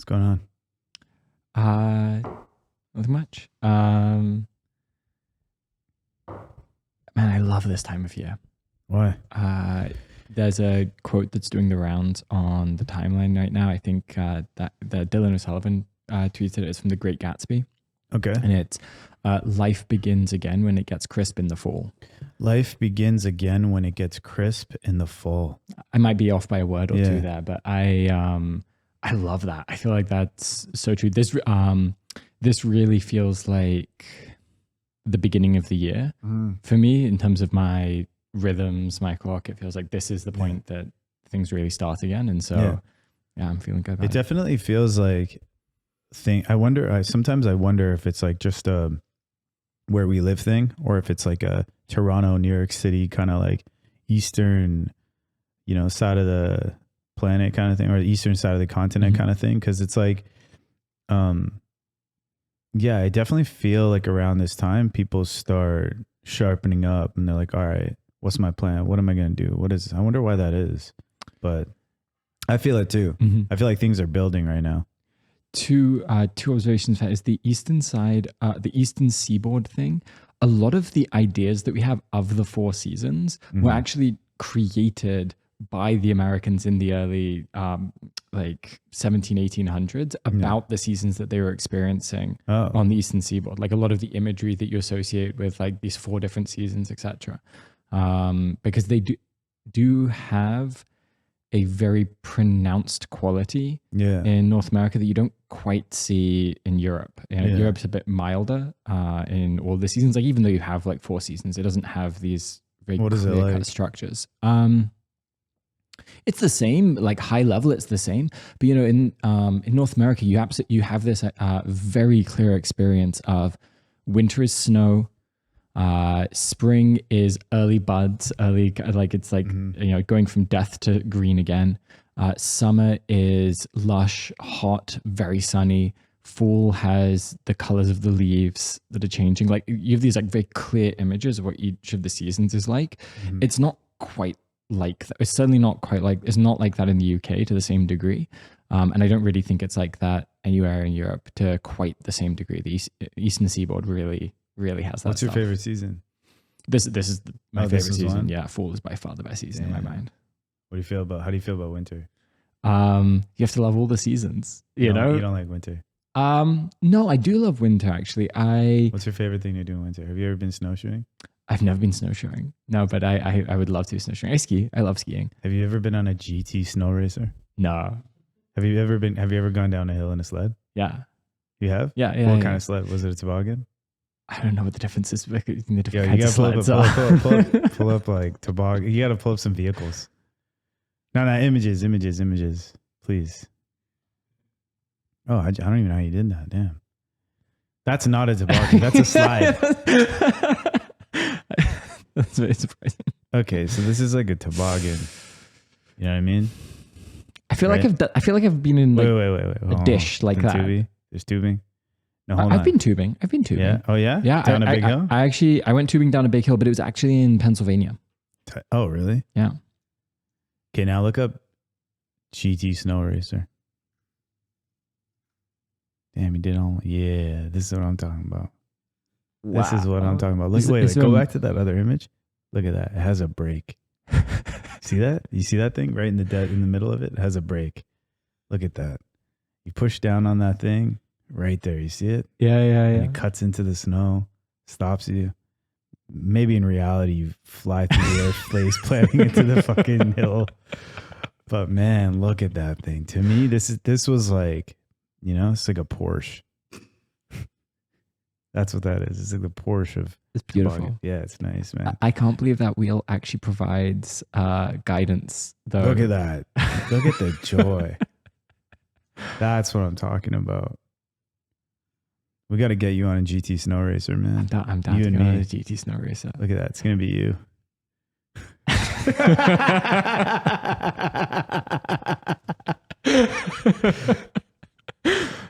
going on? Nothing much. Man, I love this time of year. Why? There's a quote that's doing the rounds on the timeline right now. I think that Dylan O'Sullivan tweeted it. It's from The Great Gatsby. Okay. And it's life begins again when it gets crisp in the fall. Life begins again when it gets crisp in the fall. I might be off by a word or two there, but I love that. I feel like that's so true. This really feels like the beginning of the year for me in terms of my rhythms, my clock. It feels like this is the point that things really start again. And so, I'm feeling good about it. It definitely feels like sometimes I wonder if it's like just a where we live thing, or if it's like a Toronto, New York City kind of like eastern, side of the planet kind of thing, or the eastern side of the continent kind of thing. Cause it's like, I definitely feel like around this time, people start sharpening up and they're like, all right, what's my plan? What am I going to do? What is this? I wonder why that is, but I feel it too. I feel like things are building right now. Two observations. Is the eastern side, the eastern seaboard thing. A lot of the ideas that we have of the four seasons were actually created by the Americans in the early, 1800s about the seasons that they were experiencing on the eastern seaboard. Like a lot of the imagery that you associate with like these four different seasons, etc. Because they do have a very pronounced quality in North America that you don't quite see in Europe. Europe's a bit milder in all the seasons. Like even though you have like four seasons, it doesn't have these very clear cut structures. It's the same, like high level, it's the same. But in North America, you have this very clear experience of winter is snow. Spring is early buds, going from death to green again. Summer is lush, hot, very sunny. Fall has the colors of the leaves that are changing. Like you have these like very clear images of what each of the seasons is like. It's not quite like that. It's certainly not quite like, it's not like that in the UK to the same degree. And I don't really think it's like that anywhere in Europe to quite the same degree. The Eastern Seaboard really has that. What's your favorite season? This is my favorite season. Yeah, fall is by far the best season in my mind. How do you feel about winter? You have to love all the seasons. You know, you don't like winter. No, I do love winter actually. What's your favorite thing to do in winter? Have you ever been snowshoeing? I've never been snowshoeing. No, but I would love to snowshoeing. I ski. I love skiing. Have you ever been on a GT snow racer? No. Have you ever gone down a hill in a sled? Yeah. You have? Yeah. What kind of sled? Was it a toboggan? I don't know what the difference is between the different kinds of sleds. Pull up like toboggan. You got to pull up some vehicles. No, images, please. Oh, I don't even know how you did that. Damn. That's not a toboggan. That's a slide. That's very surprising. Okay, so this is like a toboggan. You know what I mean? I feel like I've been in like wait. a dish like that. There's tubing. No, I've been tubing. Yeah. Oh yeah. Yeah. Down a big hill. I went tubing down a big hill, but it was actually in Pennsylvania. Oh really? Yeah. Okay, now look up GT Snow Racer. Damn, he did all. Yeah, this is what I'm talking about. Wow. This is what I'm talking about. Look, wait, go back to that other image. Look at that. It has a brake. See that? You see that thing right in the middle of it? It has a brake. Look at that. You push down on that thing right there. You see it? Yeah. And it cuts into the snow, stops you. Maybe in reality, you fly through the air, face planting into the fucking hill. But man, look at that thing. To me, this was like, it's like a Porsche. That's what that is. It's like the Porsche of. It's beautiful. Toboggan. Yeah, it's nice, man. I can't believe that wheel actually provides guidance, though. Look at that. Look at the joy. That's what I'm talking about. We got to get you on a GT Snow Racer, man. I'm down to go on a GT Snow Racer. Look at that. It's going to be you.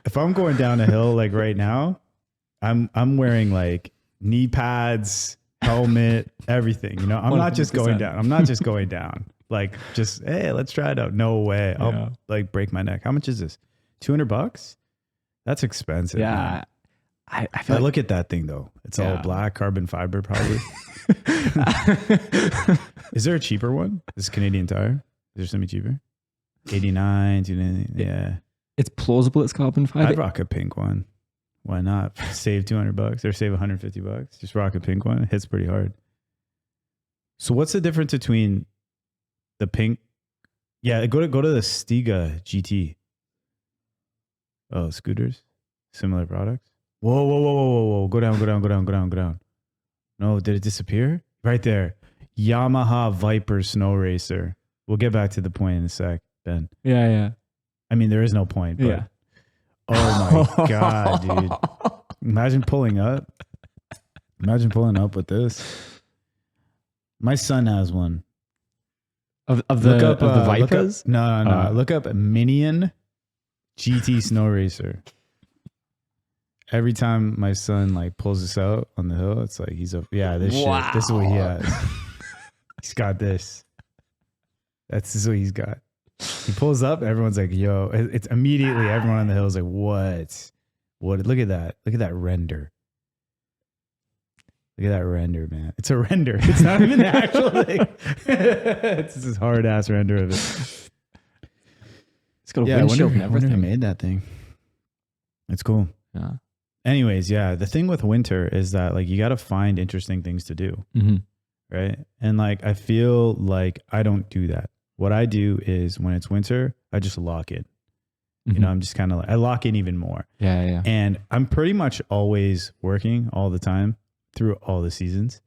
If I'm going down a hill like right now, I'm wearing like knee pads, helmet, everything. I'm not just going down. I'm not just going down. Like just, hey, let's try it out. No way. I'll like break my neck. How much is this? $200? That's expensive. Yeah. Man. I feel like, look at that thing though. It's all black carbon fiber probably. Is there a cheaper one? This is Canadian Tire. Is there something cheaper? 89, yeah. It's plausible it's carbon fiber. I'd rock a pink one. Why not? Save $200 or save $150. Just rock a pink one. It hits pretty hard. So what's the difference between the pink? Yeah, go to the Stiga GT. Oh, scooters, similar products. Whoa! Go down. No, did it disappear? Right there. Yamaha Viper Snow Racer. We'll get back to the point in a sec, Ben. Yeah. I mean, there is no point, but oh my God, dude. Imagine pulling up. Imagine pulling up with this. My son has one. Of the Vipers? No. Look up Minion GT Snow Racer. Every time my son like pulls this out on the hill, it's like he's up. Yeah, this shit. This is what he has. He's got this. This is what he's got. He pulls up, everyone's like, yo, it's immediately everyone on the hill is like, what? Look at that. Look at that render. Look at that render, man. It's a render. It's not even the actual thing. It's this hard ass render of it. It's got a windshield and everything. I made that thing. It's cool. Yeah. Anyways, yeah, the thing with winter is that like you got to find interesting things to do. Mm-hmm. Right. And like I feel like I don't do that. What I do is when it's winter, I just lock in. Mm-hmm. You know, I'm just kind of like, I lock in even more. Yeah. And I'm pretty much always working all the time through all the seasons.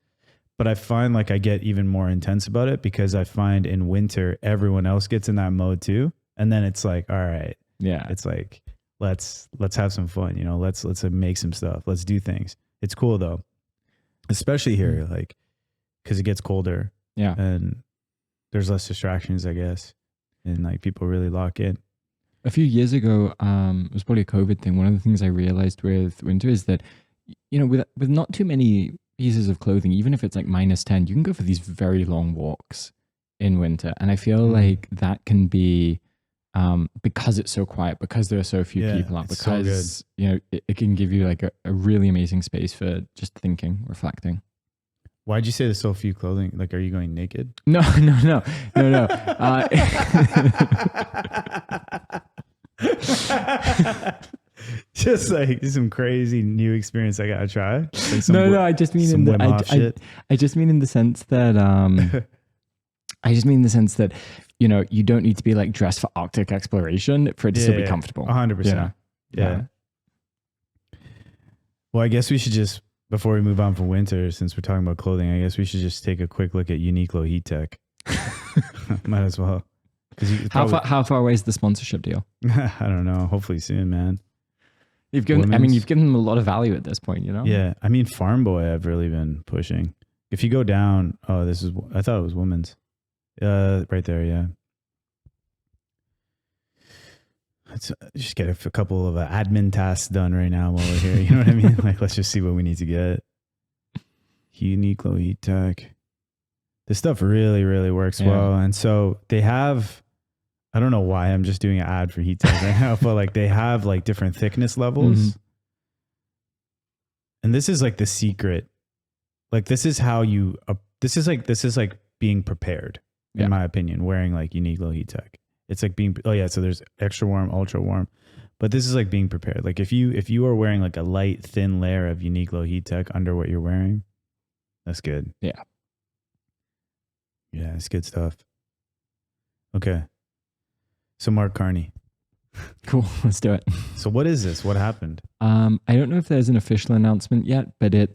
But I find like I get even more intense about it because I find in winter, everyone else gets in that mode too. And then it's like, all right. Yeah. It's like, let's have some fun, you know, let's make some stuff. Let's do things. It's cool though. Especially here, like, cause it gets colder. Yeah. And there's less distractions, I guess. And like people really lock in. A few years ago, it was probably a COVID thing. One of the things I realized with winter is that, you know, with not too many pieces of clothing, even if it's like -10, you can go for these very long walks in winter. And I feel like that can be, because it's so quiet, because there are so few people out, because, you know, it can give you like a really amazing space for just thinking, reflecting. Why'd you say there's so few clothing? Like, are you going naked? No. Just like some crazy new experience I gotta try. Like no. I just mean in the I just mean in the sense that you know, you don't need to be like dressed for Arctic exploration for it to still be comfortable. 100%. Yeah. Well, I guess we should just, before we move on from winter, since we're talking about clothing, I guess we should just take a quick look at Uniqlo Heat Tech. Might as well. How far away is the sponsorship deal? I don't know. Hopefully soon, man. You've given them a lot of value at this point, you know? Yeah. I mean, Farm Boy, I've really been pushing. If you go down, I thought it was women's. Right there, yeah. Let's just get a couple of admin tasks done right now while we're here. You know what I mean? Like, let's just see what we need to get. Uniqlo Heat Tech. This stuff really, really works well. And so they have, I don't know why I'm just doing an ad for Heat Tech right now, but like they have like different thickness levels. Mm-hmm. And this is like the secret. Like this is how you, this is like being prepared, in my opinion, wearing like Uniqlo Heat Tech. It's like being, so there's extra warm, ultra warm, but this is like being prepared. Like if you are wearing like a light, thin layer of Uniqlo Heat Tech under what you're wearing, that's good. Yeah. Yeah, it's good stuff. Okay. So Mark Carney. Cool. Let's do it. So what is this? What happened? I don't know if there's an official announcement yet, but they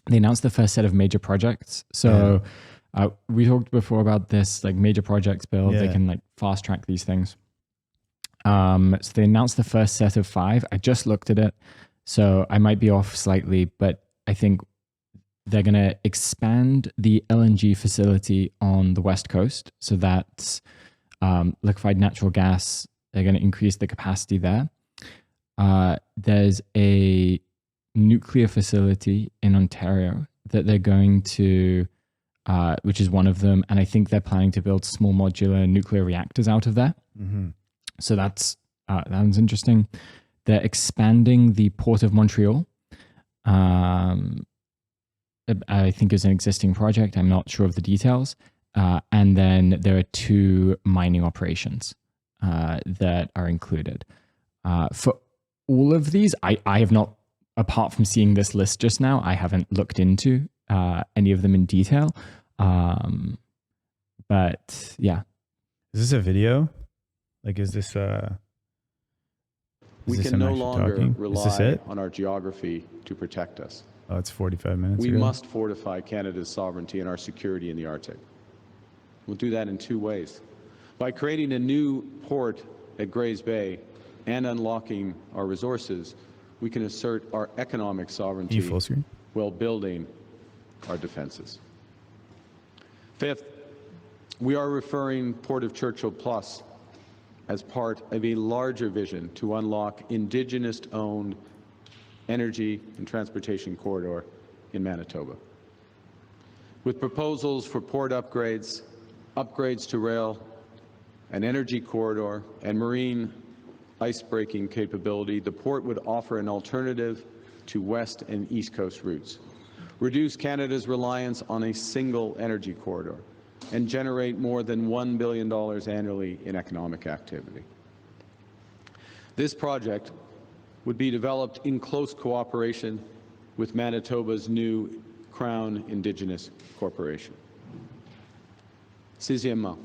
announced the first set of major projects. So we talked before about this like major projects build. They can like fast track these things. So they announced the first set of 5. I just looked at it, so I might be off slightly, but I think they're going to expand the LNG facility on the West Coast. So that's liquefied natural gas. They're going to increase the capacity there. There's a nuclear facility in Ontario that they're going to, which is one of them. And I think they're planning to build small modular nuclear reactors out of there. Mm-hmm. So that's That one's interesting. They're expanding the port of Montreal. I think it's an existing project. I'm not sure of the details. And then there are 2 mining operations that are included. For all of these, I have not, apart from seeing this list just now, I haven't looked into any of them in detail. But yeah. Is this a video? Like, is this we can no longer talking? rely on our geography to protect us. Oh, it's 45 minutes We ago. must fortify Canada's sovereignty and our security in the Arctic. We'll do that in 2 ways. By creating a new port at Grays Bay and unlocking our resources, we can assert our economic sovereignty full screen? while building our defenses. 5th, we are referring Port of Churchill Plus as part of a larger vision to unlock Indigenous-owned energy and transportation corridor in Manitoba. With proposals for port upgrades, upgrades to rail, an energy corridor, and marine ice-breaking capability, the port would offer an alternative to West and East Coast routes, reduce Canada's reliance on a single energy corridor, and generate more than $1 billion annually in economic activity. This project would be developed in close cooperation with Manitoba's new Crown Indigenous Corporation. Sixièmement,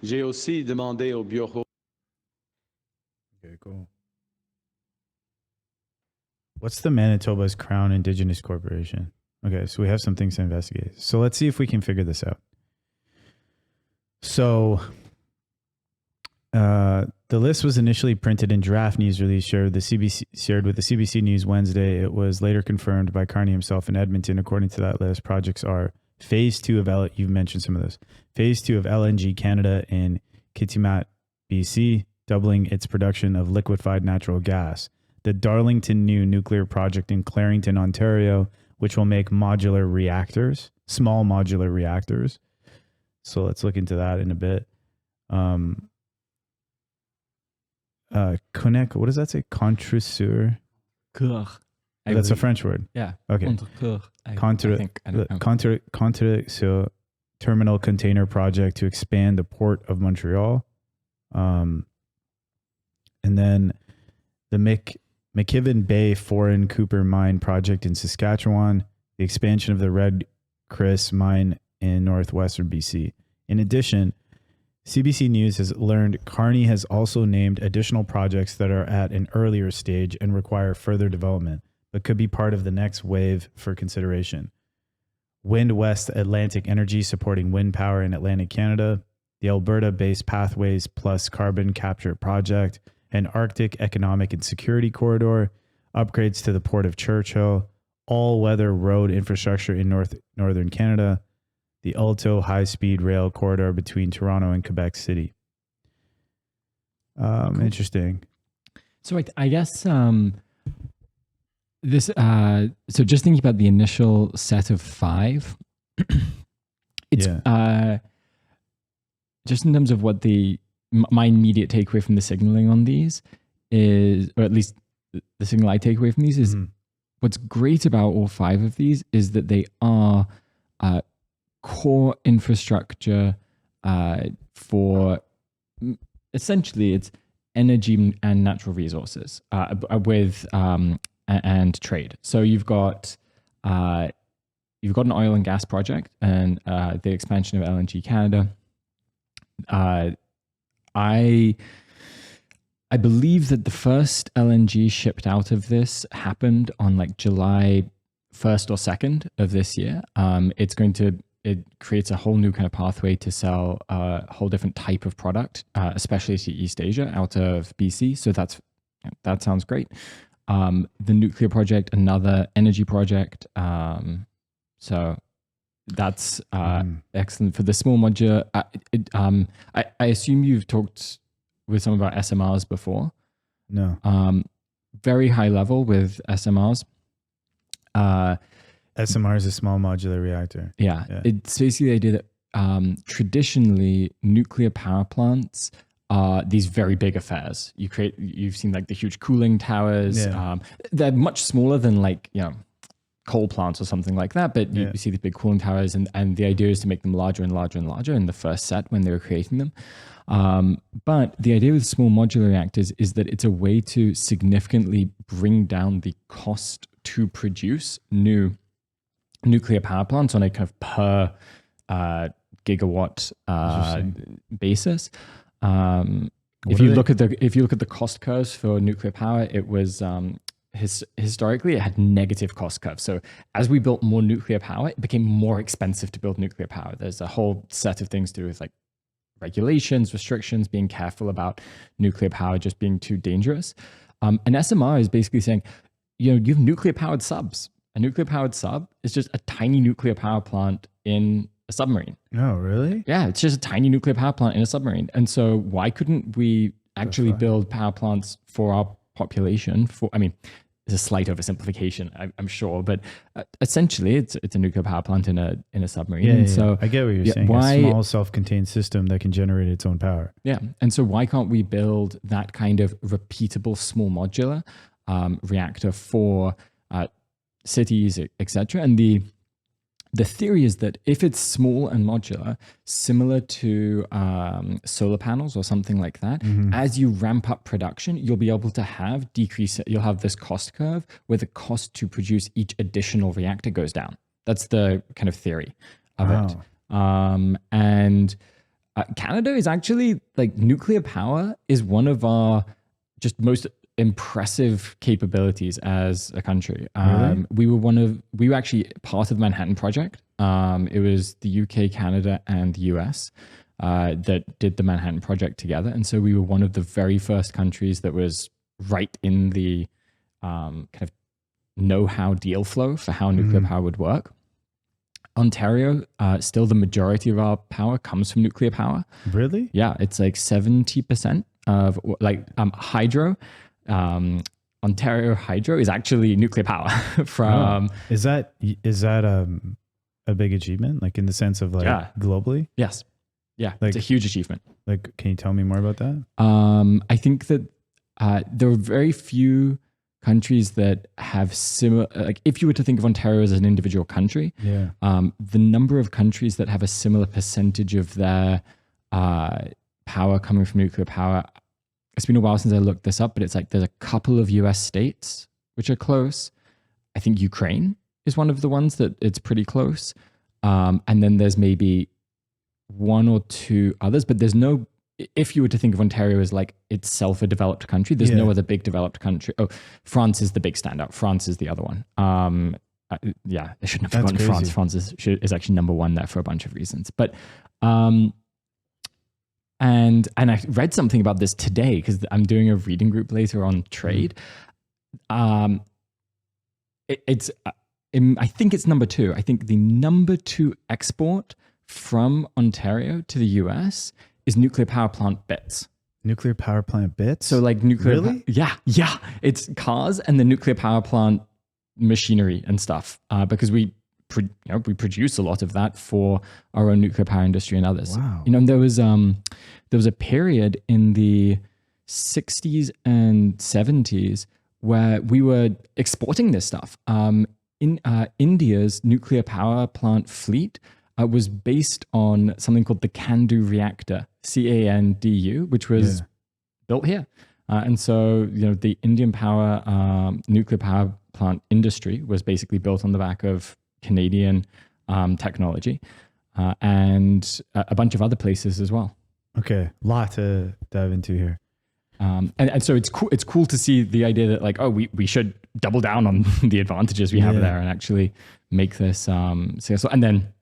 j'ai aussi demandé au bureau. Okay, cool. What's the Manitoba's Crown Indigenous Corporation? Okay, so we have some things to investigate. So let's see if we can figure this out. So the list was initially printed in draft news release shared with the CBC News Wednesday. It was later confirmed by Carney himself in Edmonton. According to that list, projects are Phase 2 of you've mentioned some of this. Phase 2 of LNG Canada in Kitimat, BC, doubling its production of liquefied natural gas. The Darlington New nuclear project in Clarington, Ontario, which will make modular reactors, small modular reactors. So let's look into that in a bit. Connect, what does that say? Contre-sur? That's a French word. Yeah. Okay. Contre-sur terminal container project to expand the port of Montreal. And then the McKibben Bay Foreign Cooper Mine project in Saskatchewan, the expansion of the Red Chris mine in northwestern BC. In addition, CBC News has learned Carney has also named additional projects that are at an earlier stage and require further development, but could be part of the next wave for consideration. Wind West Atlantic Energy supporting wind power in Atlantic Canada, the Alberta-based Pathways Plus Carbon Capture Project, an Arctic Economic and Security Corridor, upgrades to the Port of Churchill, all-weather road infrastructure in northern Canada, the Alto high-speed rail corridor between Toronto and Quebec City. Cool. Interesting. So I guess this. So just thinking about the initial set of 5, it's just in terms of what my immediate takeaway from the signaling on these is, or at least the signal I take away from these is, what's great about all 5 of these is that they are core infrastructure for essentially it's energy and natural resources with and trade. So you've got an oil and gas project and the expansion of LNG Canada. I believe that the first LNG shipped out of this happened on like July 1st or 2nd of this year. It creates a whole new kind of pathway to sell a whole different type of product, especially to East Asia out of BC. So that sounds great. The nuclear project, another energy project. So that's excellent for the small modular. I assume you've talked with some of our SMRs before. No. Very high level with SMRs. SMR is a small modular reactor. Yeah. It's basically the idea that traditionally nuclear power plants are these very big affairs. You've seen like the huge cooling towers. Yeah. They're much smaller than like, coal plants or something like that, but you see these big cooling towers, and the idea is to make them larger and larger and larger in the first set when they were creating them. But the idea with small modular reactors is that it's a way to significantly bring down the cost to produce new nuclear power plants on a kind of per gigawatt basis. If you look at the cost curves for nuclear power, it was historically it had negative cost curves. So as we built more nuclear power, it became more expensive to build nuclear power. There's a whole set of things to do with like regulations, restrictions, being careful about nuclear power just being too dangerous. And SMR is basically saying, you have nuclear powered subs. A nuclear powered sub is just a tiny nuclear power plant in a submarine. Oh, really? Yeah, it's just a tiny nuclear power plant in a submarine. And so why couldn't we actually build power plants for our population? It's a slight oversimplification, I'm sure, but essentially it's a nuclear power plant in a submarine. Yeah, so I get what you're saying. A small self-contained system that can generate its own power. Yeah, and so why can't we build that kind of repeatable small modular reactor for cities, etc.? And the theory is that if it's small and modular, similar to solar panels or something like that, as you ramp up production, you'll be able to you'll have this cost curve where the cost to produce each additional reactor goes down. That's the kind of theory of it. And Canada is actually, like, nuclear power is one of our just most impressive capabilities as a country. Really? We were actually part of the Manhattan Project. It was the UK, Canada, and the US that did the Manhattan Project together. And so we were one of the very first countries that was right in the kind of know-how deal flow for how nuclear power would work. Ontario, still the majority of our power comes from nuclear power. Really? Yeah, it's like 70% of hydro. Ontario Hydro is actually nuclear power from. Is that a big achievement? Like, in the sense of globally? Yes. Yeah, like, it's a huge achievement. Like, can you tell me more about that? I think that there are very few countries that have similar. Like, if you were to think of Ontario as an individual country, the number of countries that have a similar percentage of their power coming from nuclear power. It's been a while since I looked this up, but it's like there's a couple of US states which are close. I think Ukraine is one of the ones that it's pretty close. And then there's maybe one or two others, but there's no, if you were to think of Ontario as like itself a developed country, there's no other big developed country. Oh, France is the big standout. France is the other one. I shouldn't have forgotten France. France is actually number one there for a bunch of reasons. But and I read something about this today because I'm doing a reading group later on trade. I think it's number two. I think the number two export from Ontario to the US is nuclear power plant bits. Nuclear power plant bits? So like nuclear. Really? Yeah. It's cars and the nuclear power plant machinery and stuff because we produce a lot of that for our own nuclear power industry and others. Wow. And there was a period in the 60s and 70s where we were exporting this stuff. In India's nuclear power plant fleet was based on something called the Candu reactor, CANDU, which was built here. And so, the Indian nuclear power plant industry was basically built on the back of Canadian technology and a bunch of other places as well. Okay, lot to dive into here. And so it's cool to see the idea that like, we should double down on the advantages we have there and actually make this successful. And then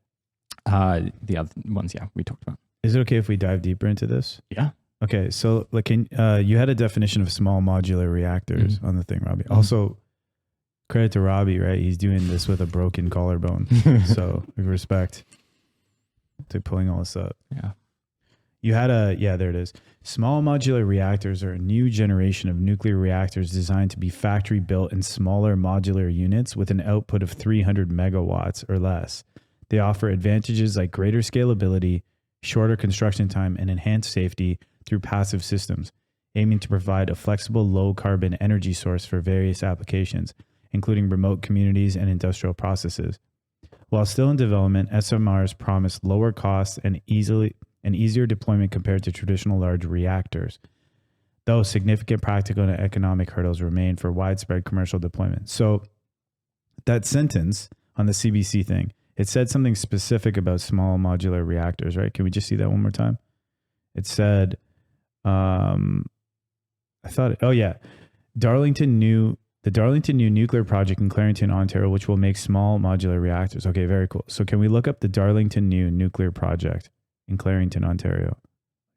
the other ones, we talked about. Is it okay if we dive deeper into this? Yeah. Okay, so like, you had a definition of small modular reactors on the thing, Robbie. Also, credit to Robbie, right? He's doing this with a broken collarbone. So respect to pulling all this up. Yeah. You had there it is. Small modular reactors are a new generation of nuclear reactors designed to be factory built in smaller modular units with an output of 300 megawatts or less. They offer advantages like greater scalability, shorter construction time, and enhanced safety through passive systems, aiming to provide a flexible, low-carbon energy source for various applications, including remote communities and industrial processes. While still in development, SMRs promise lower costs and easier deployment compared to traditional large reactors, though significant practical and economic hurdles remain for widespread commercial deployment. So that sentence on the CBC thing, it said something specific about small modular reactors, right? Can we just see that one more time? It said, the Darlington New nuclear project in Clarington, Ontario, which will make small modular reactors. Okay, very cool. So can we look up the Darlington New nuclear project in Clarington, Ontario?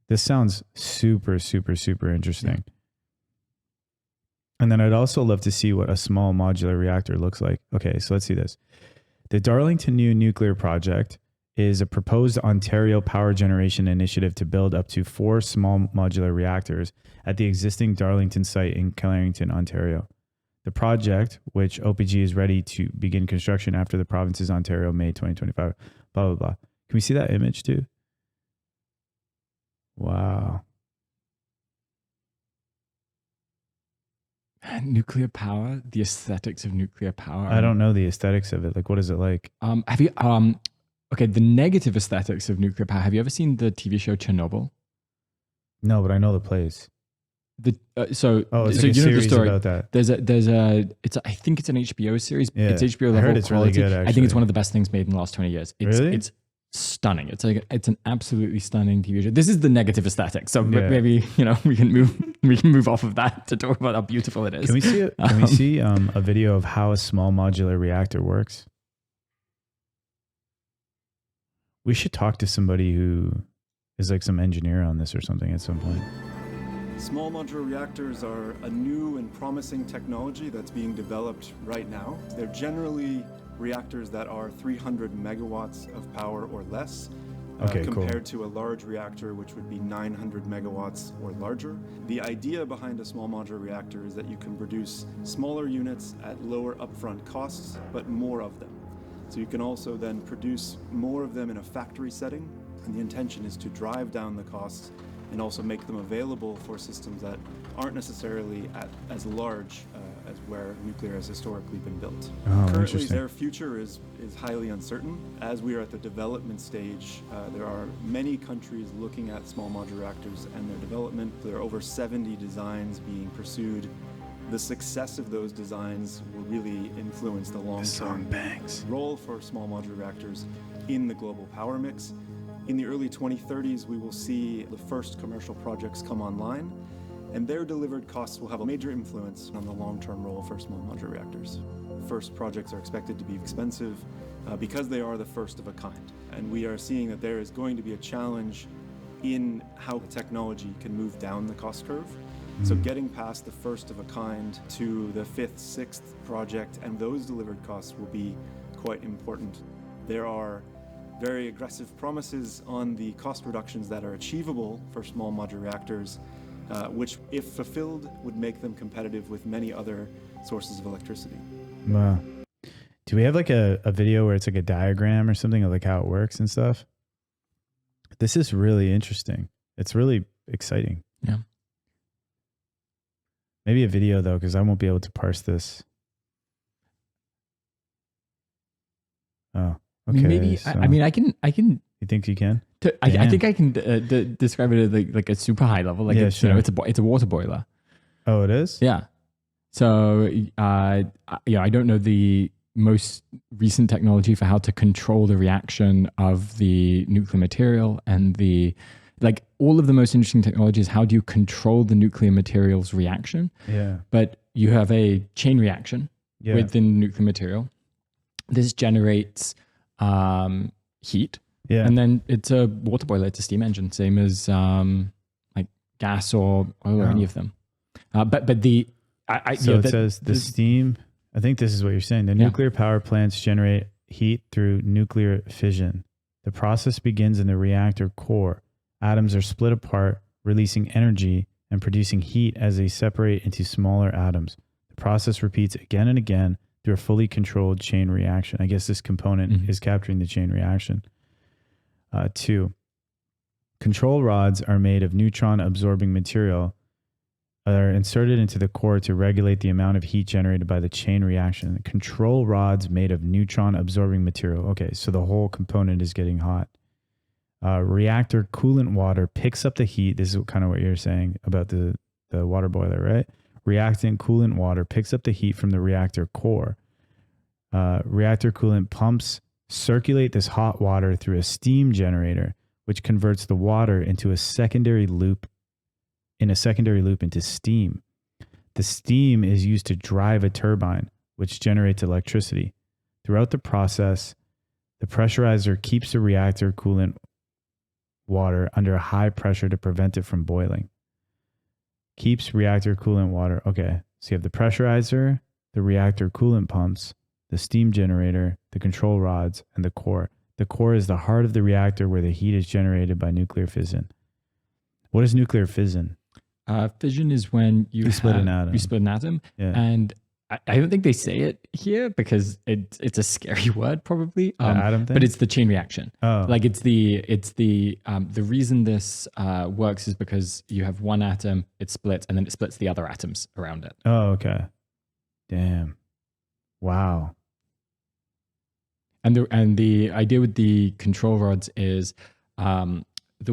This sounds super, super, super interesting. And then I'd also love to see what a small modular reactor looks like. Okay, so let's see this. The Darlington New nuclear project is a proposed Ontario power generation initiative to build up to 4 small modular reactors at the existing Darlington site in Clarington, Ontario. The project, which OPG is ready to begin construction after the province's Ontario, May 2025, blah, blah, blah. Can we see that image too? Wow. Nuclear power, the aesthetics of nuclear power. I don't know the aesthetics of it. Like, what is it like? Have you, okay, the negative aesthetics of nuclear power. Have you ever seen the TV show Chernobyl? No, but I know the place. It's so like a you know the series story about that. I think it's an HBO series. Yeah. It's HBO level I heard it's really quality. good, I think actually. it's one of the best things made in the last 20 years. Really? It's stunning. It's an absolutely stunning TV show. This is the negative aesthetic. So Yeah. maybe, we can move off of that to talk about how beautiful it is. Can we see a video of how a small modular reactor works? We should talk to somebody who is like some engineer on this or something at some point. Small modular reactors are a new and promising technology that's being developed right now. They're generally reactors that are 300 megawatts of power or less, compared to a large reactor which would be 900 megawatts or larger. The idea behind a small modular reactor is that you can produce smaller units at lower upfront costs, but more of them. So you can also then produce more of them in a factory setting, and the intention is to drive down the costs and also make them available for systems that aren't necessarily as large as where nuclear has historically been built. Currently, their future is highly uncertain. As we are at the development stage, there are many countries looking at small modular reactors and their development. There are over 70 designs being pursued. The success of those designs will really influence the long-term role for small modular reactors in the global power mix. In the early 2030s, we will see the first commercial projects come online, and their delivered costs will have a major influence on the long-term role for small modular reactors. First projects are expected to be expensive because they are the first of a kind. And we are seeing that there is going to be a challenge in how technology can move down the cost curve. So getting past the first of a kind to the 5th, 6th project, and those delivered costs will be quite important. There are very aggressive promises on the cost reductions that are achievable for small modular reactors, which, if fulfilled, would make them competitive with many other sources of electricity. Wow. Do we have like a video where it's like a diagram or something of like how it works and stuff? This is really interesting. It's really exciting. Yeah. Maybe a video though, because I won't be able to parse this. Oh. Okay, Maybe so I can. You think you can? I think I can describe it at like a super high level. Like Yeah, it's, sure. it's a water boiler. Oh, it is? Yeah. So I don't know the most recent technology for how to control the reaction of the nuclear material, and all of the most interesting technologies. How do you control the nuclear material's reaction? Yeah. But you have a chain reaction Yeah. within the nuclear material. This generates heat. Yeah. And then it's a water boiler, it's a steam engine, same as like gas or oil or any of them. But the it says the steam. I think this is what you're saying. The nuclear power plants generate heat through nuclear fission. The process begins in the reactor core. Atoms are split apart, releasing energy and producing heat as they separate into smaller atoms. The process repeats again and again through a fully controlled chain reaction. I guess this component is capturing the chain reaction. 2. Control rods are made of neutron-absorbing material are inserted into the core to regulate the amount of heat generated by the chain reaction. Control rods made of neutron-absorbing material. Okay, so the whole component is getting hot. Reactor coolant water picks up the heat. This is kind of what you're saying about the water boiler, right? Reactant coolant water picks up the heat from the reactor core. Reactor coolant pumps circulate this hot water through a steam generator, which converts the water into a secondary loop into steam. The steam is used to drive a turbine, which generates electricity. Throughout the process, the pressurizer keeps the reactor coolant water under high pressure to prevent it from boiling. Keeps reactor coolant water. Okay, so you have the pressurizer, the reactor coolant pumps, the steam generator, the control rods, and the core. The core is the heart of the reactor where the heat is generated by nuclear fission. What is nuclear fission? Fission is when you split an atom. You split an atom, Yeah. and I don't think they say it here because it's a scary word probably. Atom thing? But it's the chain reaction. Oh. Like it's the reason this works is because you have one atom, it splits, and then it splits the other atoms around it. Oh, okay. Damn. Wow. And the idea with the control rods is the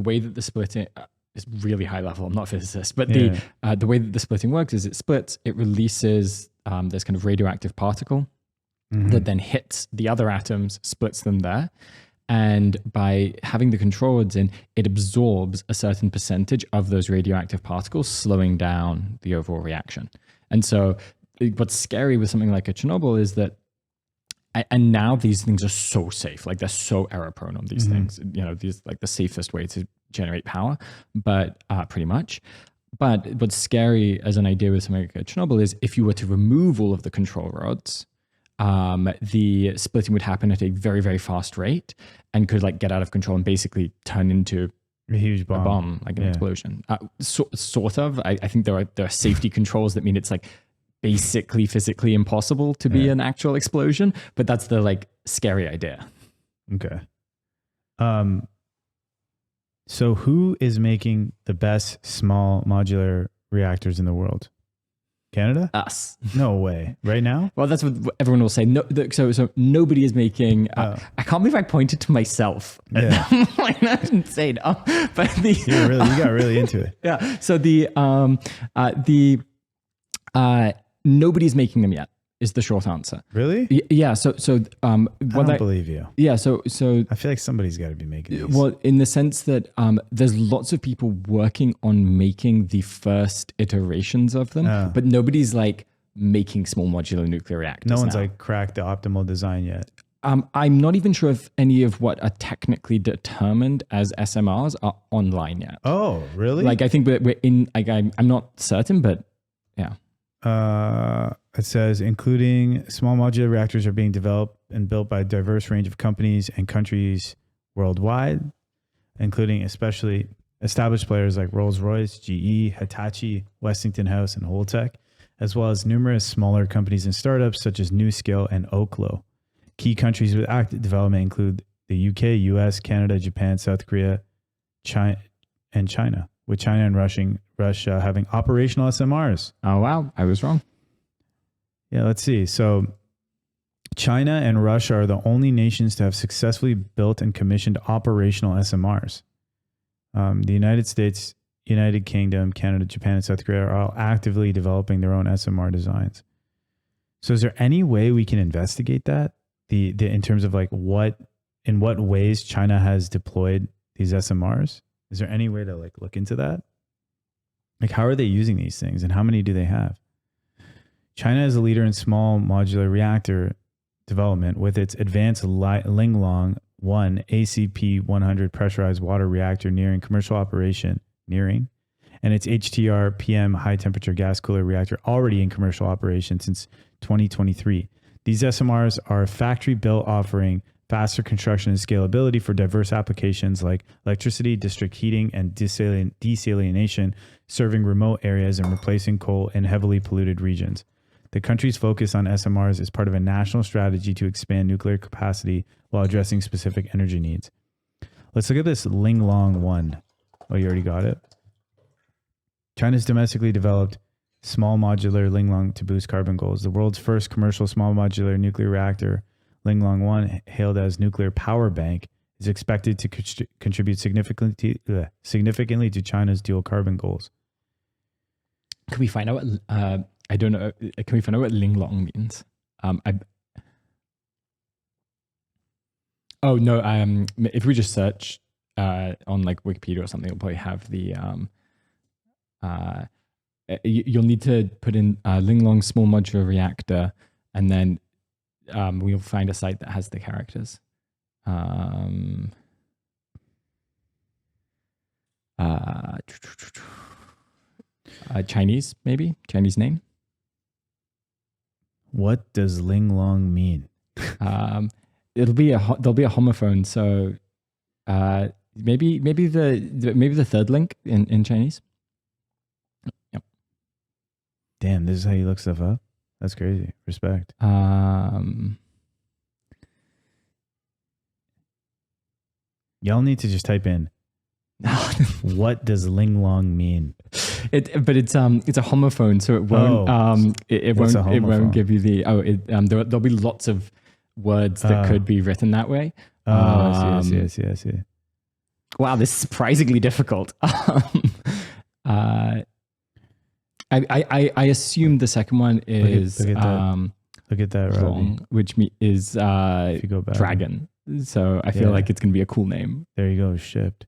way that the splitting is really high level. I'm not a physicist, but the way that the splitting works is it splits, it releases this kind of radioactive particle that then hits the other atoms, splits them there. And by having the control rods in, it absorbs a certain percentage of those radioactive particles, slowing down the overall reaction. And so what's scary with something like a Chernobyl is that, and now these things are so safe, like they're so error prone on these things, you know, these like the safest way to generate power, but pretty much. But what's scary as an idea with something like a Chernobyl is if you were to remove all of the control rods, the splitting would happen at a very, very fast rate and could like get out of control and basically turn into A huge bomb. a bomb, like an explosion. Sort of. I think there are safety controls that mean it's like basically physically impossible to be an actual explosion, but that's the like scary idea. Okay. So who is making the best small modular reactors in the world? Canada? Us. No way. Right now? Well, that's what everyone will say. No, so nobody is making. I can't believe I pointed to myself. Yeah. Like, that's insane. But You got really into it. yeah. So nobody's making them yet. Is the short answer. Really? Yeah. So I don't believe you. Yeah. So I feel like somebody's got to be making these. well, in the sense that there's lots of people working on making the first iterations of them, but nobody's like making small modular nuclear reactors. No one's now. like cracked the optimal design yet. I'm not even sure if any of what are technically determined as SMRs are online yet. Oh, really? Like I think we're in. Like I'm not certain, but yeah. It says, including small modular reactors are being developed and built by a diverse range of companies and countries worldwide, including especially established players like Rolls-Royce, GE, Hitachi, Westinghouse, and Holtec, as well as numerous smaller companies and startups such as NewScale and Oklo. Key countries with active development include the UK, US, Canada, Japan, South Korea, China, with China and Russia having operational SMRs. Oh wow, I was wrong. Yeah, let's see. So China and Russia are the only nations to have successfully built and commissioned operational SMRs. The United States, United Kingdom, Canada, Japan, and South Korea are all actively developing their own SMR designs. So is there any way we can investigate that? The in terms of like in what ways China has deployed these SMRs? Is there any way to like look into that? Like how are they using these things and how many do they have? China is a leader in small modular reactor development with its advanced Linglong 1 ACP-100 pressurized water reactor nearing commercial operation, and its HTR PM high temperature gas cooler reactor already in commercial operation since 2023. These SMRs are factory built, offering faster construction and scalability for diverse applications like electricity, district heating, and desalination, serving remote areas and replacing coal in heavily polluted regions. The country's focus on SMRs is part of a national strategy to expand nuclear capacity while addressing specific energy needs. Let's look at this Linglong 1. Oh, you already got it? China's domestically developed small modular Linglong to boost carbon goals. The world's first commercial small modular nuclear reactor, Linglong 1, hailed as nuclear power bank, is expected to contribute significantly to China's dual carbon goals. Can we find out what, I don't know, can we find out what Linglong means? Oh, no, if we just search on like Wikipedia or something, we'll probably have the, you'll need to put in Linglong small modular reactor, and then we'll find a site that has the characters. Chinese, maybe? Chinese name? What does Linglong mean? There'll be a homophone, so maybe the third link in Chinese. Yep. Damn, this is how you look stuff up? That's crazy. Respect. Y'all need to just type in what does Linglong mean? But it's a homophone, so it won't it won't give you the there'll be lots of words that could be written that way. I see. Wow, this is surprisingly difficult. I assume the second one is look at that long, which is if you go back, dragon. So I feel like it's gonna be a cool name. There you go, shipped.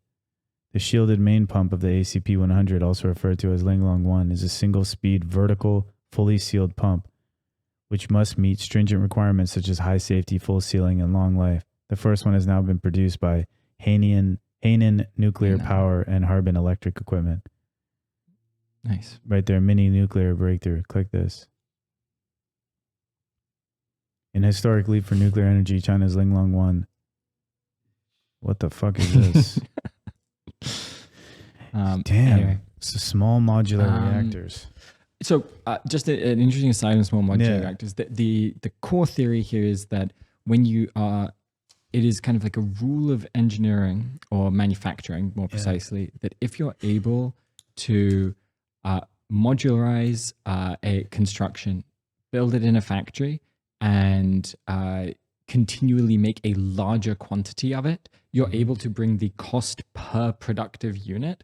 The shielded main pump of the ACP-100, also referred to as Linglong 1, is a single-speed, vertical, fully sealed pump, which must meet stringent requirements such as high safety, full sealing, and long life. The first one has now been produced by Hainan Nuclear Power and Harbin Electric Equipment. Nice. Right there, mini nuclear breakthrough. Click this. An historic leap for nuclear energy, China's Linglong 1. What the fuck is this? Damn. Anyway. It's a small modular reactors. So just an interesting aside on small modular reactors. The core theory here is that when you are, it is kind of like a rule of engineering or manufacturing, more precisely, that if you're able to modularize a construction, build it in a factory, and continually make a larger quantity of it, you're able to bring the cost per productive unit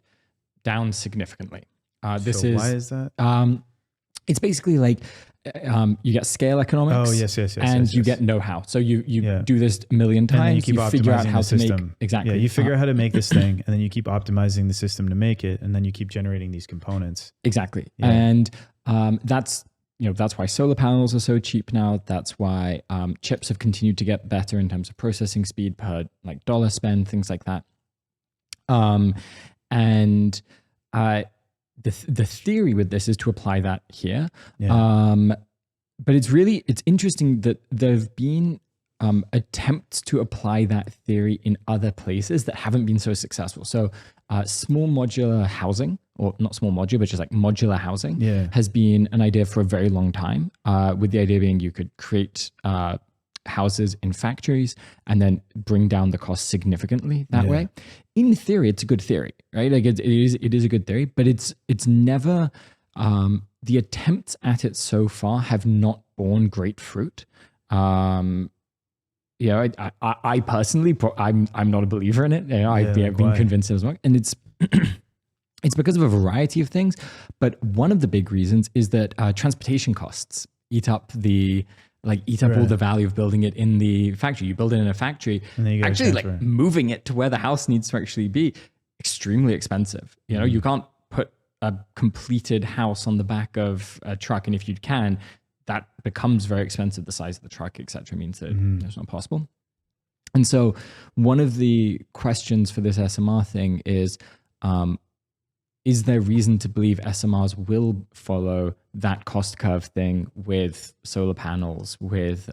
down significantly. Why is that? It's basically like you get scale economics. Oh, yes. And you get know-how. So you do this a million times. You figure out how to make exactly. Yeah, you figure out how to make this thing, and then you keep optimizing the system to make it, and then you keep generating these components. Exactly, and that's why solar panels are so cheap now. That's why chips have continued to get better in terms of processing speed per like dollar spend, things like that. The theory with this is to apply that here. But it's interesting that there have been attempts to apply that theory in other places that haven't been so successful. So small modular housing, or not small modular, but just like modular housing has been an idea for a very long time, with the idea being you could create houses in factories and then bring down the cost significantly that way. In theory, it's a good theory, right? Like it is a good theory, but it's never, the attempts at it so far have not borne great fruit. I personally, I'm not a believer in it. I've been convinced it was wrong, and it's it's because of a variety of things. But one of the big reasons is that transportation costs eat up all the value of building it in the factory. You build it in a factory, actually like moving it to where the house needs to actually be, extremely expensive. You can't put a completed house on the back of a truck, and if you can, that becomes very expensive. The size of the truck, etc., means that it's not possible. And so one of the questions for this SMR thing is there reason to believe SMRs will follow that cost curve thing with solar panels, with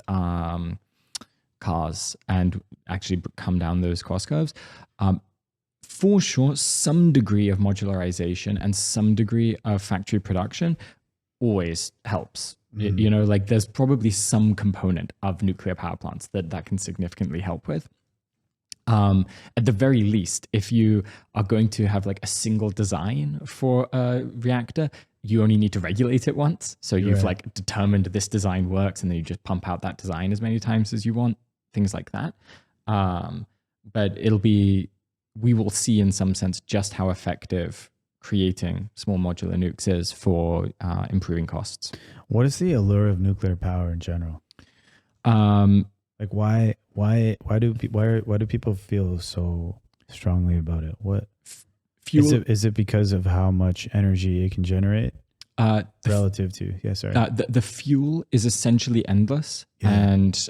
cars, and actually come down those cost curves? For sure, some degree of modularization and some degree of factory production always helps. Like there's probably some component of nuclear power plants that can significantly help with. At the very least, if you are going to have like a single design for a reactor, you only need to regulate it once. So you've like determined this design works, and then you just pump out that design as many times as you want, things like that. But we will see in some sense just how effective creating small modular nukes is for improving costs. What is the allure of nuclear power in general? Like why do people feel so strongly about it? What fuel is it because of how much energy it can generate relative to? Yeah, sorry. The fuel is essentially endless and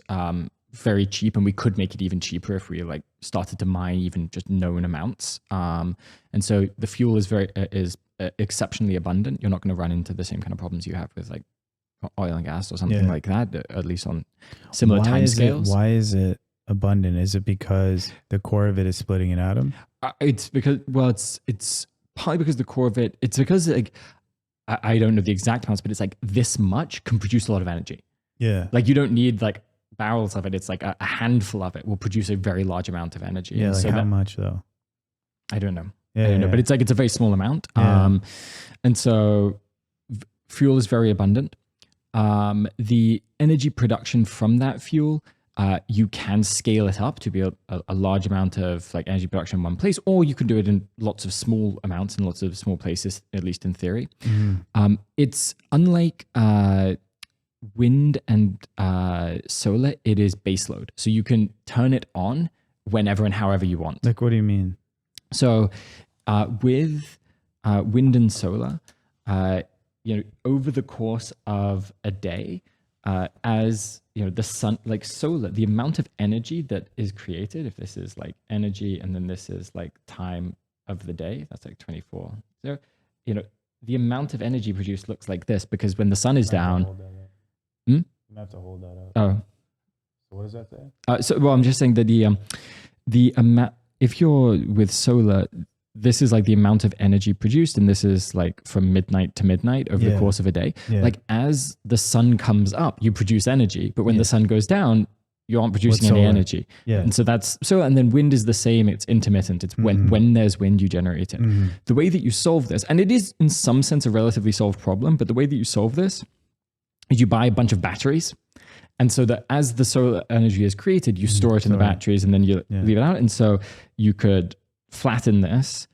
very cheap, and we could make it even cheaper if we like started to mine even just known amounts. And so the fuel is exceptionally abundant. You're not going to run into the same kind of problems you have with like oil and gas or something like that, at least on similar timescales. Why is it abundant? Is it because the core of it is splitting an atom? It's because, well, it's partly because the core of it, it's because like, I don't know the exact amounts, but it's like this much can produce a lot of energy. Yeah. Like you don't need like barrels of it. It's like a handful of it will produce a very large amount of energy. Yeah. And like so how much though? I don't know. Yeah, I don't know, but it's like, it's a very small amount. And so fuel is very abundant. The energy production from that fuel, you can scale it up to be a large amount of like energy production in one place, or you can do it in lots of small amounts in lots of small places, at least in theory. It's unlike wind and solar, it is baseload. So you can turn it on whenever and however you want. Like, what do you mean? So with wind and solar, over the course of a day, as the sun, like solar, the amount of energy that is created, if this is like energy and then this is like time of the day, that's like 24. So, the amount of energy produced looks like this because when the sun is down. You have to hold that up. Oh. So what does that say? I'm just saying that the amount, if you're with solar, this is like the amount of energy produced, and this is like from midnight to midnight over the course of a day. Like as the sun comes up, you produce energy, but when the sun goes down, you aren't producing any energy. Yeah. And so and then wind is the same. It's intermittent. It's when there's wind, you generate it. The way that you solve this, and it is in some sense a relatively solved problem, but the way that you solve this is you buy a bunch of batteries. And so that as the solar energy is created, you store it in the batteries and then you leave it out. And so you could flatten this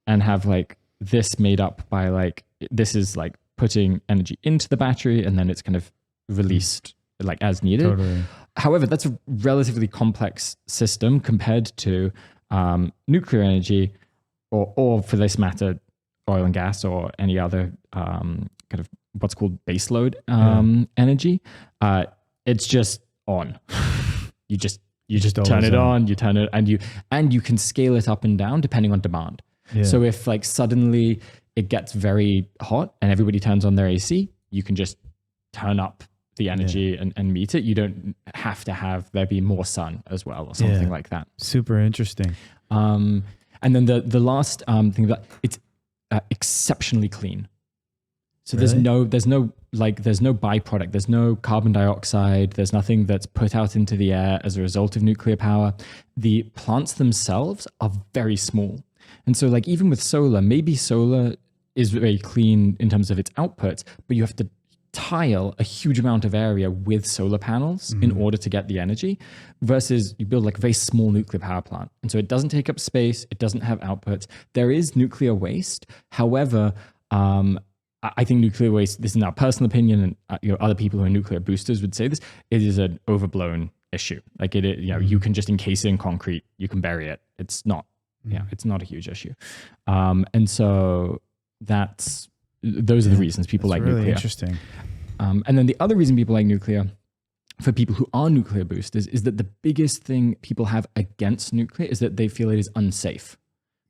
and have like this made up by like, this is like putting energy into the battery and then it's kind of released like as needed. Totally. However, that's a relatively complex system compared to nuclear energy or for this matter, oil and gas or any other kind of what's called baseload energy. It's just on. You just turn it on, you turn it, and you can scale it up and down depending on demand. Yeah. So if like suddenly it gets very hot and everybody turns on their AC, you can just turn up the energy and meet it. You don't have to have there be more sun as well or something like that. Super interesting. And then the last thing about it's exceptionally clean. So there's no byproduct, there's no carbon dioxide, there's nothing that's put out into the air as a result of nuclear power. The plants themselves are very small. And so like even with solar, maybe solar is very clean in terms of its outputs, but you have to tile a huge amount of area with solar panels in order to get the energy versus you build like a very small nuclear power plant. And so it doesn't take up space, it doesn't have outputs. There is nuclear waste. However, I think nuclear waste, this is our personal opinion, and other people who are nuclear boosters would say this, it is an overblown issue. Like you can just encase it in concrete, you can bury it. It's not, it's not a huge issue. And so those are the reasons people like really nuclear. Interesting. And then the other reason people like nuclear for people who are nuclear boosters is that the biggest thing people have against nuclear is that they feel it is unsafe.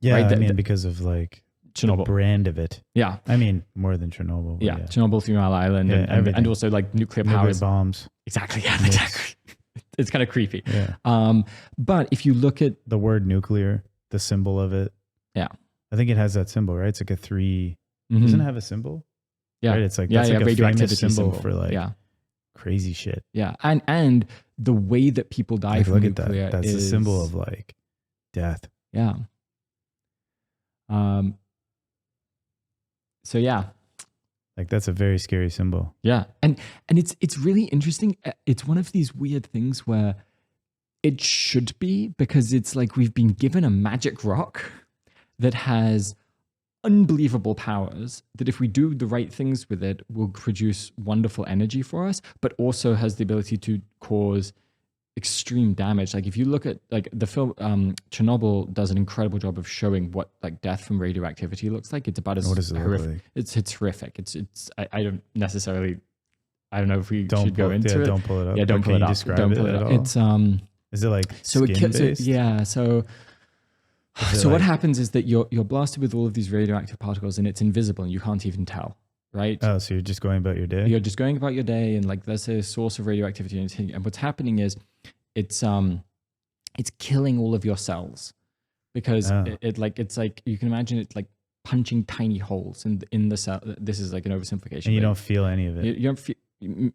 Yeah, right? I mean, because of like Chernobyl. The brand of it. Yeah. I mean, more than Chernobyl. Yeah. Chernobyl, 3 Mile Island, and also like nuclear power. Bombs. Exactly. Yeah, exactly. It's kind of creepy. Yeah. But if you look at the word nuclear, the symbol of it. Yeah. I think it has that symbol, right? It's like a 3. Doesn't it have a symbol? Yeah. Right? It's like, that's like a famous symbol for like crazy shit. Yeah. And the way that people die from look nuclear at that. That's is a symbol of like death. Yeah. So yeah. Like that's a very scary symbol. Yeah. And it's really interesting. It's one of these weird things where it should be, because it's like we've been given a magic rock that has unbelievable powers that if we do the right things with it will produce wonderful energy for us, but also has the ability to cause extreme damage. Like if you look at like the film Chernobyl does an incredible job of showing what like death from radioactivity looks like. It's about as What does it look horrific. like? It's horrific. I don't necessarily, I don't know if we Don't should go into it. Don't pull it up. Yeah, don't pull it up. Describe Don't pull it at up. all? It's Is it like so it kills. skin-based? Yeah. So Is it what like- happens is that you're blasted with all of these radioactive particles and it's invisible and you can't even tell, right? Oh, so you're just going about your day? You're just going about your day and like there's a source of radioactivity and what's happening is it's killing all of your cells because Oh. it's like you can imagine it like punching tiny holes in the cell. This is like an oversimplification. And you but don't feel any of it. you don't feel, you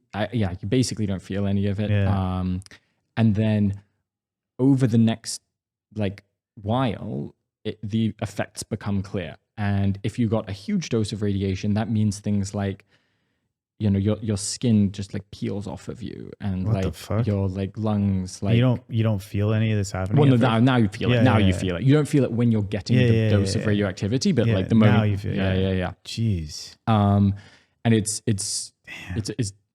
basically don't feel any of it. Yeah. And then over the next like while, the effects become clear. And if you got a huge dose of radiation, that means things like, you know, your skin just like peels off of you, and What the like fuck? your like lungs, like you don't feel any of this happening? well, no, at first? now you feel it. Yeah, Now yeah, you yeah. feel it. You don't feel it when you're getting the dose of radioactivity, but Yeah, like the now moment you feel it, yeah. Jeez. And it's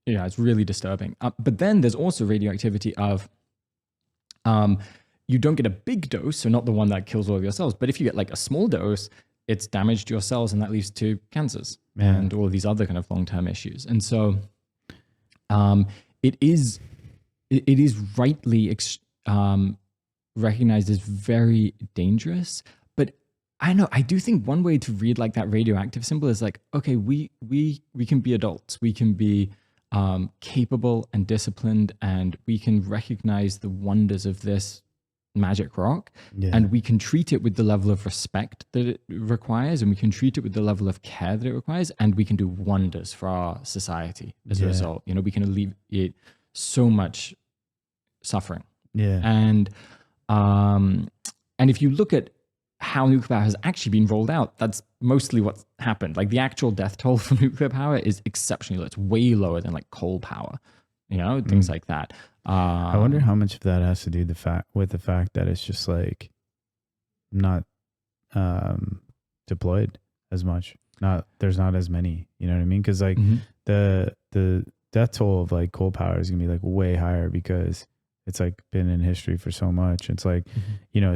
yeah, it's really disturbing. But then there's also radioactivity of, you don't get a big dose, so not the one that kills all of your cells. But if you get like a small dose, it's damaged your cells, and that leads to cancers and all of these other kind of long-term issues. And so, it is rightly recognized as very dangerous. But I know, I do think one way to read like that radioactive symbol is like, okay, we can be adults, we can be capable and disciplined, and we can recognize the wonders of this magic rock, and we can treat it with the level of respect that it requires, and we can treat it with the level of care that it requires, and we can do wonders for our society as a result. You know, we can alleviate so much suffering. Yeah. And if you look at how nuclear power has actually been rolled out, that's mostly what's happened. Like the actual death toll from nuclear power is exceptionally low. It's way lower than like coal power, you know, things like that. I wonder how much of that has to do with the fact that it's just like not deployed as much. There's not as many, you know what I mean? Because like the death toll of like coal power is gonna be like way higher because it's like been in history for so much. It's like, you know,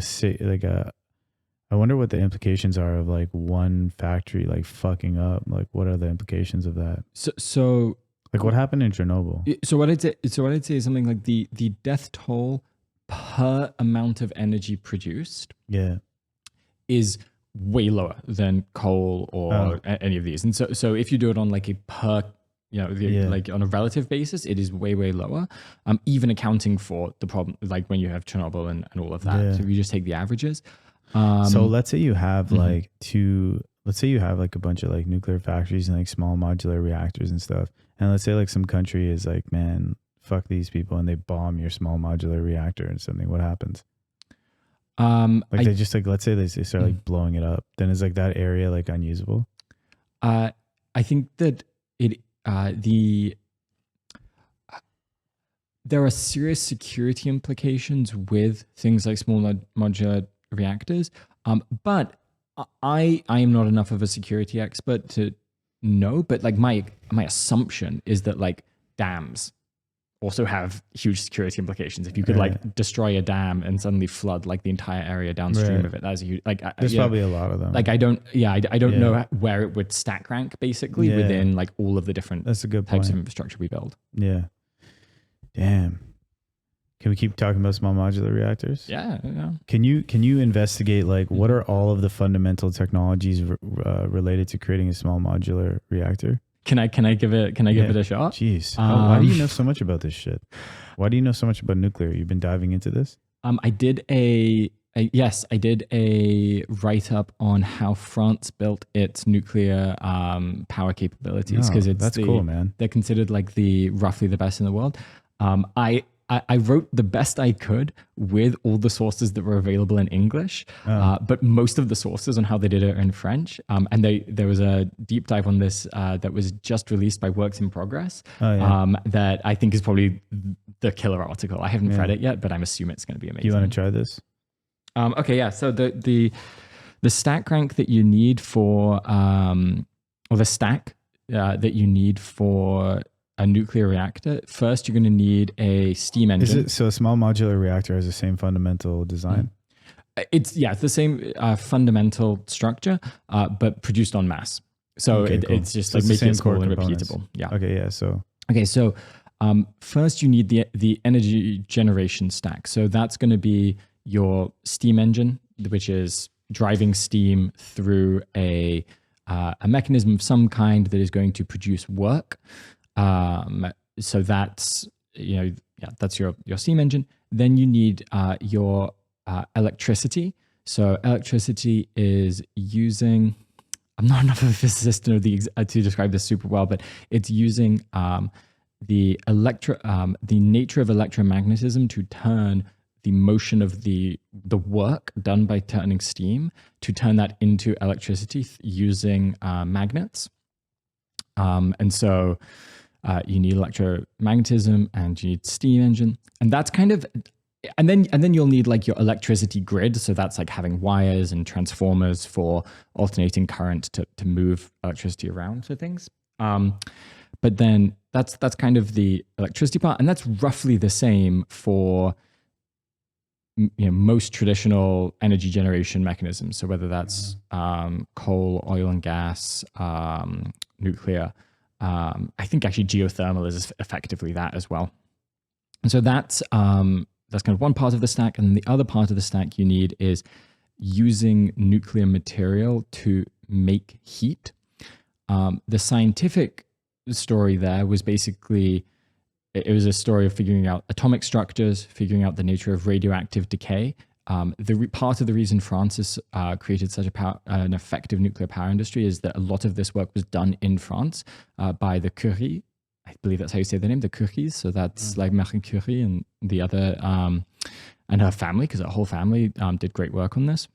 I wonder what the implications are of like one factory like fucking up. Like, what are the implications of that? So like, what happened in Chernobyl? So what I'd say is something like the death toll per amount of energy produced is way lower than coal or any of these. And so if you do it on like a per, you know, like on a relative basis, it is way, way lower. Even accounting for the problem, like when you have Chernobyl and all of that. Yeah. So if you just take the averages. So let's say you have like let's say you have like a bunch of like nuclear factories and like small modular reactors and stuff. And let's say like some country is like, man, fuck these people, and they bomb your small modular reactor and something. What happens? They just like, let's say they start like blowing it up. Then is like that area like unusable? I think that there are serious security implications with things like small modular reactors. But I am not enough of a security expert to know, but like my assumption is that like dams also have huge security implications. If you could like destroy a dam and suddenly flood like the entire area downstream of it, that's a huge, like there's probably a lot of them. Like I don't know where it would stack rank basically within like all of the different that's a good types point. of infrastructure we build. Yeah. Damn. Can we keep talking about small modular reactors? Yeah. Can you investigate like what are all of the fundamental technologies related to creating a small modular reactor? Can I give it a shot? Jeez. Why do you know so much about this shit? Why do you know so much about nuclear? You've been diving into this? I did a write up on how France built its nuclear power capabilities because that's cool, man. They're considered like roughly the best in the world. I wrote the best I could with all the sources that were available in English, but most of the sources on how they did it are in French. And there was a deep dive on this that was just released by Works in Progress that I think is probably the killer article. I haven't read it yet, but I'm assuming it's going to be amazing. Do you want to try this? Okay, yeah. So the stack rank that you need for, or the stack that you need for a nuclear reactor, first you're going to need a steam engine. So a small modular reactor has the same fundamental design? It's the same fundamental structure, but produced en masse. So cool. It's just so like making it small and repeatable. Yeah. Okay. Yeah. So first you need the energy generation stack. So that's going to be your steam engine, which is driving steam through a mechanism of some kind that is going to produce work. So that's that's your steam engine. Then you need your electricity. So electricity is using, I'm not enough of a physicist to describe this super well, but it's using the nature of electromagnetism to turn the motion of the work done by turning steam to turn that into electricity using magnets. And so you need electromagnetism and you need steam engine, and that's kind of, and then you'll need like your electricity grid. So that's like having wires and transformers for alternating current to move electricity around to things. But then that's kind of the electricity part, and that's roughly the same for most traditional energy generation mechanisms. So whether that's coal, oil and gas, nuclear. I think actually geothermal is effectively that as well. And so that's kind of one part of the stack. And then the other part of the stack you need is using nuclear material to make heat. The scientific story there was basically, it was a story of figuring out atomic structures, figuring out the nature of radioactive decay. Part of the reason France has created such an effective nuclear power industry is that a lot of this work was done in France by the Curie. I believe that's how you say the name, the Curies. So that's like Marie Curie and the other, and her family, because her whole family did great work on this.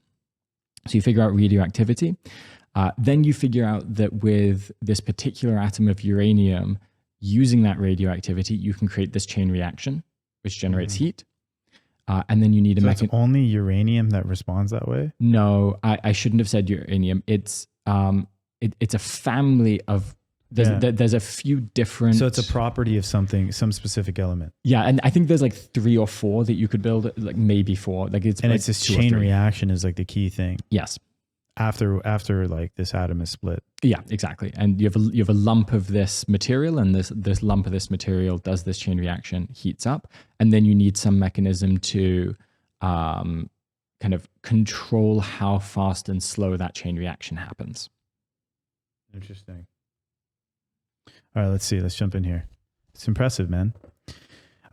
So you figure out radioactivity. Then you figure out that with this particular atom of uranium, using that radioactivity, you can create this chain reaction, which generates heat. And then you need a mechanism. It's only uranium that responds that way? No, I shouldn't have said uranium. It's a family of, there's a few different. So it's a property of something, some specific element. Yeah, and I think there's like 3 or 4 that you could build, like maybe 4. Like it's this chain reaction is like the key thing. Yes. After like this atom is split. Yeah, exactly. And you have a lump of this material, and this lump of this material does this chain reaction, heats up, and then you need some mechanism to kind of control how fast and slow that chain reaction happens. Interesting. All right, let's see. Let's jump in here. It's impressive, man.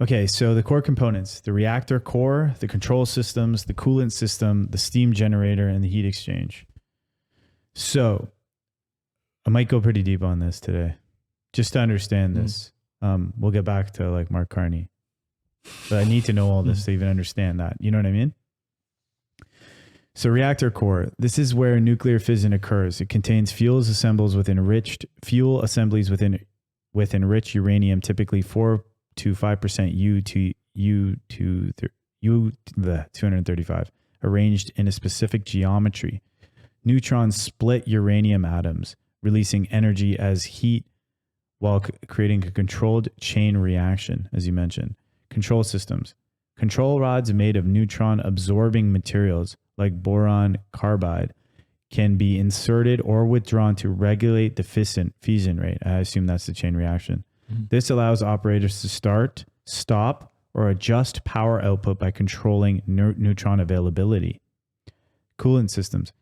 Okay, so the core components: the reactor core, the control systems, the coolant system, the steam generator, and the heat exchange. So I might go pretty deep on this today, just to understand this. We'll get back to like Mark Carney, but I need to know all this to even understand that. You know what I mean? So reactor core, this is where nuclear fission occurs. It contains fuel assemblies with enriched with enriched uranium, typically 4 to 5% U-235, arranged in a specific geometry. Neutrons split uranium atoms, releasing energy as heat while creating a controlled chain reaction, as you mentioned. Control systems. Control rods made of neutron-absorbing materials like boron carbide can be inserted or withdrawn to regulate the fission rate. I assume that's the chain reaction. This allows operators to start, stop, or adjust power output by controlling neutron availability. Coolant systems.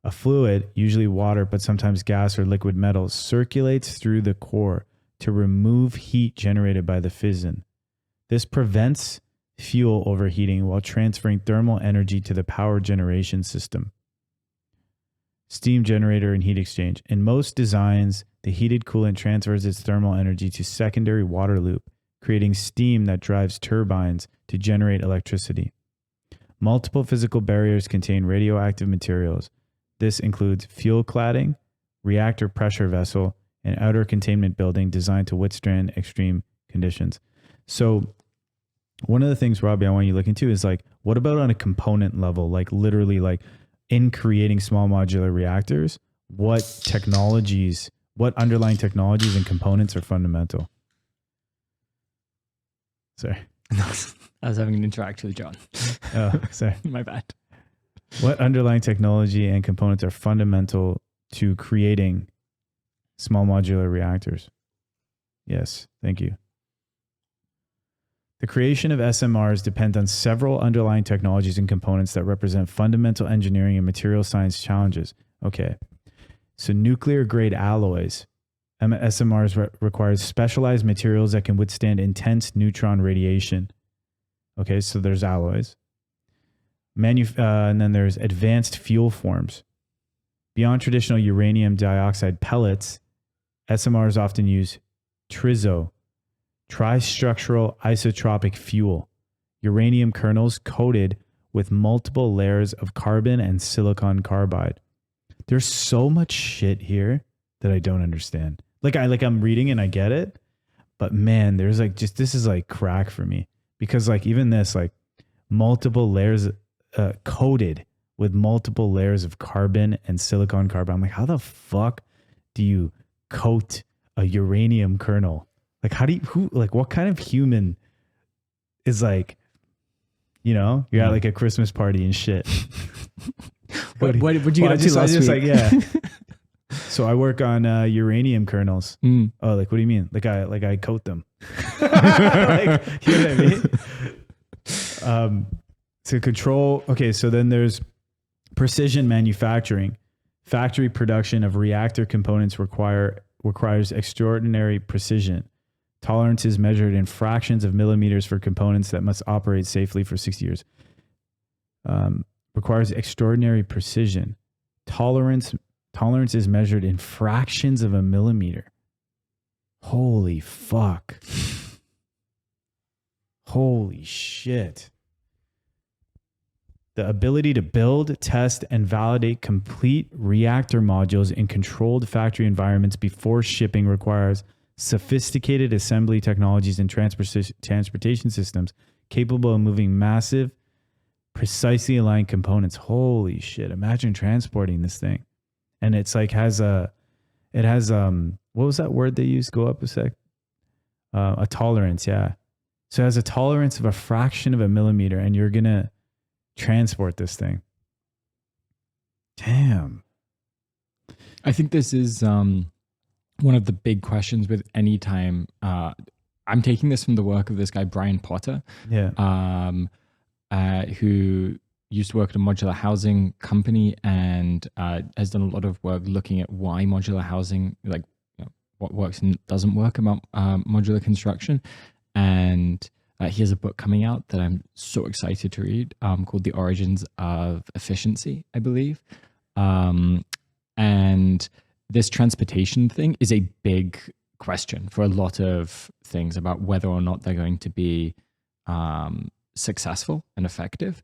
A fluid, usually water, but sometimes gas or liquid metals, circulates through the core to remove heat generated by the fission. This prevents fuel overheating while transferring thermal energy to the power generation system. Steam generator and heat exchange. In most designs, the heated coolant transfers its thermal energy to secondary water loop, creating steam that drives turbines to generate electricity. Multiple physical barriers contain radioactive materials. This includes fuel cladding, reactor pressure vessel, and outer containment building designed to withstand extreme conditions. So one of the things, Robbie, I want you to look into is like, what about on a component level? Like literally like in creating small modular reactors, what underlying technologies and components are fundamental? Sorry. I was having an interaction with John. Oh, sorry. My bad. What underlying technology and components are fundamental to creating small modular reactors? Yes, thank you. The creation of SMRs depends on several underlying technologies and components that represent fundamental engineering and material science challenges. Okay. So nuclear grade alloys. SMRs requires specialized materials that can withstand intense neutron radiation. Okay, so there's alloys. And then there's advanced fuel forms. Beyond traditional uranium dioxide pellets, SMRs often use TRISO, tristructural isotropic fuel, uranium kernels coated with multiple layers of carbon and silicon carbide. There's so much shit here that I don't understand. I'm reading and I get it, but man, there's like this is like crack for me, because like even this, like multiple layers coated with multiple layers of carbon and silicon carbide. I'm like, how the fuck do you coat a uranium kernel? Like, what kind of human is like, you're at like a Christmas party and shit. What did you get up to last week? Like, yeah. So I work on uranium kernels. Oh, like, what do you mean? Like I coat them. Like, you know what I mean? To control. Okay. So then there's precision manufacturing. Factory production of reactor components requires extraordinary precision. Tolerance is measured in fractions of millimeters for components that must operate safely for 60 years. Requires extraordinary precision. Tolerance is measured in fractions of a millimeter. Holy fuck. Holy shit. The ability to build, test, and validate complete reactor modules in controlled factory environments before shipping requires sophisticated assembly technologies and transportation systems capable of moving massive, precisely aligned components. Holy shit. Imagine transporting this thing. And it's like what was that word they used? Go up a sec. A tolerance. Yeah. So it has a tolerance of a fraction of a millimeter, and you're going to transport this thing. Damn. I think this is one of the big questions with any time. I'm taking this from the work of this guy, Brian Potter, who used to work at a modular housing company and has done a lot of work looking at why modular housing, like what works and doesn't work about modular construction. And he has a book coming out that I'm so excited to read called The Origins of Efficiency, I believe. And this transportation thing is a big question for a lot of things about whether or not they're going to be successful and effective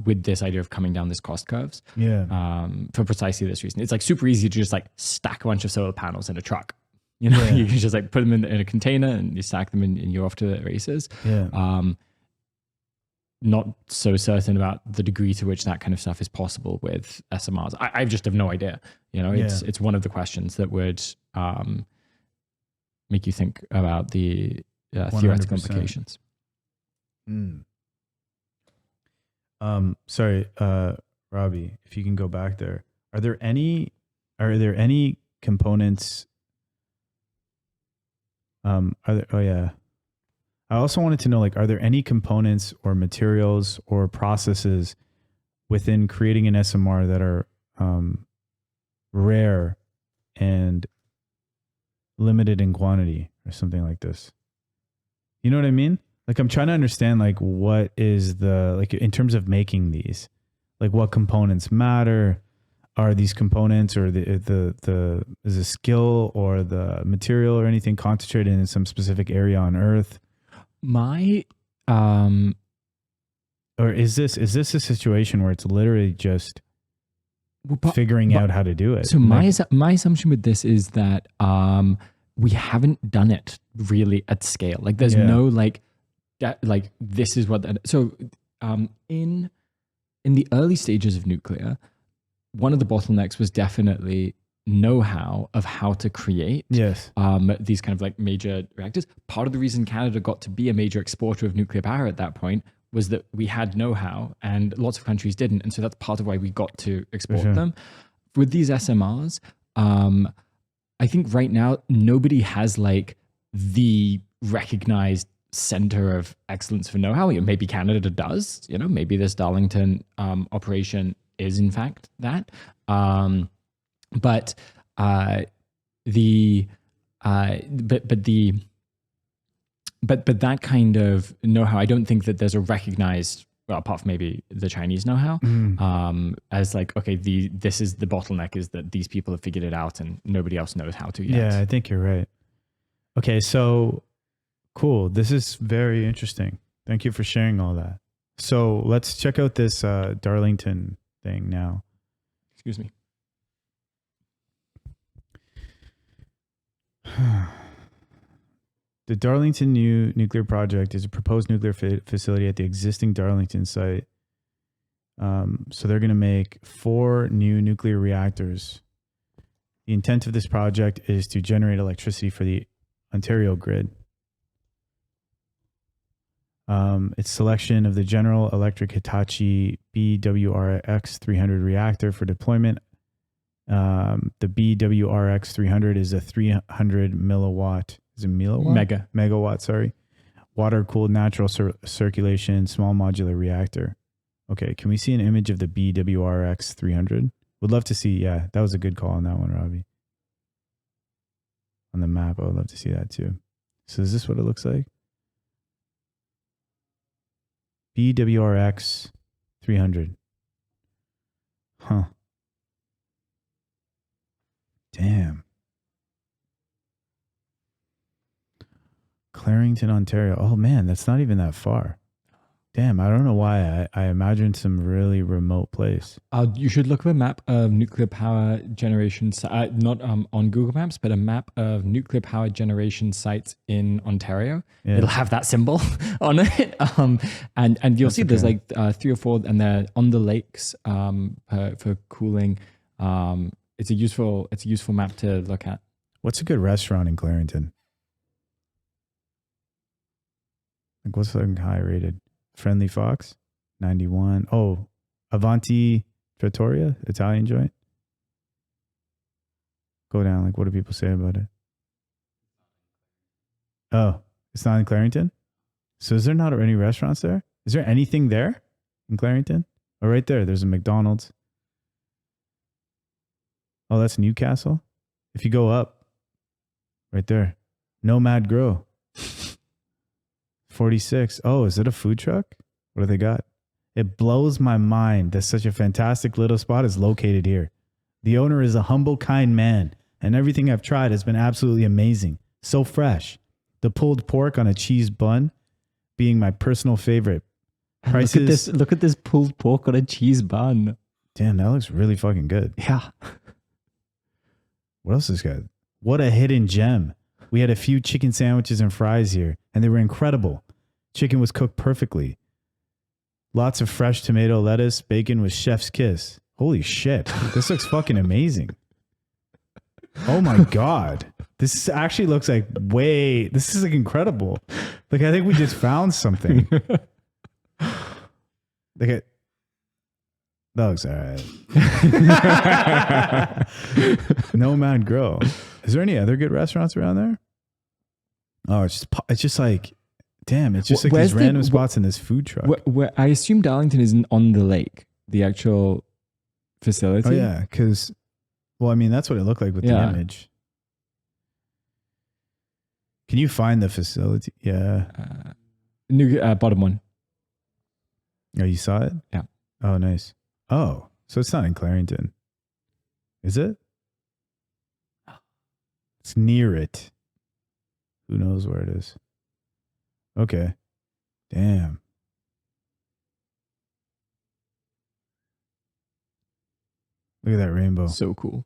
with this idea of coming down this cost curves. Yeah. For precisely this reason. It's like super easy to just like stack a bunch of solar panels in a truck. You know, you can just like put them in a container and you stack them and you're off to the races. Yeah. Not so certain about the degree to which that kind of stuff is possible with SMRs. I just have no idea. You know, it's one of the questions that would make you think about the theoretical implications. Sorry, Robbie, if you can go back there. Are there any components? I also wanted to know, like, are there any components or materials or processes within creating an SMR that are rare and limited in quantity or something like this? You know what I mean? Like, I'm trying to understand, like, what is the, like, in terms of making these, like, what components matter? are these components or the is the skill or the material or anything concentrated in some specific area on Earth? My Or is this a situation where it's literally just figuring out how to do it? So my assumption with this is that we haven't done it really at scale. Like there's no like this is what so in the early stages of nuclear, one of the bottlenecks was definitely know-how of how to create these kind of like major reactors. Part of the reason Canada got to be a major exporter of nuclear power at that point was that we had know-how and lots of countries didn't. And so that's part of why we got to export them. With these SMRs, I think right now, nobody has like the recognized center of excellence for know-how. Maybe Canada does, maybe this Darlington operation is in fact that. But that kind of know-how, I don't think that there's a recognized, well, apart from maybe the Chinese know-how, as like, okay, this is the bottleneck, is that these people have figured it out and nobody else knows how to yet. Yeah, I think you're right. Okay, so cool. This is very interesting. Thank you for sharing all that. So let's check out this Darlington thing now. Excuse me. The Darlington New Nuclear Project is a proposed nuclear facility at the existing Darlington site. So they're going to make 4 new nuclear reactors. The intent of this project is to generate electricity for the Ontario grid. Its selection of the General Electric Hitachi BWRX 300 reactor for deployment. The BWRX 300 is a 300 milliwatt. Is it milliwatt? Megawatt, sorry. Water-cooled natural circulation small modular reactor. Okay, can we see an image of the BWRX 300? Would love to see, yeah, that was a good call on that one, Robbie. On the map, I would love to see that too. So is this what it looks like? BWRX 300. Huh. Damn. Clarington, Ontario. Oh man, that's not even that far. Damn, I don't know why I imagined some really remote place. You should look at a map of nuclear power generation, not on Google Maps, but a map of nuclear power generation sites in Ontario. Yeah. It'll have that symbol on it, and you'll see there's like 3 or 4, and they're on the lakes for cooling. It's a useful map to look at. What's a good restaurant in Clarington? Like what's like high rated? Friendly Fox, 91. Oh, Avanti Trattoria, Italian joint. Go down. Like, what do people say about it? Oh, it's not in Clarington? So is there not any restaurants there? Is there anything there in Clarington? Oh, right there. There's a McDonald's. Oh, that's Newcastle. If you go up, right there. Nomad Grow. 46. Oh, is it a food truck? What do they got? It blows my mind that such a fantastic little spot is located here. The owner is a humble, kind man, and everything I've tried has been absolutely amazing. So fresh. The pulled pork on a cheese bun being my personal favorite. Prices, look at this pulled pork on a cheese bun. Damn, that looks really fucking good. Yeah. What else is good? What a hidden gem. We had a few chicken sandwiches and fries here, and they were incredible. Chicken was cooked perfectly. Lots of fresh tomato, lettuce, bacon with chef's kiss. Holy shit. This looks fucking amazing. Oh my God. This actually looks like this is like incredible. Like, I think we just found something. That looks all right. Nomad Grow. Is there any other good restaurants around there? Oh, it's just like, damn, it's just like these random spots in this food truck. Where I assume Darlington isn't on the lake, the actual facility. Oh yeah, because, well, I mean, that's what it looked like with the image. Can you find the facility? Yeah. Bottom one. Oh, you saw it? Yeah. Oh, nice. Oh, so it's not in Clarington. Is it? It's near it. Who knows where it is? Okay. Damn. Look at that rainbow. So cool.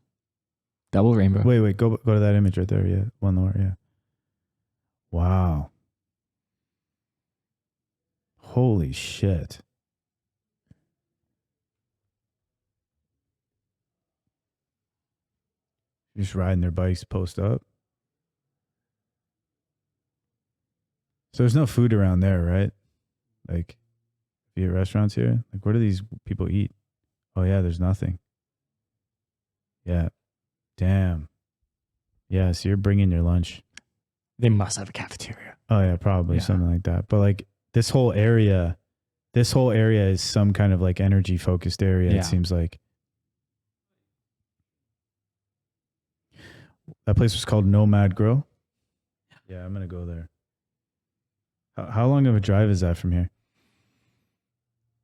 Double rainbow. Wait. Go to that image right there. Yeah. One lower. Yeah. Wow. Holy shit. Just riding their bikes post up. So there's no food around there, right? Like, if you at restaurants here, like, what do these people eat? Oh yeah, there's nothing. Yeah. Damn. Yeah, so you're bringing your lunch. They must have a cafeteria. Oh yeah, probably something like that. But like this whole area is some kind of like energy focused area. Yeah. It seems like. That place was called Nomad Grow. Yeah, I'm gonna go there. How long of a drive is that from here?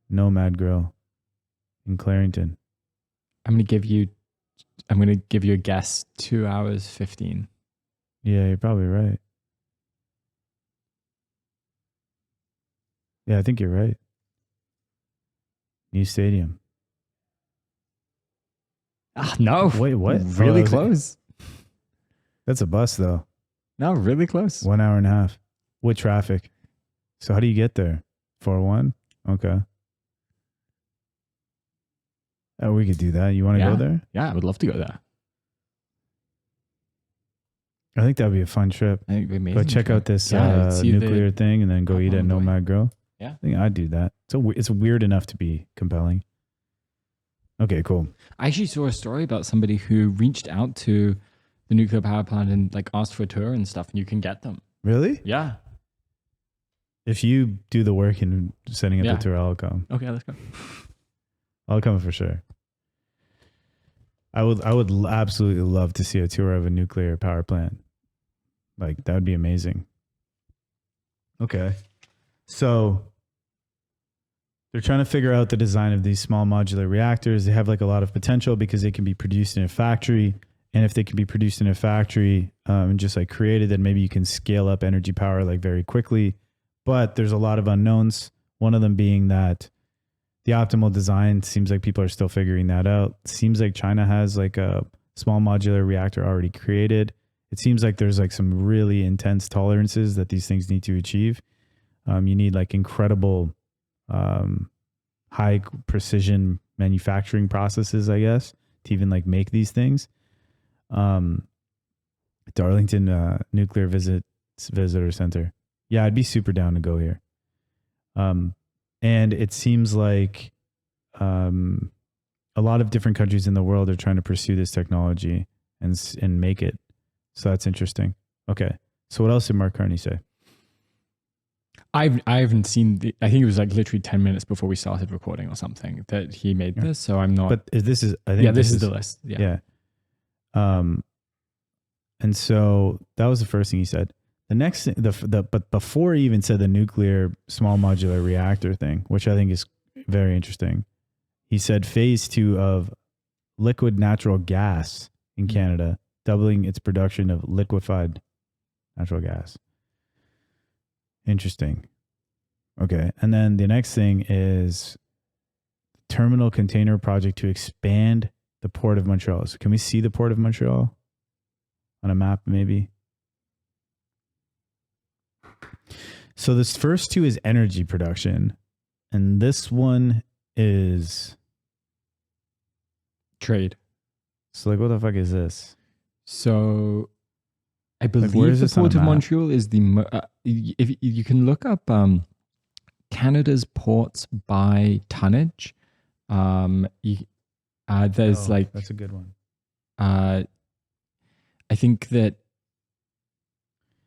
Nomad Grow in Clarington. I'm gonna give you a guess. 2 hours 15. Yeah, you're probably right. Yeah, I think you're right. New stadium. Ah, no. Wait, what? Really close. That's a bus though. No, really close. 1 hour and a half with traffic. So how do you get there? 401? Okay. Oh, we could do that. You want to go there? Yeah, I would love to go there. I think that would be a fun trip. I think it'd be amazing. Go check out this see nuclear thing and then go eat at Nomad Grow. Yeah. I think I'd do that. It's weird enough to be compelling. Okay, cool. I actually saw a story about somebody who reached out to the nuclear power plant and like asked for a tour and stuff, and you can get them. Really? Yeah. If you do the work in setting up the tour, I'll come. Okay, let's go. I'll come for sure. I would absolutely love to see a tour of a nuclear power plant. Like, that would be amazing. Okay. So they're trying to figure out the design of these small modular reactors. They have like a lot of potential because they can be produced in a factory. And if they can be produced in a factory and just like created, then maybe you can scale up energy power like very quickly. But there's a lot of unknowns. One of them being that the optimal design seems like people are still figuring that out. Seems like China has like a small modular reactor already created. It seems like there's like some really intense tolerances that these things need to achieve. You need like incredible high precision manufacturing processes, I guess, to even like make these things. Darlington Nuclear Visitor Center. Yeah, I'd be super down to go here. And it seems like a lot of different countries in the world are trying to pursue this technology and make it. So that's interesting. Okay. So what else did Mark Carney say? I haven't seen I think it was like literally 10 minutes before we started recording or something that he made this. So I'm not. But this is, I think this is the list. Yeah. And so that was the first thing he said. The next thing, but before he even said the nuclear small modular reactor thing, which I think is very interesting, he said phase 2 of liquid natural gas in Canada, doubling its production of liquefied natural gas. Interesting. Okay. And then the next thing is terminal container project to expand the port of Montreal. So can we see the port of Montreal on a map maybe? So this first two is energy production, and this one is trade. So like, what the fuck is this? So I believe where is the this on a port of map? Montreal is if you can look up Canada's ports by tonnage. There's that's a good one. I think that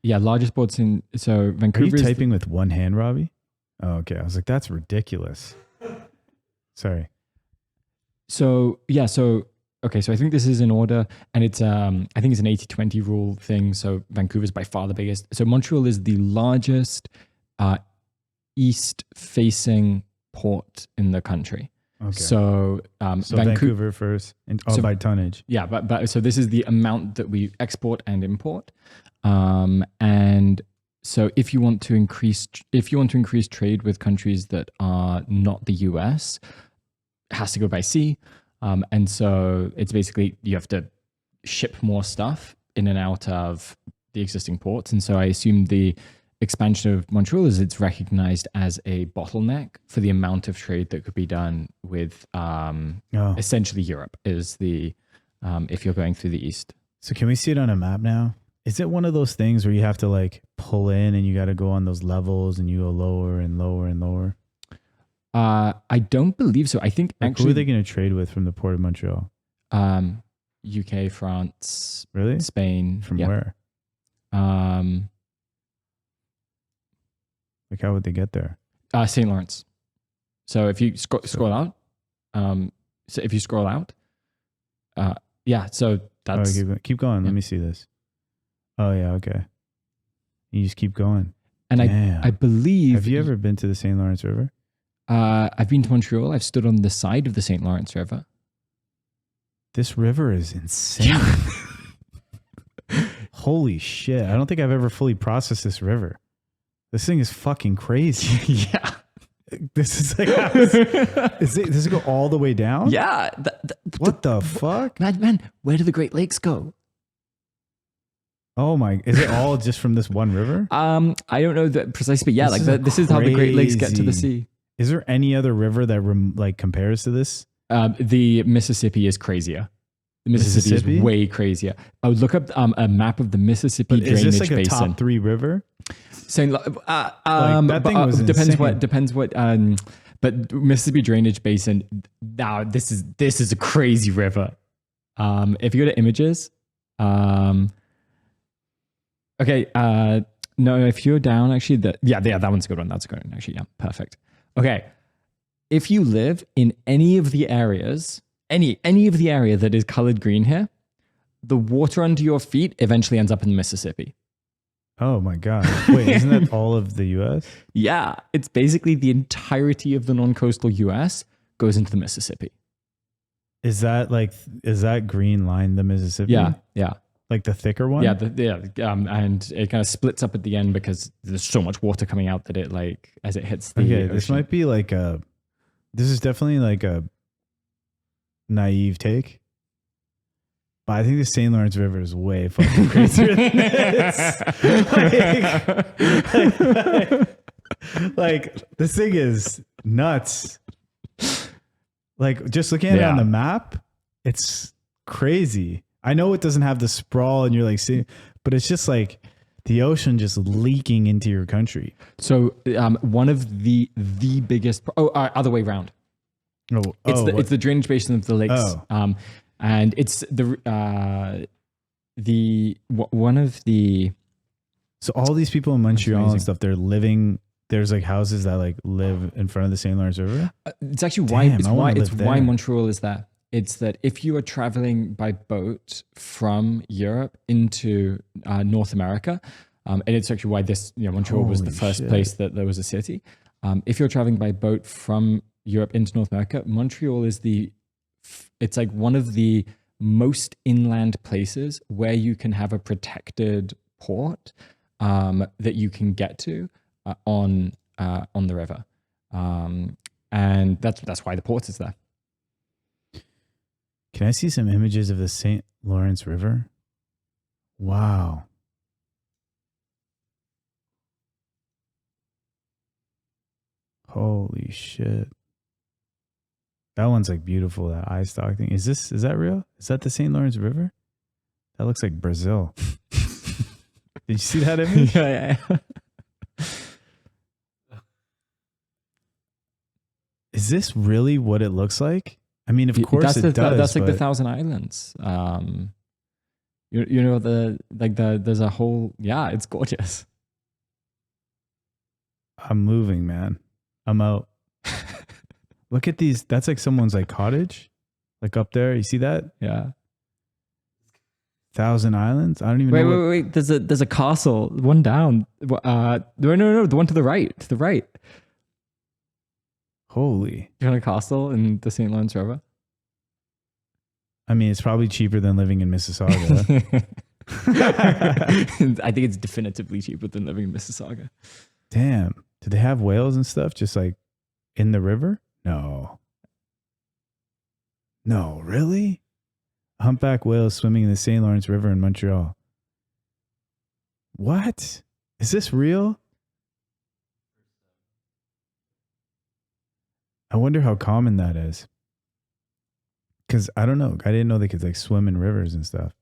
largest ports in Vancouver. Are you typing with one hand, Robbie? Oh, okay. I was like, that's ridiculous. Sorry. So I think this is in order, and it's I think it's an 80-20 rule thing. So Vancouver's by far the biggest. So Montreal is the largest east-facing port in the country. Okay. So, So Vancouver first, and by tonnage. Yeah, but so this is the amount that we export and import, and so if you want to increase trade with countries that are not the US, it has to go by sea, and so it's basically you have to ship more stuff in and out of the existing ports, and so I assume the expansion of Montreal is it's recognized as a bottleneck for the amount of trade that could be done with essentially Europe is the if you're going through the east. So can we see it on a map now? Is it one of those things where you have to like pull in and you got to go on those levels and you go lower and lower and lower? I don't believe so. I think like, actually who are they going to trade with from the port of Montreal? UK, France, really? Spain. From where? Like how would they get there? St. Lawrence. So if you scroll out, so if you scroll out, yeah. So that's keep going. Yeah. Let me see this. Oh yeah, okay. You just keep going. And I believe. Have you ever been to the St. Lawrence River? I've been to Montreal. I've stood on the side of the St. Lawrence River. This river is insane. Holy shit. I don't think I've ever fully processed this river. This thing is fucking crazy. Yeah. This is like, does it go all the way down? Yeah. What the fuck? Man, where do the Great Lakes go? Oh my, is it all just from this one river? I don't know that precisely, but yeah, this is how the Great Lakes get to the sea. Is there any other river that compares to this? The Mississippi is crazier. The Mississippi is way crazier. I would look up a map of the Mississippi drainage basin. Is this like a top 3 river? Saying that thing was depends what but Mississippi drainage basin. Now this is a crazy river. If you go to images, okay, no, if you're down actually, that one's a good one. That's a good one actually. Yeah, perfect. Okay, if you live in any of the areas, any of the area that is colored green here, the water under your feet eventually ends up in the Mississippi. Oh my God. Wait, isn't that all of the US? Yeah. It's basically the entirety of the non-coastal US goes into the Mississippi. Is that green line the Mississippi? Yeah. Yeah. Like the thicker one? Yeah. And it kind of splits up at the end because there's so much water coming out that it as it hits the ocean. This might be this is definitely like a naive take. But I think the St. Lawrence River is way fucking crazier than this. like, this thing is nuts. Like, just looking at it on the map, it's crazy. I know it doesn't have the sprawl and you're like seeing, but it's just like the ocean just leaking into your country. So one of the biggest, other way around. It's the drainage basin of the lakes. Oh. And it's one of the. So all these people in Montreal and stuff, they're living. There's like houses that like live in front of the St. Lawrence River. It's actually why Montreal is there. It's that if you are traveling by boat from Europe into North America, and it's actually why Montreal was the first place that there was a city. If you're traveling by boat from Europe into North America, Montreal is it's like one of the most inland places where you can have a protected port that you can get to on the river, and that's why the port is there. Can I see some images of the St. Lawrence River? Wow. Holy shit. That one's like beautiful, that eye stalk thing. Is that real? Is that the St. Lawrence River? That looks like Brazil. Did you see that image? Yeah. Is this really what it looks like? I mean, of course it does. That's like the Thousand Islands. There's a whole, it's gorgeous. I'm moving, man. I'm out. Look at these. That's like someone's like cottage, like up there. You see that? Yeah. Thousand Islands. I don't even know. Wait. There's a castle. One down. No. The one to the right. To the right. Holy. You want a castle in the St. Lawrence River? I mean, it's probably cheaper than living in Mississauga. I think it's definitively cheaper than living in Mississauga. Damn. Do they have whales and stuff just like in the river? No. No, really? Humpback whales swimming in the St. Lawrence River in Montreal. What? Is this real? I wonder how common that is. Because I don't know. I didn't know they could like swim in rivers and stuff.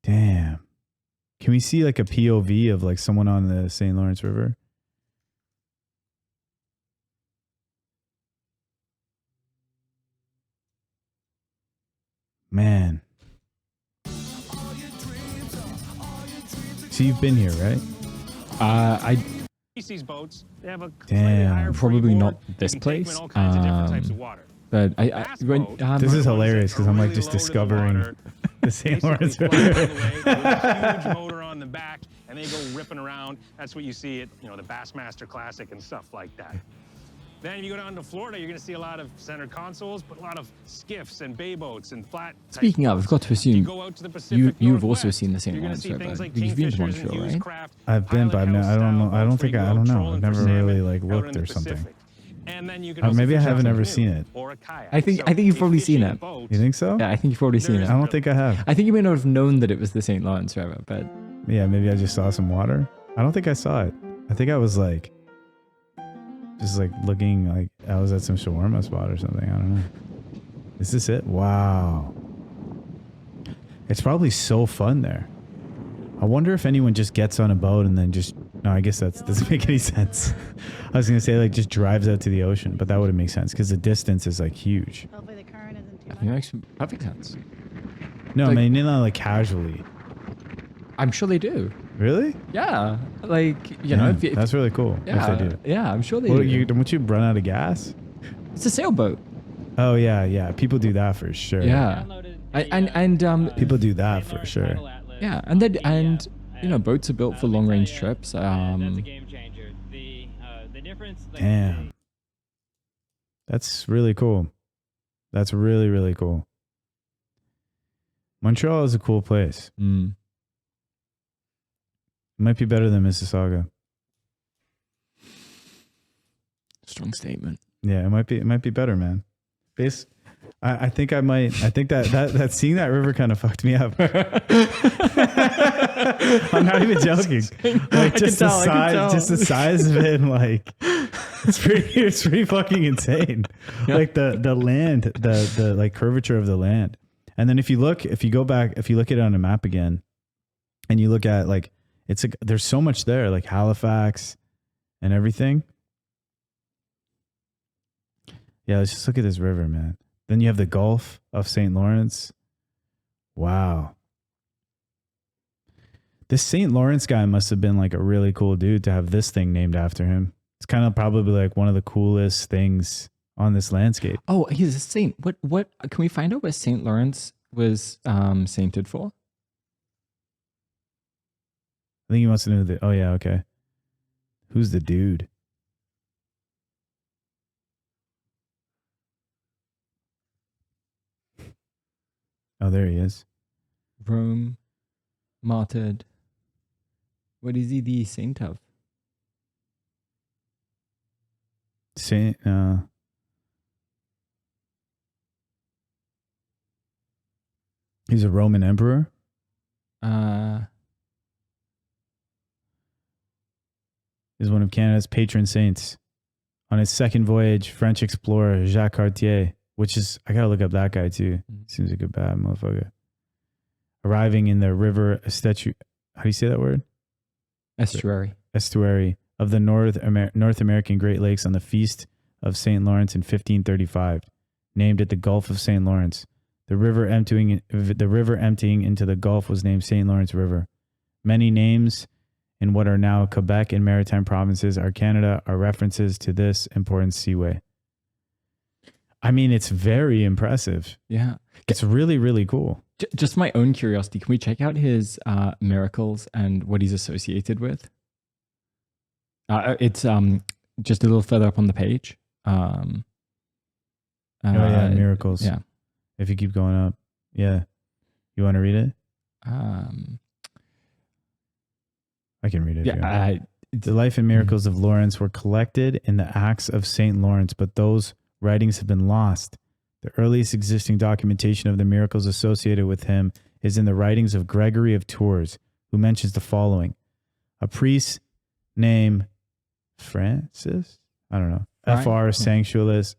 Damn. Can we see like a POV of like someone on the St. Lawrence River? Man. So you've been here, right? I These boats, they have a Damn. probably not this place. But This is hilarious because I'm like just discovering the St. Lawrence River. Huge motor on the back, and they go ripping around. That's what you see at, you know, the Bassmaster Classic and stuff like that. Then if you go down to Florida, you're going to see a lot of center consoles, but a lot of skiffs and bay boats and flat. Speaking of, I've got to assume go out to the Pacific you've also Northwest, seen the St. you're gonna Lawrence see River. things like You've been to Kingfishers and Montreal, Hughes right? Craft, I've been, but I mean, I don't know. I don't think I don't know. I've never really like out looked in or the something. Pacific. And then you can also Maybe I fish haven't out a ever canoe seen it. or a kayak. I think you've a probably seen fishing it. boat- You think so? Yeah, I think you've already seen it. I don't think I have. I think you may not have known that it was the St. Lawrence River, but Yeah, maybe I just saw some water. I don't think I saw it. I think I was like, just like looking like I was at some shawarma spot or something. I don't know. Is this it? Wow. It's probably so fun there. I wonder if anyone just gets on a boat and then just, no, I guess that doesn't make any sense. I was going to say like just drives out to the ocean, but that wouldn't make sense because the distance is like huge. Hopefully the current isn't too I much. think that makes perfect sense. No, Like- I mean, not like casually. I'm sure they do. Really? Yeah, like you know, Yeah, that's really cool yeah, if they do. yeah, I'm sure they Well, do. don't you run out of gas? It's a sailboat. Oh, yeah. People do that for sure. Yeah, People do that for sure. yeah, and you know, boats are built for long range trips. That's a game changer. The difference. Like, Damn. That's really cool. That's really, really cool. Montreal is a cool place. Mm. It might be better than Mississauga. Strong statement. Yeah, it might be better, man. I think that seeing that river kind of fucked me up. I'm not even joking. Like just the size of it, and like it's pretty fucking insane. Yeah. Like the land, the like curvature of the land. And then if you look at it on a map again, and you look at like there's so much there, like Halifax and everything. Yeah, let's just look at this river, man. Then you have the Gulf of St. Lawrence. Wow. This St. Lawrence guy must have been like a really cool dude to have this thing named after him. It's kind of probably like one of the coolest things on this landscape. Oh, he's a saint. What can we find out what St. Lawrence was sainted for? I think he wants to know oh yeah, okay. Who's the dude? Oh, there he is. Rome, martyred. What is he the saint of? Saint he's a Roman emperor. Is one of Canada's patron saints. On his second voyage, French explorer Jacques Cartier, which is, I gotta look up that guy too. Seems like a bad motherfucker. Arriving in the river how do you say that word? Estuary of the North American Great Lakes on the Feast of St. Lawrence in 1535, named it the Gulf of St. Lawrence. The river emptying into the Gulf was named St. Lawrence River. Many names in what are now Quebec and Maritime provinces are Canada are references to this important seaway. I mean, it's very impressive. Yeah. It's really, really cool. Just my own curiosity, can we check out his miracles and what he's associated with? It's just a little further up on the page. Miracles. Yeah. If you keep going up. Yeah. You want to read it? I can read it. Yeah. The life and miracles of Lawrence were collected in the Acts of St. Lawrence, but those writings have been lost. The earliest existing documentation of the miracles associated with him is in the writings of Gregory of Tours, who mentions the following. A priest named Francis, I don't know, Fr. Sanctulus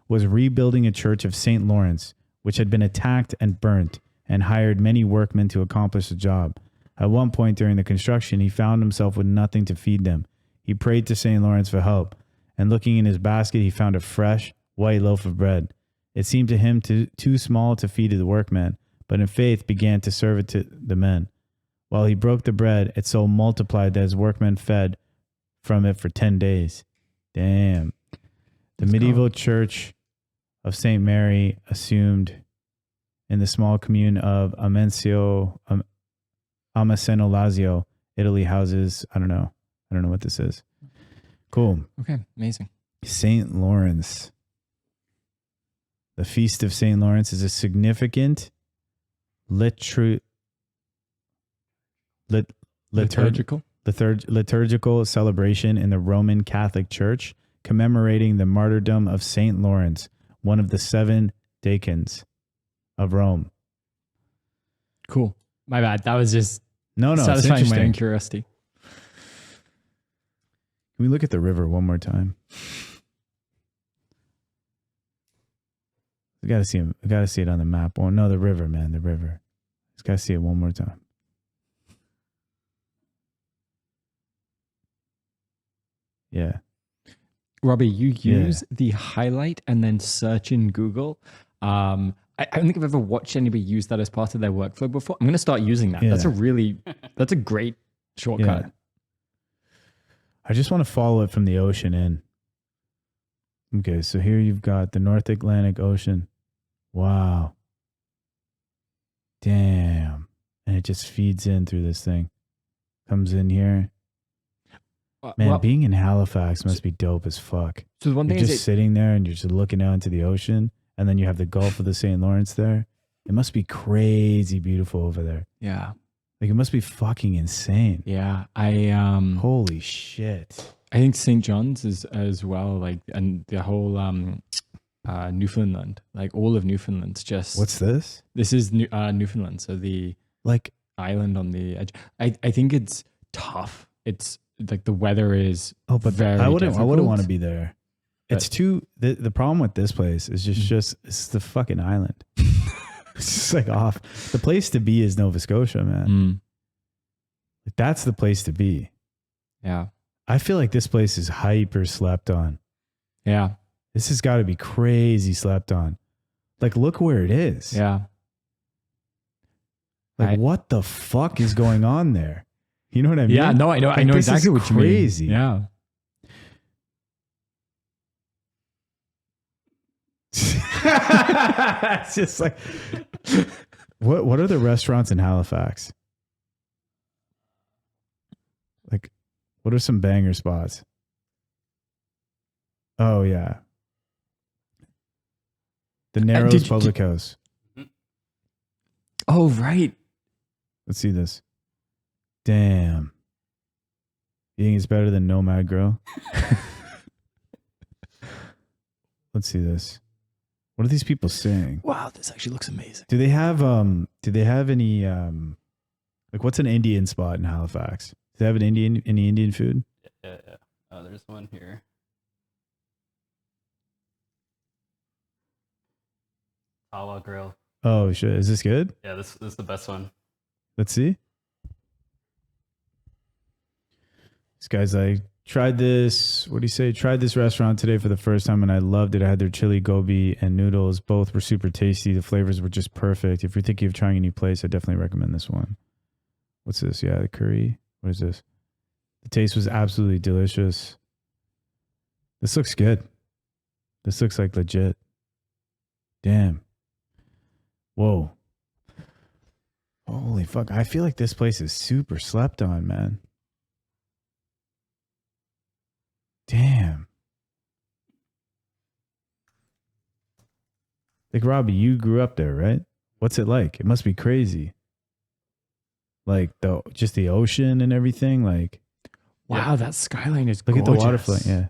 was rebuilding a church of St. Lawrence, which had been attacked and burnt, and hired many workmen to accomplish the job. At one point during the construction, he found himself with nothing to feed them. He prayed to St. Lawrence for help, and looking in his basket, he found a fresh, white loaf of bread. It seemed to him too small to feed the workmen, but in faith began to serve it to the men. While he broke the bread, it so multiplied that his workmen fed from it for 10 days. Damn. The medieval church of St. Mary, assumed in the small commune of Amaseno Lazio, Italy, houses, I don't know what this is. Cool. Okay, amazing. St. Lawrence. The Feast of St. Lawrence is a significant liturgical celebration in the Roman Catholic Church commemorating the martyrdom of St. Lawrence, one of the 7 deacons of Rome. Cool. My bad. That was just no, satisfying my own curiosity. Can we look at the river one more time? We gotta see him. We gotta see it on the map. Oh no, the river, man, the river. Just gotta see it one more time. Yeah. Robbie, you use the highlight and then search in Google. I don't think I've ever watched anybody use that as part of their workflow before. I'm going to start using that. Yeah. That's a great shortcut. Yeah. I just want to follow it from the ocean in. Okay, so here you've got the North Atlantic Ocean. Wow. Damn. And it just feeds in through this thing. Comes in here. Man, being in Halifax must be dope as fuck. So the one thing you're is just sitting there and you're just looking out into the ocean, and then you have the Gulf of the St. Lawrence there. It must be crazy beautiful over there. Yeah. Like it must be fucking insane. Yeah. Holy shit. I think St. John's is as well, like, and the whole Newfoundland, like all of Newfoundland's just. What's this? This is Newfoundland, so the like island on the edge. I think it's tough. It's like the weather is very I wouldn't want to difficult. be there. It's too the problem with this place is just it's the fucking island. It's just like off. The place to be is Nova Scotia, man. Like, that's the place to be. Yeah. I feel like this place is hyper slept on. Yeah. This has got to be crazy slept on. Like, look where it is. Yeah. Like, what the fuck is going on there? You know what I mean? Yeah, no, I know. Like, I know this exactly is what you mean. crazy. Yeah. It's just like, what are the restaurants in Halifax? Like, what are some banger spots? Oh yeah, the Narrows Public House. Oh right. Let's see this. Damn. You think it's better than Nomad Grow? Let's see this. What are these people saying? Wow, this actually looks amazing. Do they have any like what's an Indian spot in Halifax? Do they have any Indian food? Yeah. Oh, there's one here. Tawa Grill. Oh shit. Is this good? Yeah, this is the best one. Let's see. This guy's like, tried this. What do you say? Tried this restaurant today for the first time and I loved it. I had their chili gobi and noodles. Both were super tasty. The flavors were just perfect. If you're thinking of trying a new place, I definitely recommend this one. What's this? Yeah, the curry. What is this? The taste was absolutely delicious. This looks good. This looks like legit. Damn. Whoa. Holy fuck. I feel like this place is super slept on, man. Damn. Like, Robbie, you grew up there, right? What's it like? It must be crazy. Like just the ocean and everything. Like, Wow, that skyline is look gorgeous. at the waterfront. Yeah.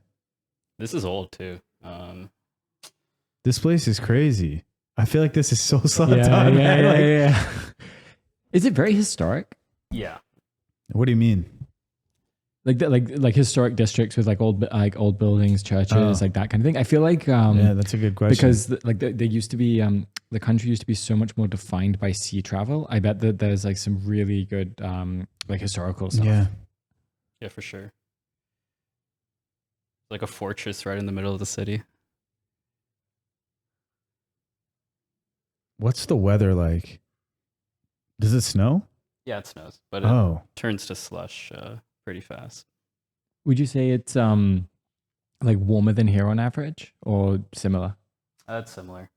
This is old too. This place is crazy. I feel like this is so slow Yeah, down. yeah, man. yeah, Like, yeah. Is it very historic? Yeah. What do you mean? Like historic districts with like old buildings, churches, like that kind of thing. I feel like Yeah, that's a good question. because they used to be the country used to be so much more defined by sea travel. I bet that there's like some really good like historical stuff. yeah. Yeah, for sure. Like a fortress right in the middle of the city. What's the weather like? Does it snow? Yeah, it snows, but it Oh, turns to slush pretty fast. Would you say it's like warmer than here on average or similar? That's similar.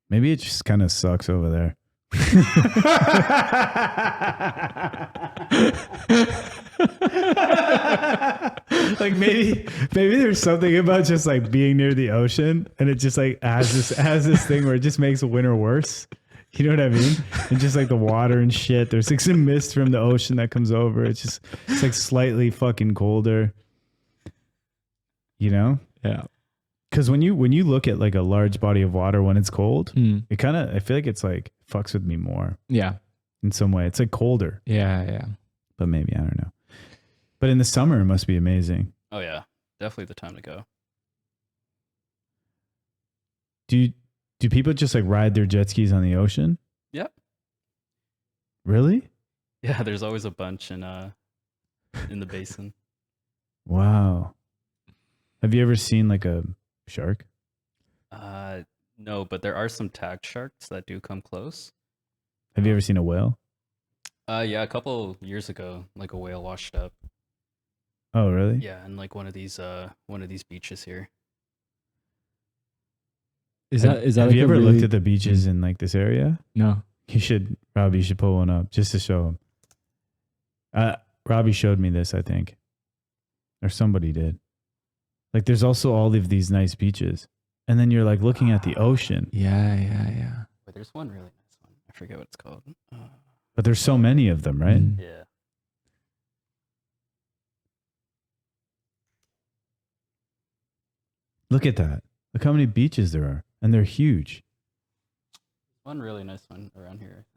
maybe it just kind of sucks over there. Like maybe there's something about just like being near the ocean, and it just like has this thing where it just makes winter worse. You know what I mean? And just like the water and shit. There's like some mist from the ocean that comes over. It's like slightly fucking colder. You know? Yeah. Because when you look at like a large body of water when it's cold, Mm. it kind of, I feel like it's like fucks with me more Yeah. in some way. It's like colder, Yeah. Yeah. but maybe I don't know. But in the summer, it must be amazing. Oh yeah, definitely the time to go. Do people just like ride their jet skis on the ocean? Yep. Really? Yeah, there's always a bunch in the basin. Wow. Have you ever seen like a shark? No, but there are some tagged sharks that do come close. Have you ever seen a whale? Yeah, a couple years ago, like a whale washed up. Oh, really? Yeah, and like one of these beaches here. Is that Have like you a ever really- looked at the beaches in like this area? No. Robbie, you should pull one up just to show him. Robbie showed me this, I think. Or somebody did. Like there's also all of these nice beaches. And then you're like looking at the ocean. Yeah. Yeah. Yeah. Wait, there's one really nice one. I forget what it's called. But there's so many of them, right? Mm. Yeah. Look at that. Look how many beaches there are. And they're huge. One really nice one around here, I think.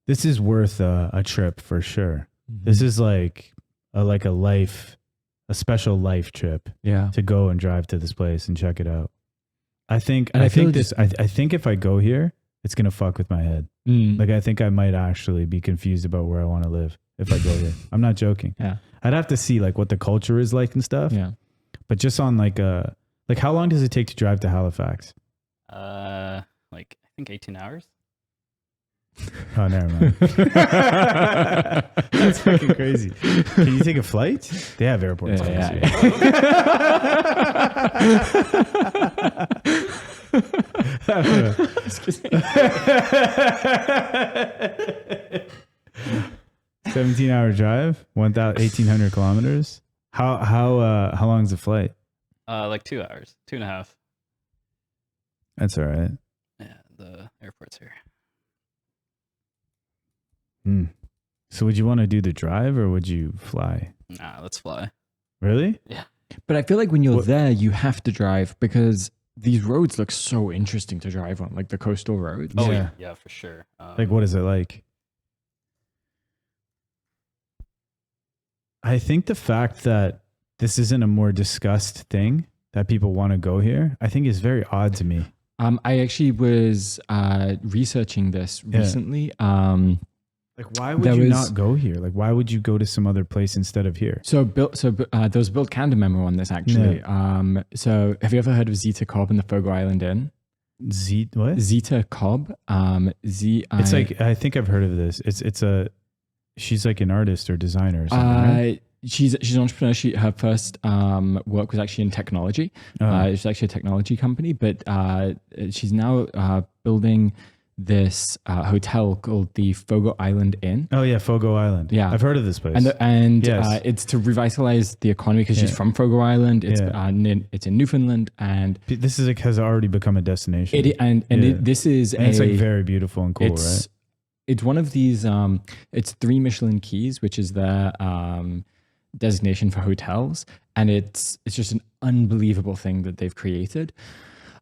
This is worth a trip for sure. This is like a special life trip Yeah. to go and drive to this place and check it out. I think And I feel I think if I go here, it's gonna fuck with my head. Mm. Like I think I might actually be confused about where I want to live if I go here. I'm not joking. Yeah. I'd have to see like what the culture is like and stuff. Yeah. But just on like how long does it take to drive to Halifax? Like I think 18 hours. Oh, never mind. That's fucking crazy. Can you take a flight? They have airports. Yeah, obviously. I don't know. 17-hour drive, 1,800 kilometers. How long is the flight? Like 2 hours, 2.5. That's all right. Yeah, the airport's here. Hmm. So would you want to do the drive or would you fly? Nah, let's fly. Really? Yeah. But I feel like when you're there, you have to drive because these roads look so interesting to drive on, like the coastal roads. Oh Yeah. yeah, for sure. Like, what is it like? I think the fact that this isn't a more discussed thing that people want to go here, I think is very odd to me. I actually was researching this Yeah. recently. Like, why would There you was- not go here? Like, why would you go to some other place instead of here? So there was a Build Canada memo on this actually. So have you ever heard of Zita Cobb and the Fogo Island Inn? What? Zita Cobb. It's like, I think I've heard of this. She's like an artist or designer or something, right? She's an entrepreneur. Her first work was actually in technology. Oh. It's actually a technology company, but she's now building this hotel called the Fogo Island Inn. Oh yeah, Fogo Island. Yeah. I've heard of this place. And Yes. it's to revitalize the economy because she's from Fogo Island. It's it's in Newfoundland, and this has already become a destination. This is and it's like very beautiful and cool, it's, right? It's one of these. It's 3 Michelin keys, which is their designation for hotels, and it's just an unbelievable thing that they've created.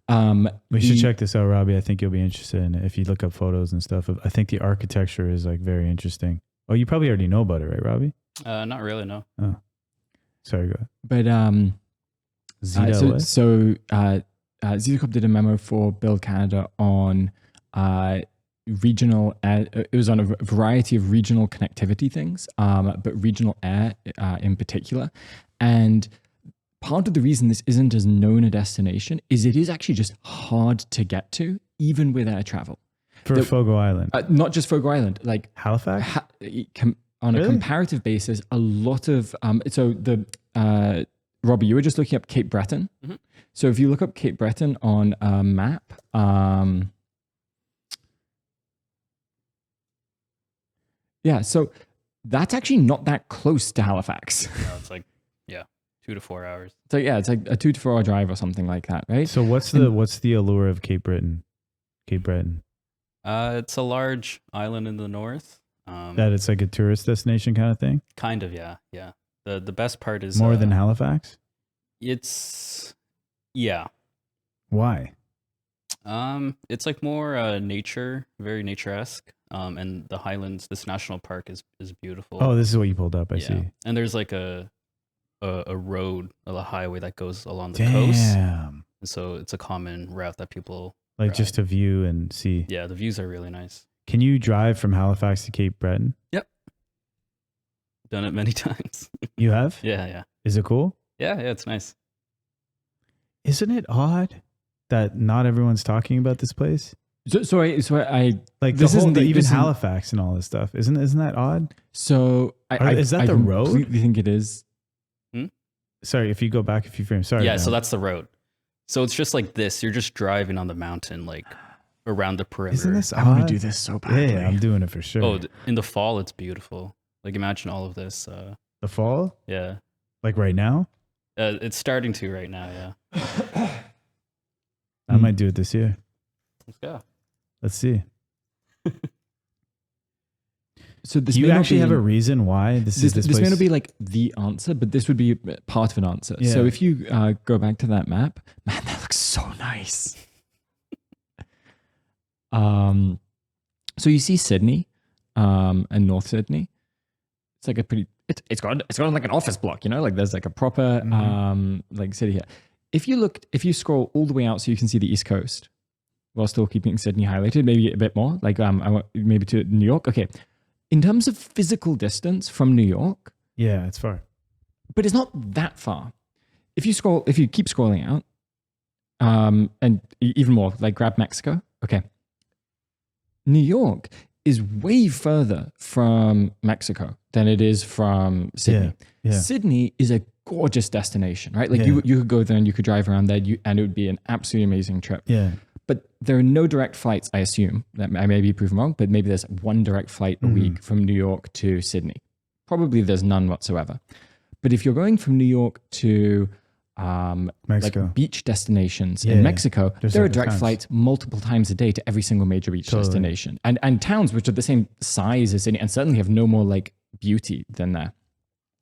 We should check this out, Robbie. I think you'll be interested in it if you look up photos and stuff. I think the architecture is like very interesting. Oh, you probably already know about it, right, Robbie? Not really, no. Oh, sorry, go ahead. But Zeta Corp did a memo for Build Canada on regional air. It was on a variety of regional connectivity things, but regional air in particular. And part of the reason this isn't as known a destination is it is actually just hard to get to, even with air travel. For Fogo Island. Not just Fogo Island, like Halifax? On a comparative basis, a lot of, Robbie, you were just looking up Cape Breton. Mm-hmm. So if you look up Cape Breton on a map, so that's actually not that close to Halifax. No, it's like 2 to 4 hours. So it's like a 2 to 4 hour drive or something like that, right? So what's the allure of Cape Breton? Cape Breton. It's a large island in the north. That it's like a tourist destination kind of thing? Kind of, yeah. The best part is more than Halifax? It's Why? It's like more nature, very nature-esque. And the Highlands, this national park is beautiful. Oh, this is what you pulled up, I see. And there's like a road, a highway that goes along the coast. Damn. And so it's a common route that people like drive. just to view and see. Yeah, the views are really nice. Can you drive from Halifax to Cape Breton? Yep. Done it many times. You have? Yeah. Is it cool? Yeah, it's nice. Isn't it odd that not everyone's talking about this place? So I like this the whole, isn't the, even this Halifax and all this stuff. Isn't that odd? So is that the road? I completely think it is. Sorry, if you go back a few frames. Sorry. Yeah, so that's the road. So it's just like this. You're just driving on the mountain, like around the perimeter. Isn't this odd? I want to do this so badly. Yeah, I'm doing it for sure. Oh, in the fall, it's beautiful. Like imagine all of this. The fall? Yeah. Like right now? It's starting to right now, yeah. I might do it this year. Let's go. Let's see. So this do you may actually not be, have a reason why this is this place? may not be like the answer, but this would be part of an answer. Yeah. So if you go back to that map, man, that looks so nice. So you see Sydney, and North Sydney. It's like a pretty. It's got like an office block, you know, like there's like a proper like city here. If you scroll all the way out so you can see the East Coast, while still keeping Sydney highlighted, maybe a bit more, like I want maybe to New York. Okay, in terms of physical distance from New York, yeah, it's far, but it's not that far. If you keep scrolling out, and even more, like grab Mexico. Okay, New York is way further from Mexico than it is from Sydney. Yeah. Sydney is a gorgeous destination, right? Like you could go there and you could drive around there, and it would be an absolutely amazing trip. Yeah. But there are no direct flights, I assume. That I may be proven wrong, but maybe there's one direct flight a week from New York to Sydney. Probably there's none whatsoever. But if you're going from New York to Mexico. like beach destinations in Mexico, there are direct tons. flights multiple times a day to every single major beach destination. And towns which are the same size as Sydney and certainly have no more like beauty than there.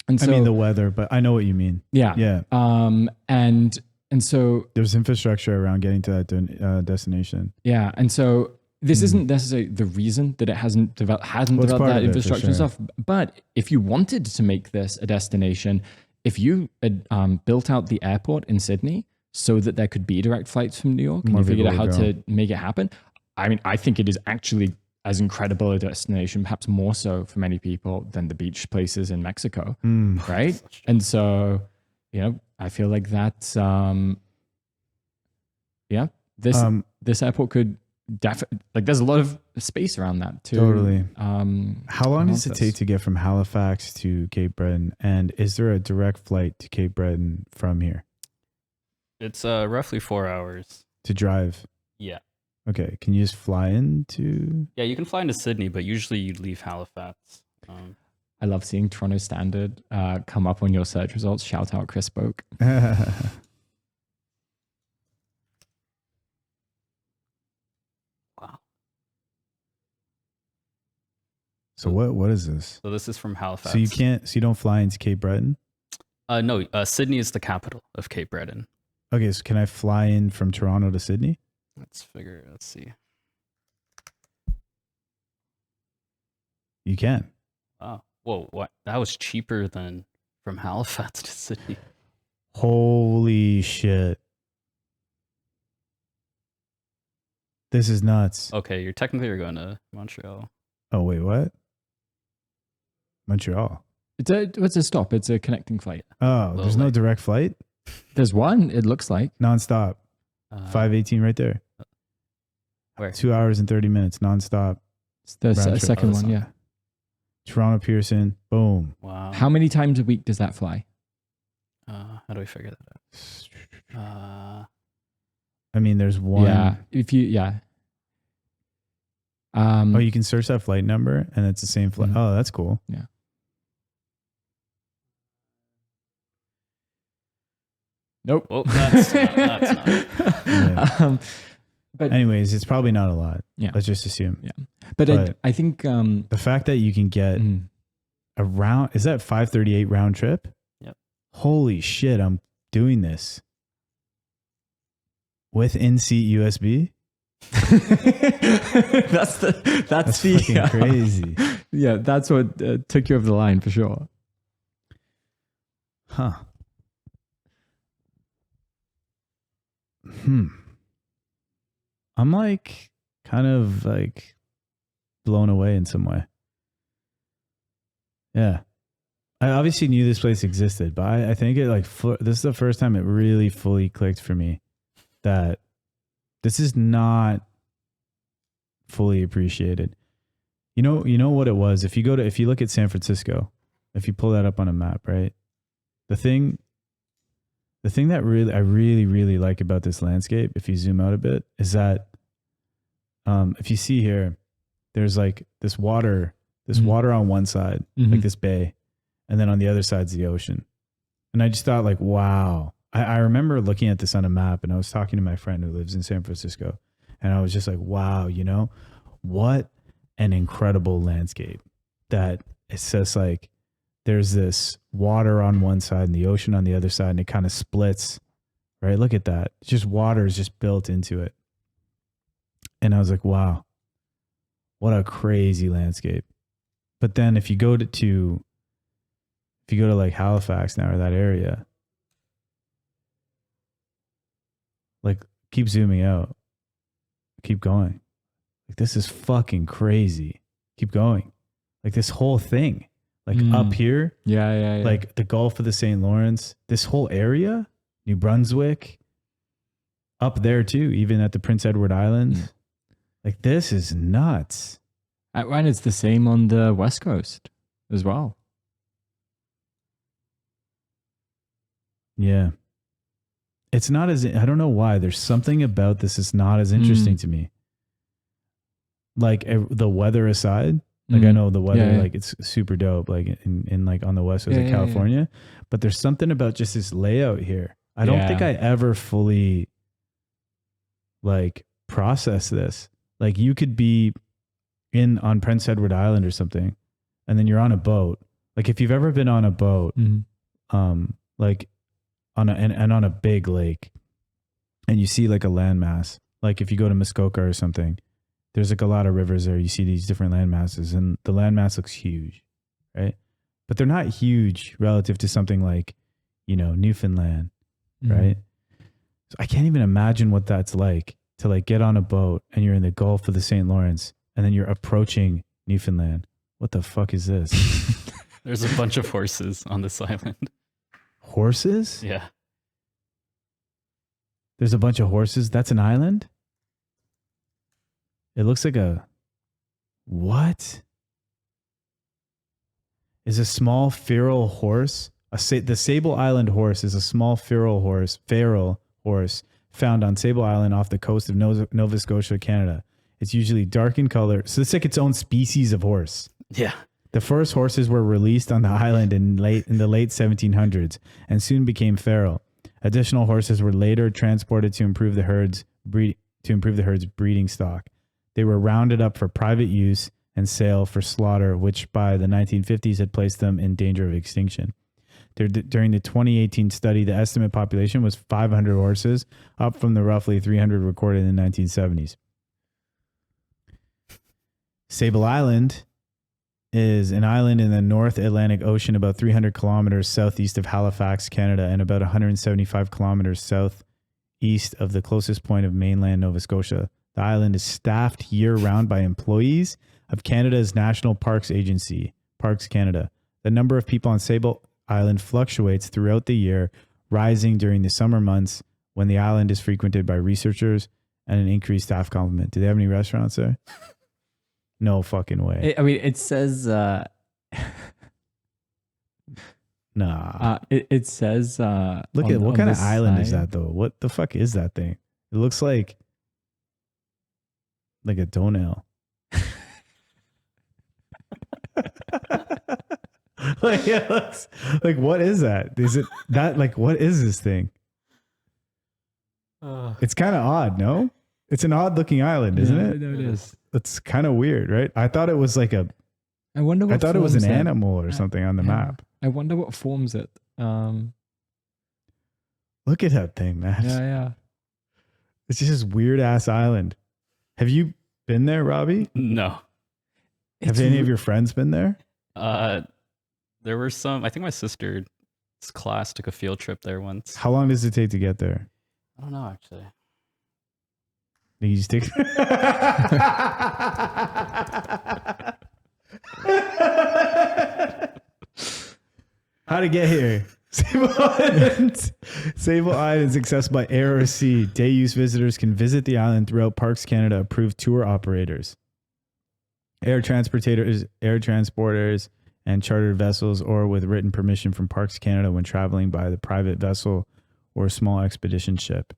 And so, I mean the weather, but I know what you mean. Yeah. Yeah. And so there's infrastructure around getting to that destination. yeah, and so this isn't necessarily the reason that it hasn't developed part that of it, infrastructure for and sure. stuff. But if you wanted to make this a destination, if you had built out the airport in Sydney so that there could be direct flights from New York, and More you figured out people how would to make it happen, I mean, I think it is actually as incredible a destination, perhaps more so for many people than the beach places in Mexico, right? And so, you know, I feel like that's this airport could definitely, like, there's a lot of space around that too. Totally. How long does it this. take to get from Halifax to Cape Breton? And is there a direct flight to Cape Breton from here It's roughly 4 hours. to drive? Yeah. Okay, can you just fly into? Yeah, you can fly into Sydney, but usually you leave Halifax. I love seeing Toronto Standard come up on your search results. Shout out Chris Boak. Wow. So what is this? So this is from Halifax. So you don't fly into Cape Breton? No, Sydney is the capital of Cape Breton. Okay, so can I fly in from Toronto to Sydney? Let's see. You can. Wow. Whoa, what? That was cheaper than from Halifax to Sydney. Holy shit. This is nuts. Okay, you're going to Montreal. Oh, wait, what? Montreal. It's a stop. It's a connecting flight. Oh, there's no direct flight? There's one, it looks like. Nonstop. 518 right there. Where? 2 hours and 30 minutes, nonstop. It's the Round trip. second that's one, not- yeah. Toronto Pearson, boom. Wow. How many times a week does that fly? How do we figure that out? I mean, there's one. Yeah. Oh, you can search that flight number and it's the same flight. Mhm. Oh, that's cool. Yeah. Nope. Oh, that's not. Yeah. But Anyways, it's probably not a lot. Yeah. Let's just assume. Yeah. But I think The fact that you can get a round, is that 538 round trip? Yep. Holy shit, I'm doing this. With in-seat USB? that's That's the fucking crazy. Yeah, that's what took you over the line for sure. Huh. I'm like kind of like blown away in some way. Yeah. I obviously knew this place existed, but I think it like this is the first time it really fully clicked for me that this is not fully appreciated. You know what it was? If you look at San Francisco, if you pull that up on a map, right? The thing that I really like about this landscape, if you zoom out a bit, is that if you see here, there's like this water on one side, like this bay, and then on the other side's the ocean. And I just thought like, wow. I remember looking at this on a map and I was talking to my friend who lives in San Francisco and I was just like, wow, what an incredible landscape that it's just like, there's this water on one side and the ocean on the other side and it kind of splits, right? Look at that. It's just water is just built into it. And I was like, wow, what a crazy landscape. But then if you go to like Halifax now or that area, like keep zooming out, keep going. Like this is fucking crazy. Keep going. Like this whole thing, like up here, yeah, like the Gulf of the St. Lawrence, this whole area, New Brunswick, up there too, even at the Prince Edward Islands. Like this is nuts. And it's the same on the West Coast as well. Yeah. It's not as, I don't know why. There's something about this that's not as interesting to me. Like the weather aside, like I know the weather, like it's super dope, like in like on the West Coast of California, but there's something about just this layout here. I don't think I ever fully like process this. Like you could be on Prince Edward Island or something, and then you're on a boat. Like if you've ever been on a boat, like on a big lake, and you see like a landmass, like if you go to Muskoka or something, there's like a lot of rivers there. You see these different land masses and the landmass looks huge, right? But they're not huge relative to something like, Newfoundland, right? So I can't even imagine what that's like to like get on a boat and you're in the Gulf of the St. Lawrence and then you're approaching Newfoundland. What the fuck is this? There's a bunch of horses on this island. Horses? Yeah. There's a bunch of horses. That's an island? It looks like what? Is a small feral horse? The Sable Island horse is a small feral horse found on Sable Island off the coast of Nova Scotia, Canada. It's usually dark in color. So it's like its own species of horse. Yeah. The first horses were released on the island in the late 1700s and soon became feral. Additional horses were later transported to improve the herd's breeding stock. They were rounded up for private use and sale for slaughter, which by the 1950s had placed them in danger of extinction. During the 2018 study, the estimate population was 500 horses, up from the roughly 300 recorded in the 1970s. Sable Island is an island in the North Atlantic Ocean about 300 kilometers southeast of Halifax, Canada, and about 175 kilometers southeast of the closest point of mainland Nova Scotia. The island is staffed year-round by employees of Canada's National Parks Agency, Parks Canada. The number of people on Sable Island fluctuates throughout the year, rising during the summer months when the island is frequented by researchers and an increased staff complement. Do they have any restaurants there? No fucking way. It says... Nah. It says... Look at what kind of island is that, though? What the fuck is that thing? It looks like a toenail. Like what is that? Is it that, like, what is this thing? It's kind of odd, no? It's an odd looking island, isn't it? No, it is. It's kind of weird, right? I thought it was like I thought it was an animal or something on the map. I wonder what forms it. Look at that thing, man. Yeah. It's just this weird ass island. Have you been there, Robbie? No. Have any of your friends been there? There were some. I think my sister's class took a field trip there once. How long does it take to get there? I don't know, actually. You just take. How to get here? Sable Island. Sable Island is accessible by air or sea. Day use visitors can visit the island throughout Parks Canada approved tour operators, air transporters, and chartered vessels, or with written permission from Parks Canada when traveling by the private vessel or small expedition ship.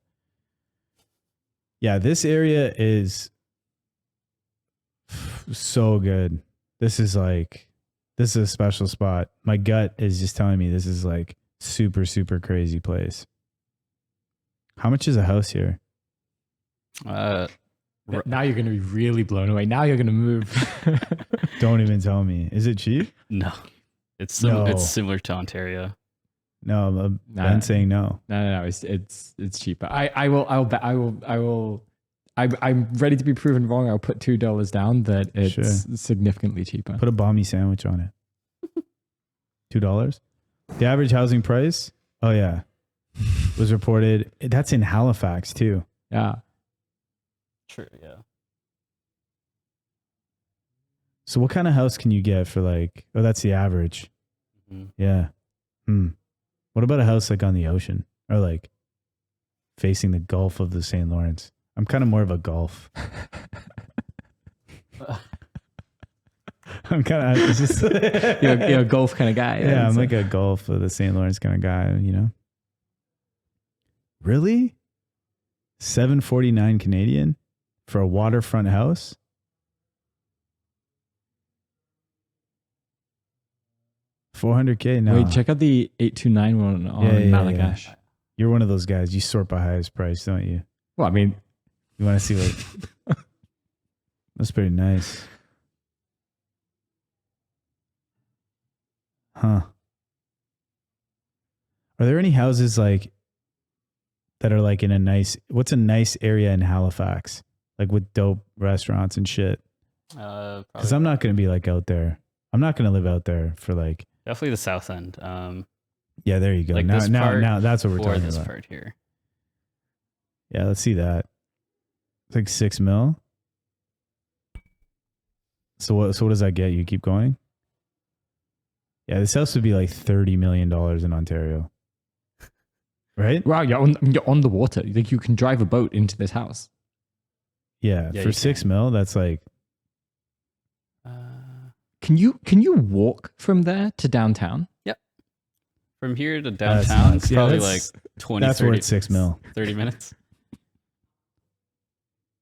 Yeah, this area is so good. This is a special spot. My gut is just telling me this is like super, super crazy place. How much is a house here? Now you're going to be really blown away. Now you're going to move. Don't even tell me. Is it cheap? No. It's similar to Ontario. No, Ben's saying no. No. It's cheaper. I'm ready to be proven wrong. I'll put $2 down that it's significantly cheaper. Put a balmy sandwich on it. $2. The average housing price, oh yeah, was reported. That's in Halifax too. Yeah. True. Yeah. So what kind of house can you get for like? Oh, that's the average. Mm-hmm. Yeah. What about a house like on the ocean or like facing the Gulf of the St. Lawrence? I'm kind of more of a Gulf. I'm kind of just you're a Gulf kind of guy. Yeah, I'm like a Gulf of the St. Lawrence kind of guy, you know. Really? $749 Canadian for a waterfront house? $400K now. Wait, check out the 829 one on Malagash. Yeah. You're one of those guys. You sort by highest price, don't you? Well, I mean, you want to see what? That's pretty nice. Huh. Are there any houses like that are like in a nice, what's a nice area in Halifax? Like with dope restaurants and shit? Because I'm not going to be like out there. I'm not going to live out there for like. Definitely the south end. Yeah, there you go. Like now that's what we're talking this about. Part here. Yeah, let's see that. It's like $6 million. So what does that get? You keep going? Yeah, this house would be like $30 million in Ontario. Right? Wow, you're on the water. Like you can drive a boat into this house. Yeah, for $6 million, that's like. Can you walk from there to downtown? Yep. From here to downtown, it's probably like 20, that's 30, worth $6 million. 30 minutes.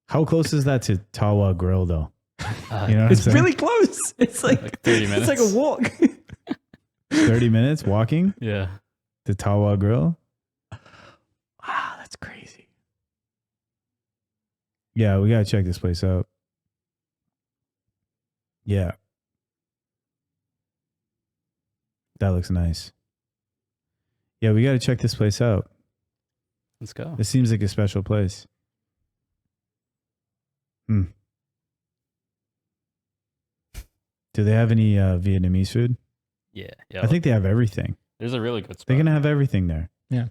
How close is that to Tawa Grill though? You know what It's I'm saying? really close. It's like 30 minutes. It's like a walk. 30 minutes walking Yeah. to Tawa Grill. Wow, that's crazy. Yeah, we gotta check this place out. Yeah. That looks nice. Yeah, we gotta check this place out. Let's go. This seems like a special place. Do they have any Vietnamese food? Yeah. Yeah. I think they have everything. there's a really good spot. They're gonna have everything there. Yeah.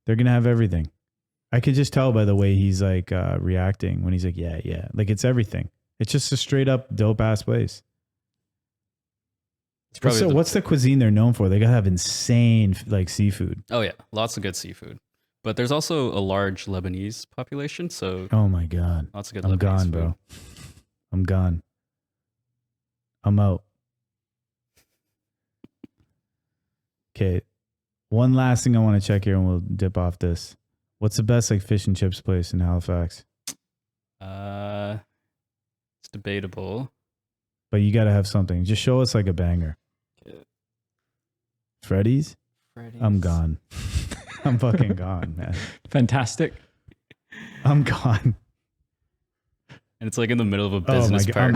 They're gonna have everything. I could just tell by the way he's like reacting when he's like, yeah, yeah. Like it's everything. It's just a straight up dope ass place. It's probably So what's the cuisine they're known for? They gotta have insane like seafood. Oh yeah, lots of good seafood. But there's also a large Lebanese population, so Oh my god. lots of good I'm Lebanese gone, food. bro. I'm gone. I'm out. Okay. One last thing I want to check here and we'll dip off this. What's the best like fish and chips place in Halifax? It's debatable. But you gotta have something. Just show us like a banger. Okay. Freddy's? Freddy's. I'm gone. I'm fucking gone, man. Fantastic. I'm gone. And it's like in the middle of a Oh my business god, park. I'm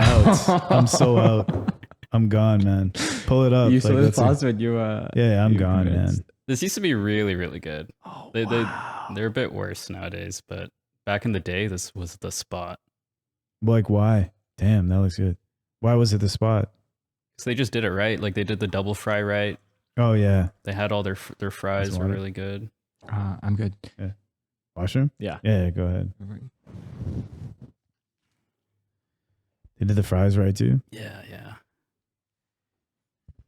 out. I'm so out. I'm gone, man. Pull it up. You saw Like, this that's a- password. You were. yeah, I'm you gone, convinced. man. This used to be really, really good. Oh, They're a bit worse nowadays, but back in the day, this was the spot. Like why? Damn, that looks good. Why was it the spot? Because they just did it right. Like they did the double fry right. Oh yeah. They had all their fries were water. really good. I'm good. Washroom? Yeah. Yeah, go ahead. They did the fries right too? Yeah, yeah.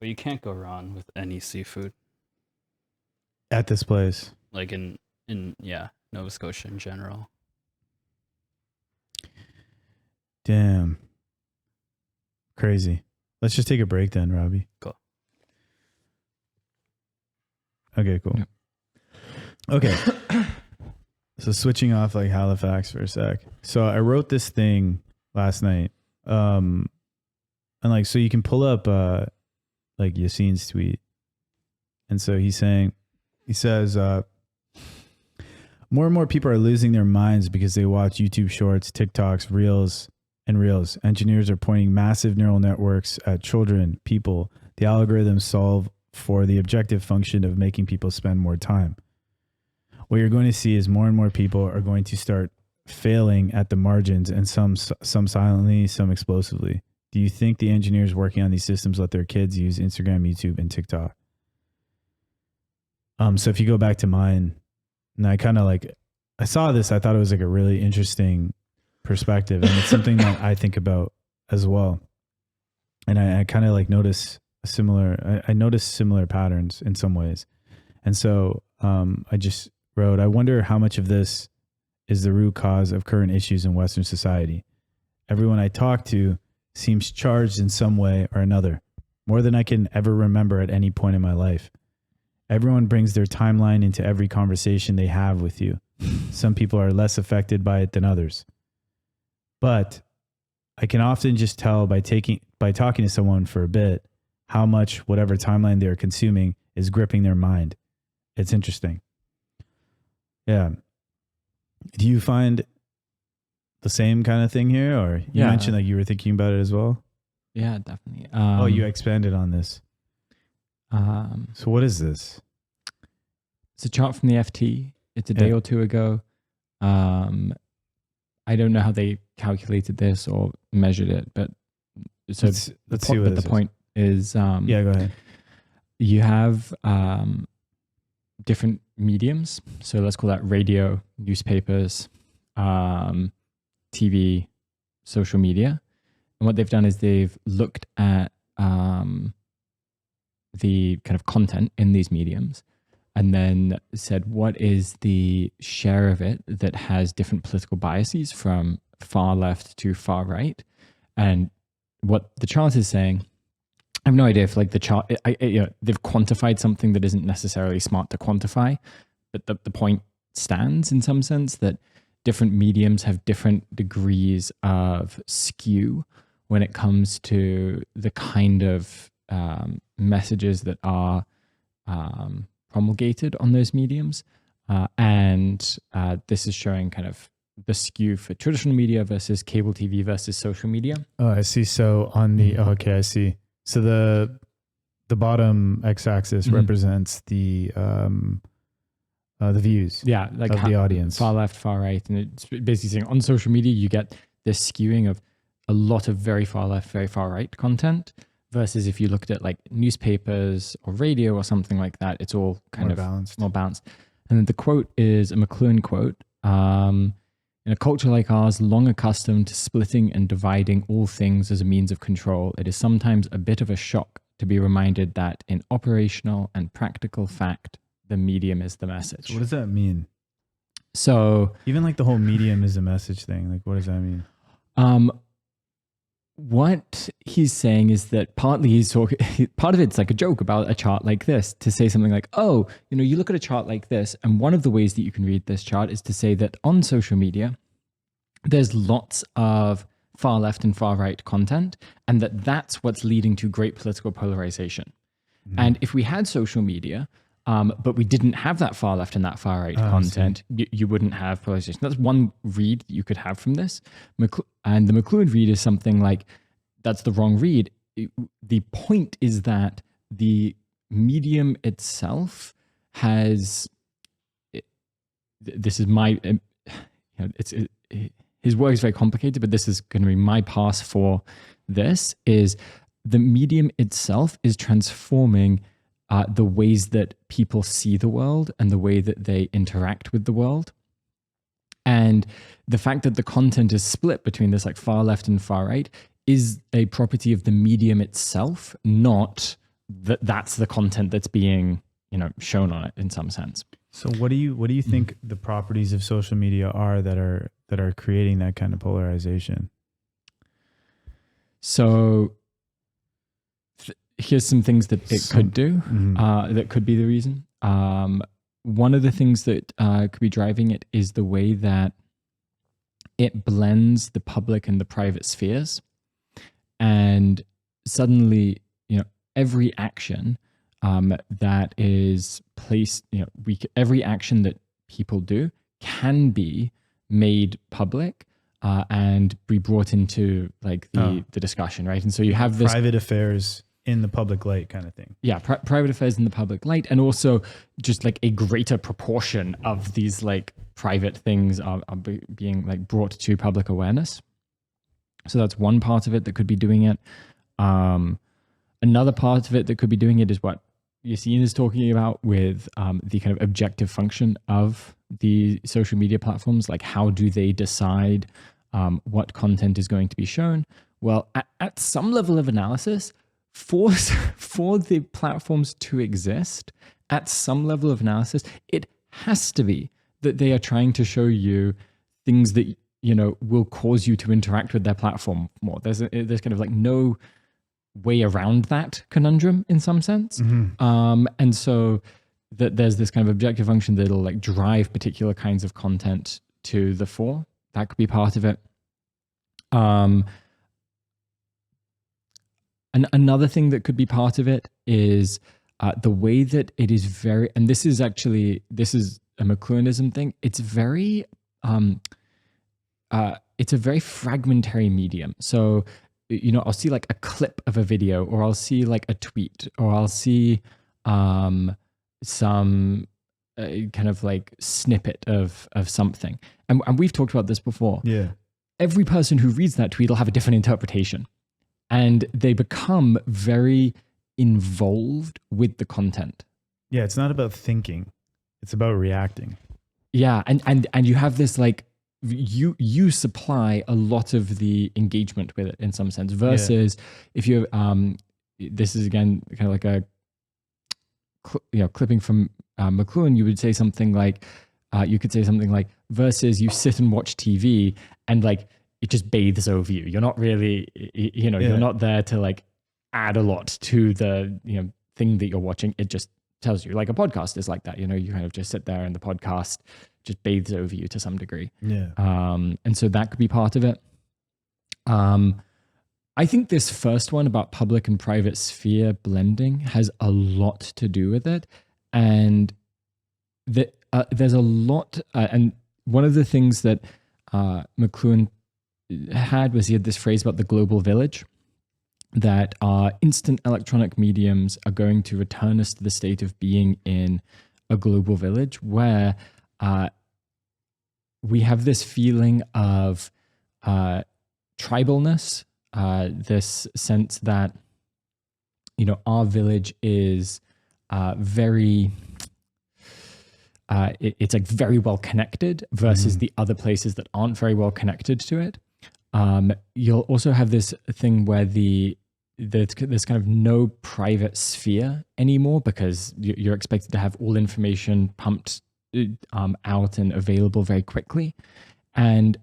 But you can't go wrong with any seafood. At this place. Like in Nova Scotia in general. Damn. Crazy. Let's just take a break then, Robbie. Cool. Okay, cool. Yep. Okay. So switching off like Halifax for a sec. So I wrote this thing last night. And like so you can pull up like Yassine's tweet. And so he says more and more people are losing their minds because they watch YouTube shorts, TikToks, Reels. Engineers are pointing massive neural networks at children, people. The algorithms solve for the objective function of making people spend more time. What you're going to see is more and more people are going to start failing at the margins, and some silently, some explosively. Do you think the engineers working on these systems let their kids use Instagram, YouTube, and TikTok? So if you go back to mine, and I saw this, I thought it was like a really interesting perspective, and it's something that I think about as well. And I kind of like notice I notice similar patterns in some ways. And so I just wrote, I wonder how much of this is the root cause of current issues in Western society. Everyone I talk to seems charged in some way or another, more than I can ever remember at any point in my life. Everyone brings their timeline into every conversation they have with you. Some people are less affected by it than others. But I can often just tell by talking to someone for a bit how much whatever timeline they're consuming is gripping their mind. It's interesting. Yeah. Do you find the same kind of thing here? Or you Yeah. mentioned that you were thinking about it as well? Yeah, definitely. You expanded on this. So what is this? It's a chart from the FT. It's a day Yeah. or two ago. I don't know how they calculated this or measured it, but so Let's see what the this is. point is, Yeah, go ahead. you have different mediums. So let's call that radio, newspapers, TV, social media. And what they've done is they've looked at the kind of content in these mediums and then said, what is the share of it that has different political biases from far left to far right? And what the chart is saying, I have no idea if like the chart, they've quantified something that isn't necessarily smart to quantify, but the point stands in some sense that different mediums have different degrees of skew when it comes to the kind of messages that are promulgated on those mediums. And this is showing kind of the skew for traditional media versus cable TV versus social media. Oh, I see. So on the, okay, I see. So the bottom x-axis represents the views, like of the audience, far left, far right, and it's basically saying on social media you get this skewing of a lot of very far left, very far right content, versus if you looked at like newspapers or radio or something like that, it's all kind of more balanced. And then the quote is a McLuhan quote. In a culture like ours, long accustomed to splitting and dividing all things as a means of control, it is sometimes a bit of a shock to be reminded that in operational and practical fact, the medium is the message. So what does that mean? So even like the whole medium is a message thing, like what does that mean? What he's saying is that partly he's talking, part of it's like a joke about a chart like this, to say something like, oh, you look at a chart like this, and one of the ways that you can read this chart is to say that on social media, there's lots of far left and far right content, and that's what's leading to great political polarization. And if we had social media, but we didn't have that far left and that far right content, you wouldn't have polarization. That's one read that you could have from this. And the McLuhan read is something like, that's the wrong read. The point is that the medium itself has, this is my, his work is very complicated, but this is going to be my pass for this, is the medium itself is transforming the ways that people see the world and the way that they interact with the world. And the fact that the content is split between this like far left and far right is a property of the medium itself, not that that's the content that's being, shown on it in some sense. So what do you think the properties of social media are that are creating that kind of polarization? So here's some things that it could do, that could be the reason. One of the things that could be driving it is the way that it blends the public and the private spheres. And suddenly, every action that is placed, every action that people do can be made public and be brought into like the discussion, right? And so you have this private affairs in the public light kind of thing. Yeah, private affairs in the public light, and also just like a greater proportion of these like private things are being like brought to public awareness. So that's one part of it that could be doing it. Another part of it that could be doing it is what Yassine is talking about with the kind of objective function of the social media platforms. Like, how do they decide what content is going to be shown? Well, at some level of analysis, for the platforms to exist, at some level of analysis, it has to be that they are trying to show you things that will cause you to interact with their platform more. There's kind of like no way around that conundrum in some sense. And so that there's this kind of objective function that'll like drive particular kinds of content to the fore. That could be part of it. And another thing that could be part of it is the way that it is very, and this is a McLuhanism thing. It's very, it's a very fragmentary medium. So, I'll see like a clip of a video, or I'll see like a tweet, or I'll see some kind of like snippet of something. And we've talked about this before. Yeah. Every person who reads that tweet will have a different interpretation. And they become very involved with the content. Yeah, it's not about thinking. It's about reacting. Yeah, and you have this like, you supply a lot of the engagement with it in some sense, versus if you this is again kind of like a clipping from McLuhan, you would say something like, versus you sit and watch TV and like, it just bathes over you. You're not really, you're not there to like add a lot to the, thing that you're watching. It just tells you. Like a podcast is like that, you know, you kind of just sit there and the podcast just bathes over you to some degree. Yeah. And so that could be part of it. I think this first one about public and private sphere blending has a lot to do with it. And there's a lot, and one of the things that McLuhan had was he had this phrase about the global village, that instant electronic mediums are going to return us to the state of being in a global village where we have this feeling of tribalness, this sense that, you know, our village is very, it's like very well connected versus the other places that aren't very well connected to it. You'll also have this thing where there's kind of no private sphere anymore because you're expected to have all information pumped out and available very quickly. And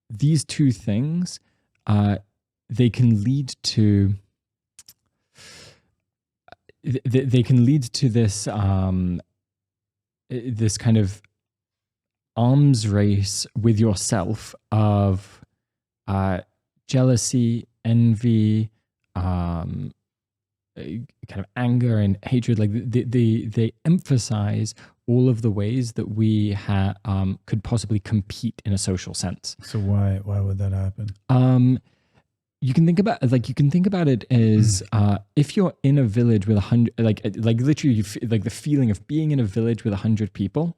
these two things, they can lead to this this kind of arms race with yourself of jealousy, envy, kind of anger and hatred. Like they emphasize all of the ways that we could possibly compete in a social sense. So why would that happen? You can think about it as if you're in a village with 100, like literally, like the feeling of being in a village with 100 people.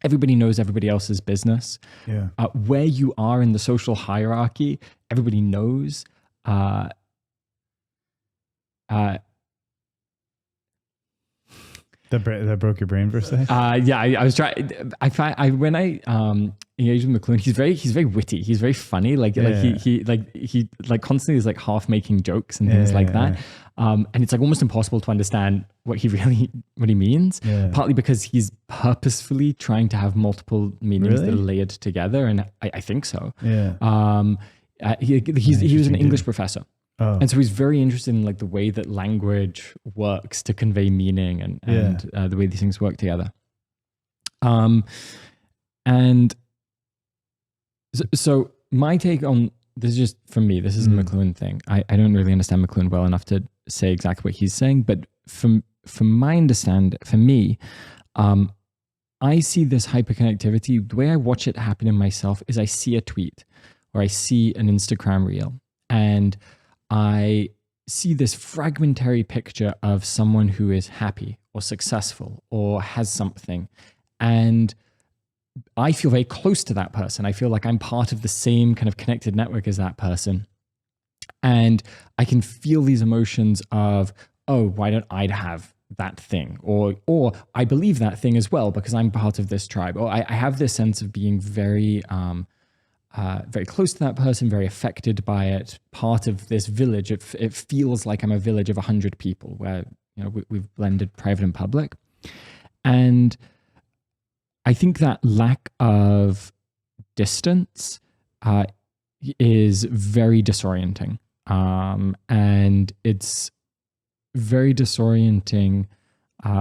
Everybody knows everybody else's business. Yeah. Where you are in the social hierarchy, everybody knows. That broke your brain for a second? Yeah, I was trying. When I engaged with McLuhan, he's very witty. He's very funny. Like he constantly is like half making jokes and things like that. And it's like almost impossible to understand what he means. Yeah. Partly because he's purposefully trying to have multiple meanings that are layered together, and I think so. Yeah. He was an English professor. Oh. And so he's very interested in like the way that language works to convey meaning and the way these things work together. And so my take on this is just from me. This is a McLuhan thing. I don't really understand McLuhan well enough to say exactly what he's saying, but from my understand, for me, I see this hyperconnectivity. The way I watch it happen in myself is I see a tweet or I see an Instagram reel, and I see this fragmentary picture of someone who is happy or successful or has something. And I feel very close to that person. I feel like I'm part of the same kind of connected network as that person. And I can feel these emotions of, oh, why don't I have that thing? Or I believe that thing as well because I'm part of this tribe. Or I have this sense of being very close to that person, very affected by it, part of this village. It feels like I'm a village of 100 people where, you know, we've blended private and public. And I think that lack of distance is very disorienting. And it's very disorienting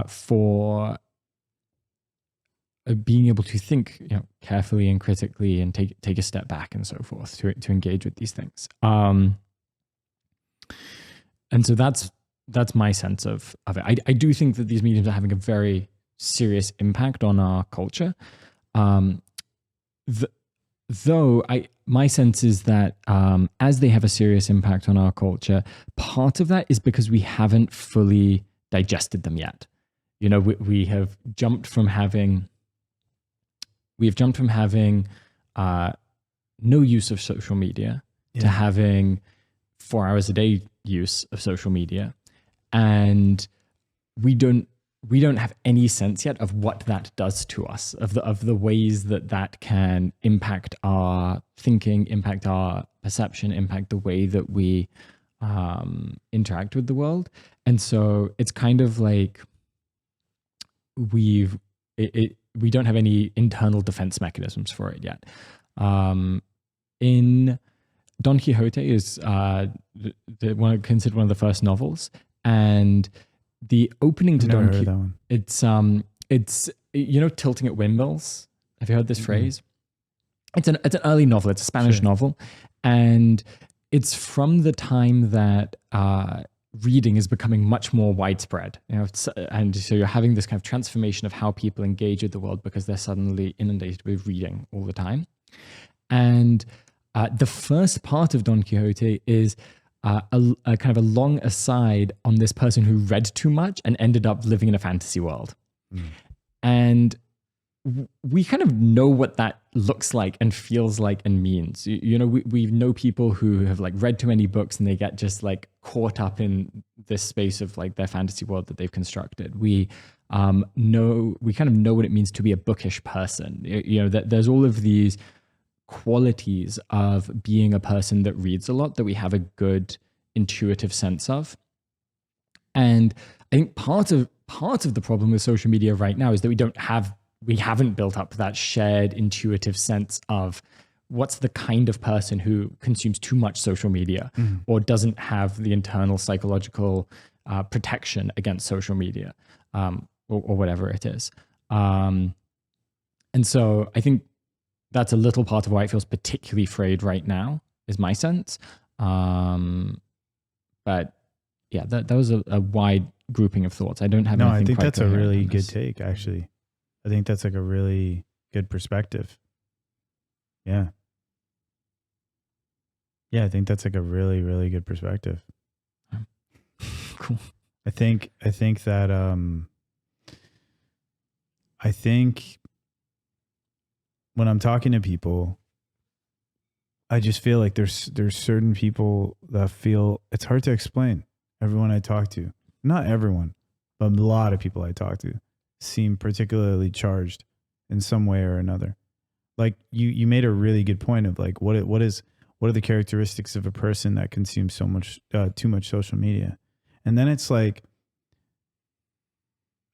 for being able to think, you know, carefully and critically and take a step back and so forth to engage with these things. And so that's my sense of it. I do think that these mediums are having a very serious impact on our culture. Though my sense is that as they have a serious impact on our culture, part of that is because we haven't fully digested them yet. You know, we have jumped from having no use of social media to having 4 hours a day use of social media, and we don't have any sense yet of what that does to us, of the ways that can impact our thinking, impact our perception, impact the way that we interact with the world. And so it's kind of like we don't have any internal defense mechanisms for it yet. In Don Quixote is considered one of the first novels, and the opening to I've never Don heard of Quixote, that one. it's tilting at windmills. Have you heard this Mm-hmm. phrase? It's an early novel. It's a Spanish novel, and it's from the time that reading is becoming much more widespread. And so you're having this kind of transformation of how people engage with the world because they're suddenly inundated with reading all the time. And the first part of Don Quixote is a kind of a long aside on this person who read too much and ended up living in a fantasy world. And we kind of know what that looks like and feels like and means. We know people who have like read too many books and they get just like caught up in this space of like their fantasy world that they've constructed. We kind of know what it means to be a bookish person. That there's all of these qualities of being a person that reads a lot that we have a good intuitive sense of. And I think part of the problem with social media right now is that we haven't built up that shared intuitive sense of what's the kind of person who consumes too much social media or doesn't have the internal psychological protection against social media or whatever it is. And so I think that's a little part of why it feels particularly frayed right now, is my sense. But yeah, that was a wide grouping of thoughts. I don't have anything. No, I think quite that's a coherent really on good this. take, actually. I think that's like a really good perspective. Yeah. Yeah, I think that's like a really, really good perspective. Cool. I think that I think when I'm talking to people, I just feel like there's certain people that feel it's hard to explain. Everyone I talk to, not everyone, but a lot of people I talk to seem particularly charged in some way or another. Like you made a really good point of like what are the characteristics of a person that consumes so much too much social media, and then it's like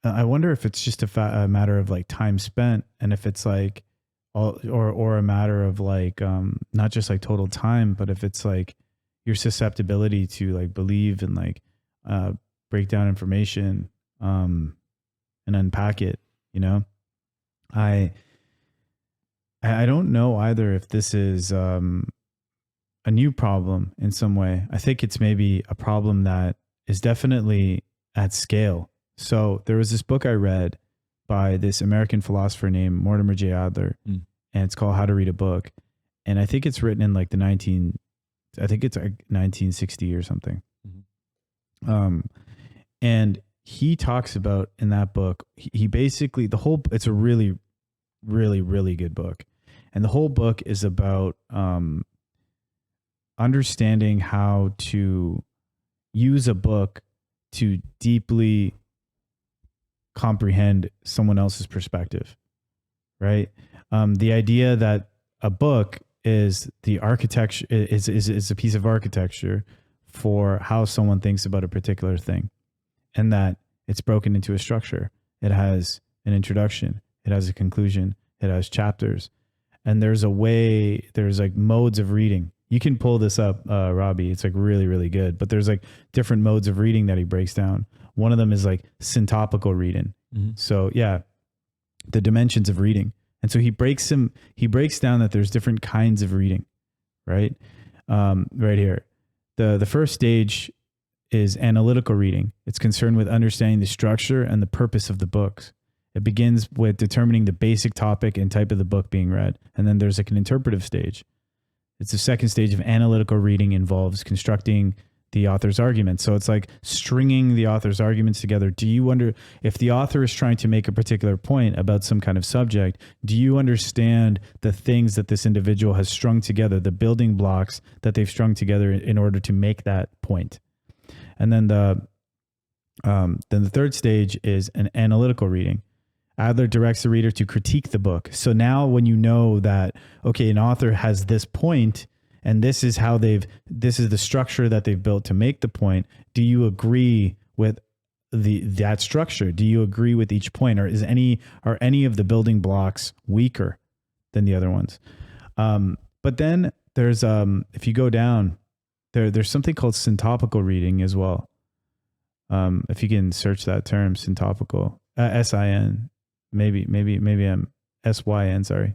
I wonder if it's just a matter of like time spent, and if it's like or a matter of like not just like total time, but if it's like your susceptibility to like believe and like break down information and unpack it. I don't know either if this is a new problem in some way. I think it's maybe a problem that is definitely at scale. So there was this book I read by this American philosopher named Mortimer J. Adler, and it's called How to Read a Book. And I think it's written in like 1960 or something. And he talks about in that book, he basically, it's a really, really, really good book. And the whole book is about understanding how to use a book to deeply comprehend someone else's perspective, right? The idea that a book is the architecture, is a piece of architecture for how someone thinks about a particular thing, and that it's broken into a structure. It has an introduction, it has a conclusion, it has chapters, and there's like modes of reading. You can pull this up, Robbie. It's like really, really good. But there's like different modes of reading that he breaks down. One of them is like syntopical reading. So yeah, the dimensions of reading. And so he breaks down that there's different kinds of reading, right? Right here. The first stage is analytical reading. It's concerned with understanding the structure and the purpose of the books. It begins with determining the basic topic and type of the book being read. And then there's like an interpretive stage. It's the second stage of analytical reading, involves constructing the author's arguments. So it's like stringing the author's arguments together. Do you wonder if the author is trying to make a particular point about some kind of subject? Do you understand the things that this individual has strung together, the building blocks that they've strung together in order to make that point? And then the third stage is an analytical reading. Adler directs the reader to critique the book. So now when you know that, okay, an author has this point and this is this is the structure that they've built to make the point, do you agree with that structure? Do you agree with each point? Or are any of the building blocks weaker than the other ones? But then there's, if you go down, there's something called syntopical reading as well. If you can search that term, syntopical, S-I-N, maybe I'm S-Y-N, sorry.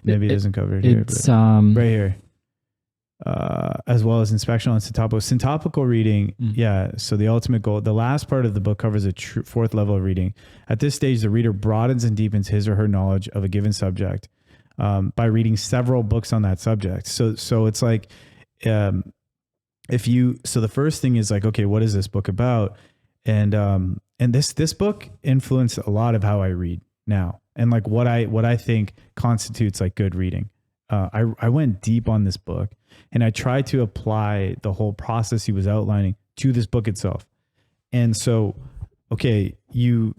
Maybe it isn't covered here. It's right here. As well as inspectional and syntopical. Syntopical reading, so the ultimate goal, the last part of the book covers a fourth level of reading. At this stage, the reader broadens and deepens his or her knowledge of a given subject by reading several books on that subject. So it's like, so the first thing is like, okay, what is this book about? And this book influenced a lot of how I read now, and like what I think constitutes like good reading. I went deep on this book, and I tried to apply the whole process he was outlining to this book itself. And so, okay, you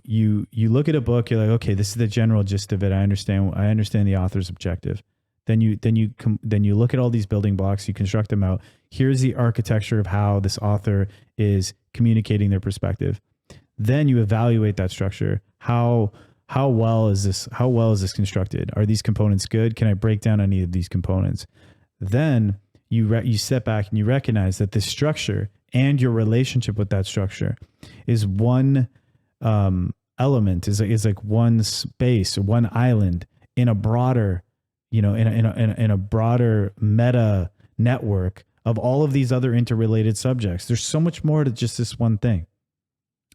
look at a book, you're like, okay, this is the general gist of it. I understand the author's objective. Then you look at all these building blocks, you construct them out. Here's the architecture of how this author is communicating their perspective. Then you evaluate that structure. How well is this constructed? Are these components good? Can I break down any of these components? Then you step back and you recognize that this structure and your relationship with that structure is one element, is like one space or one island in a broader, in a broader meta network of all of these other interrelated subjects. There's so much more to just this one thing.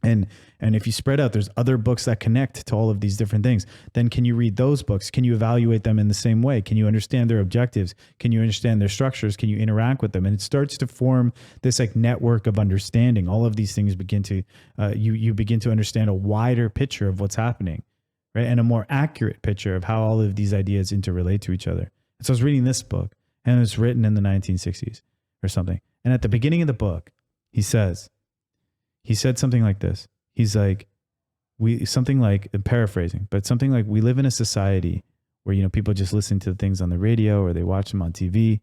And if you spread out, there's other books that connect to all of these different things. Then can you read those books? Can you evaluate them in the same way? Can you understand their objectives? Can you understand their structures? Can you interact with them? And it starts to form this like network of understanding. All of these things begin to, you begin to understand a wider picture of what's happening, right? And a more accurate picture of how all of these ideas interrelate to each other. And so I was reading this book, and it was written in the 1960s or something. And at the beginning of the book, he said something like this. He's like, paraphrasing, but something like, we live in a society where, people just listen to things on the radio or they watch them on TV,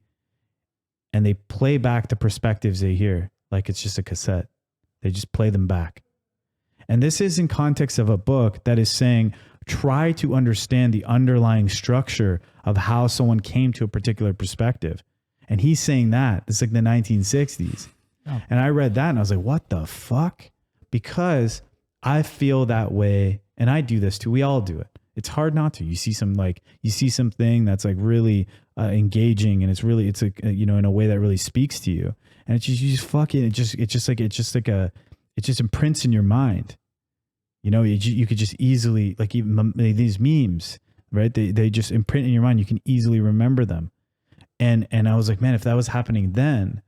and they play back the perspectives they hear like it's just a cassette. They just play them back. And this is in context of a book that is saying, try to understand the underlying structure of how someone came to a particular perspective. And he's saying that. It's like the 1960s. Oh. And I read that and I was like, what the fuck? Because I feel that way, and I do this too. We all do it. It's hard not to. You see something that's like really engaging, and it's like, in a way that really speaks to you. And it just imprints in your mind. You could just easily, like, even these memes, right? They just imprint in your mind. You can easily remember them. And I was like, man, if that was happening then,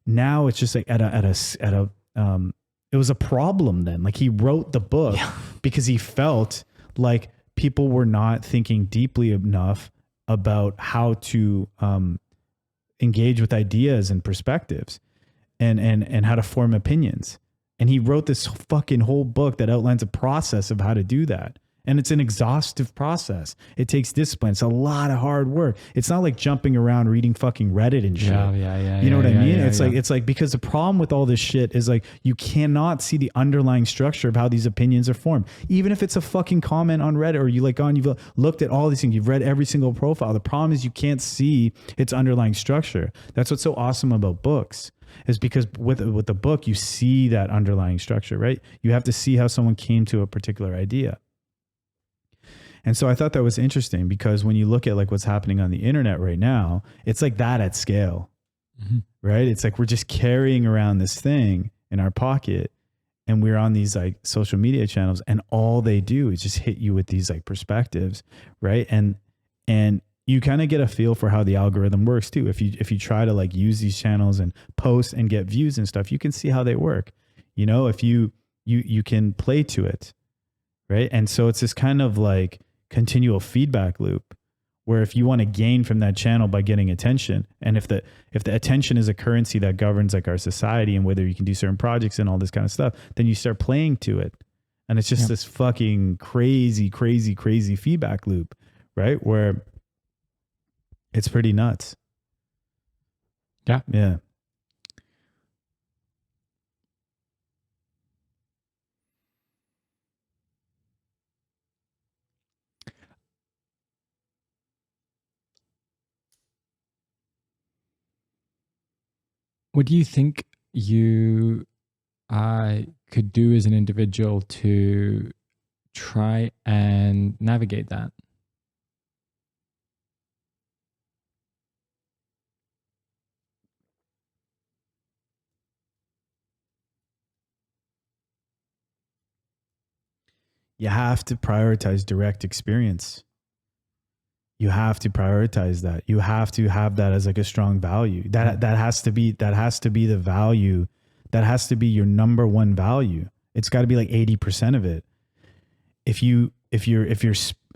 now it's just like it was a problem then. Like, he wrote the book because he felt like people were not thinking deeply enough about how to engage with ideas and perspectives and how to form opinions. And he wrote this fucking whole book that outlines a process of how to do that. And it's an exhaustive process. It takes discipline. It's a lot of hard work. It's not like jumping around reading fucking Reddit and shit. Yeah. You know what I mean? It's like because the problem with all this shit is like, you cannot see the underlying structure of how these opinions are formed. Even if it's a fucking comment on Reddit, or you've looked at all these things, you've read every single profile. The problem is you can't see its underlying structure. That's what's so awesome about books, is because with the book, you see that underlying structure, right? You have to see how someone came to a particular idea. And so I thought that was interesting, because when you look at like what's happening on the internet right now, it's like that at scale, right? It's like we're just carrying around this thing in our pocket, and we're on these like social media channels, and all they do is just hit you with these like perspectives, right? And you kind of get a feel for how the algorithm works too. If you try to like use these channels and post and get views and stuff, you can see how they work. If you can play to it, right? And so it's this kind of like continual feedback loop, where if you want to gain from that channel by getting attention, and if the attention is a currency that governs like our society and whether you can do certain projects and all this kind of stuff, then you start playing to it. And it's just this fucking crazy feedback loop, right? Where it's pretty nuts. Yeah. What do you think you could do as an individual to try and navigate that? You have to prioritize direct experience. You have to prioritize that. You have to have that as like a strong value. That has to be the value. That has to be your number one value. It's got to be like 80% of it. If you're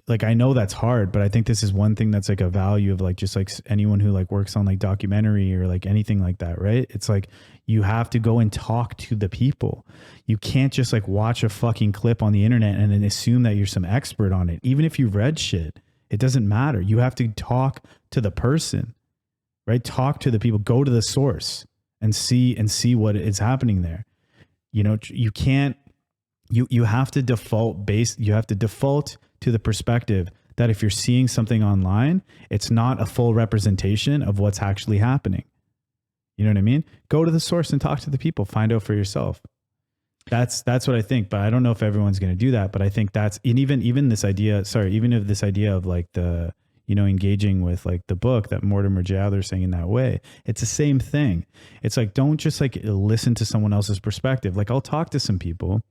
like, I know that's hard, but I think this is one thing that's like a value of like, just like anyone who like works on like documentary or like anything like that, right? It's like, you have to go and talk to the people. You can't just like watch a fucking clip on the internet and then assume that you're some expert on it. Even if you've read shit, it doesn't matter. You have to talk to the person, right? Talk to the people, go to the source and see what is happening there. You know, you can't, you have to default to the perspective that if you're seeing something online, it's not a full representation of what's actually happening. You know what I mean? Go to the source and talk to the people, find out for yourself. That's what I think, but I don't know if everyone's going to do that, but I think that's, and even this idea, even if this idea of like the, you know, engaging with like the book that Mortimer J. Adler's saying in that way, it's the same thing. It's like, don't just like listen to someone else's perspective. Like I'll talk to some people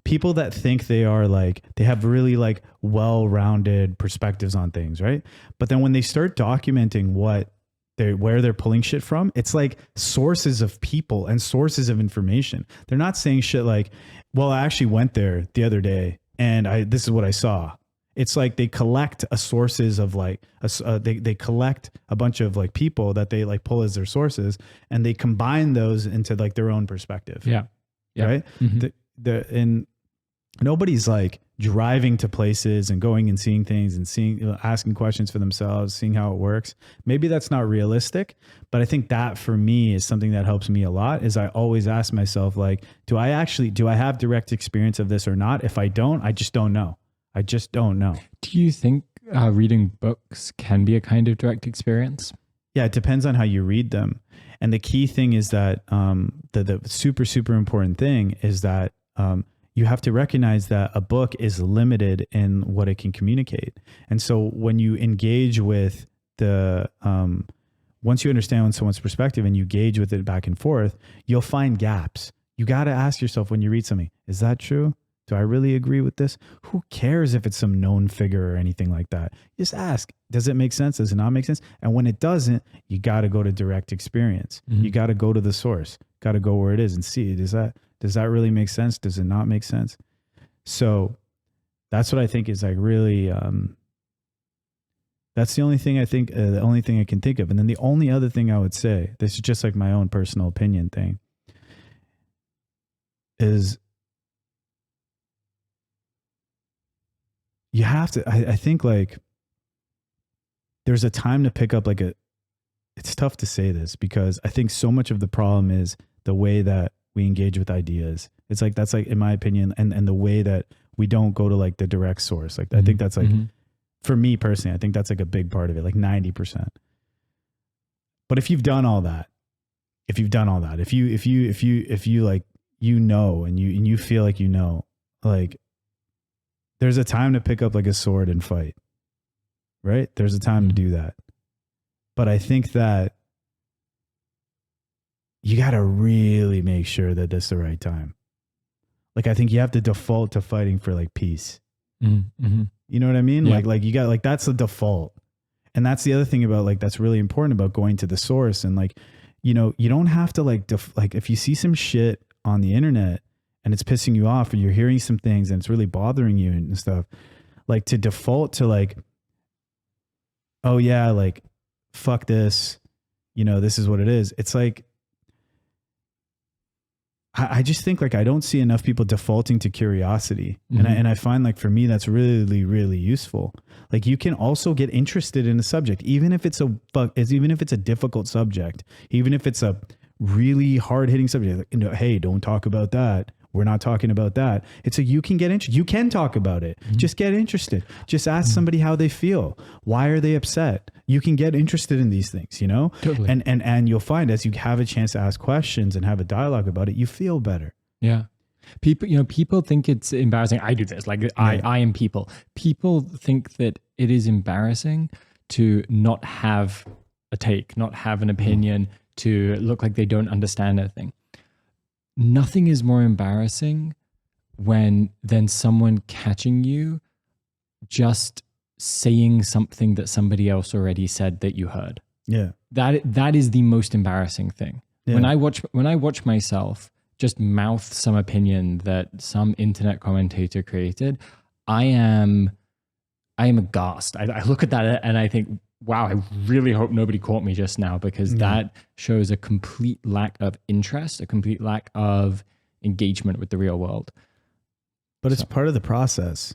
that think they are like, they have really like well-rounded perspectives on things, right? But then when they start documenting where they're pulling shit from, it's like sources of people and sources of information. They're not saying shit like, well, I actually went there the other day and this is what I saw. It's like they collect sources of like, they collect a bunch of like people that they like pull as their sources and they combine those into like their own perspective. Yeah. Right. Mm-hmm. And nobody's like driving to places and going and seeing things and asking questions for themselves, seeing how it works. Maybe that's not realistic, but I think that for me is something that helps me a lot. Is I always ask myself, like, do I have direct experience of this or not? If I don't, I just don't know. Do you think reading books can be a kind of direct experience? Yeah, it depends on how you read them. And the key thing is that the super, super important thing is that you have to recognize that a book is limited in what it can communicate. And so when you engage with once you understand someone's perspective and you engage with it back and forth, you'll find gaps. You got to ask yourself when you read something, is that true? Do I really agree with this? Who cares if it's some known figure or anything like that? Just ask, does it make sense? Does it not make sense? And when it doesn't, you got to go to direct experience. Mm-hmm. You got to go to the source, got to go where it is and see, does that really make sense? Does it not make sense? So that's what I think is like really, that's the only thing I think, the only thing I can think of. And then the only other thing I would say, this is just like my own personal opinion thing, is you have to, I think like there's a time to pick up like it's tough to say this because I think so much of the problem is the way that we engage with ideas. It's like, that's like, in my opinion, and the way that we don't go to like the direct source. Like, I think that's like, for me personally, I think that's like a big part of it, like 90%. But if you've done all that, if you like, you know, and you feel like, you know, like there's a time to pick up like a sword and fight, right? There's a time to do that. But I think that you got to really make sure that this is the right time. Like, I think you have to default to fighting for like peace. Mm-hmm. You know what I mean? Yeah. Like you got, like, that's the default. And that's the other thing about like, that's really important about going to the source. And like, you know, you don't have to like, like if you see some shit on the internet and it's pissing you off or you're hearing some things and it's really bothering you and stuff, like to default to like, oh yeah, like fuck this, you know, this is what it is. It's like, I just think like I don't see enough people defaulting to curiosity. Mm-hmm. And I find like for me, that's really, really useful. Like you can also get interested in a subject, even if it's a difficult subject, even if it's a really hard hitting subject, like, you know, hey, don't talk about that. We're not talking about that. It's a, you can get interested. You can talk about it. Mm-hmm. Just get interested. Just ask somebody how they feel. Why are they upset? you can get interested in these things, you know? Totally. And you'll find as you have a chance to ask questions and have a dialogue about it, you feel better. Yeah. People think it's embarrassing. I do this. Like I am people. People think that it is embarrassing to not have a take, not have an opinion, to look like they don't understand anything. Nothing is more embarrassing than someone catching you just saying something that somebody else already said that you heard. Yeah. That is the most embarrassing thing. Yeah. When I watch myself just mouth some opinion that some internet commentator created, I am aghast. I look at that and I think, wow, I really hope nobody caught me just now, because that shows a complete lack of interest, a complete lack of engagement with the real world. But it's part of the process.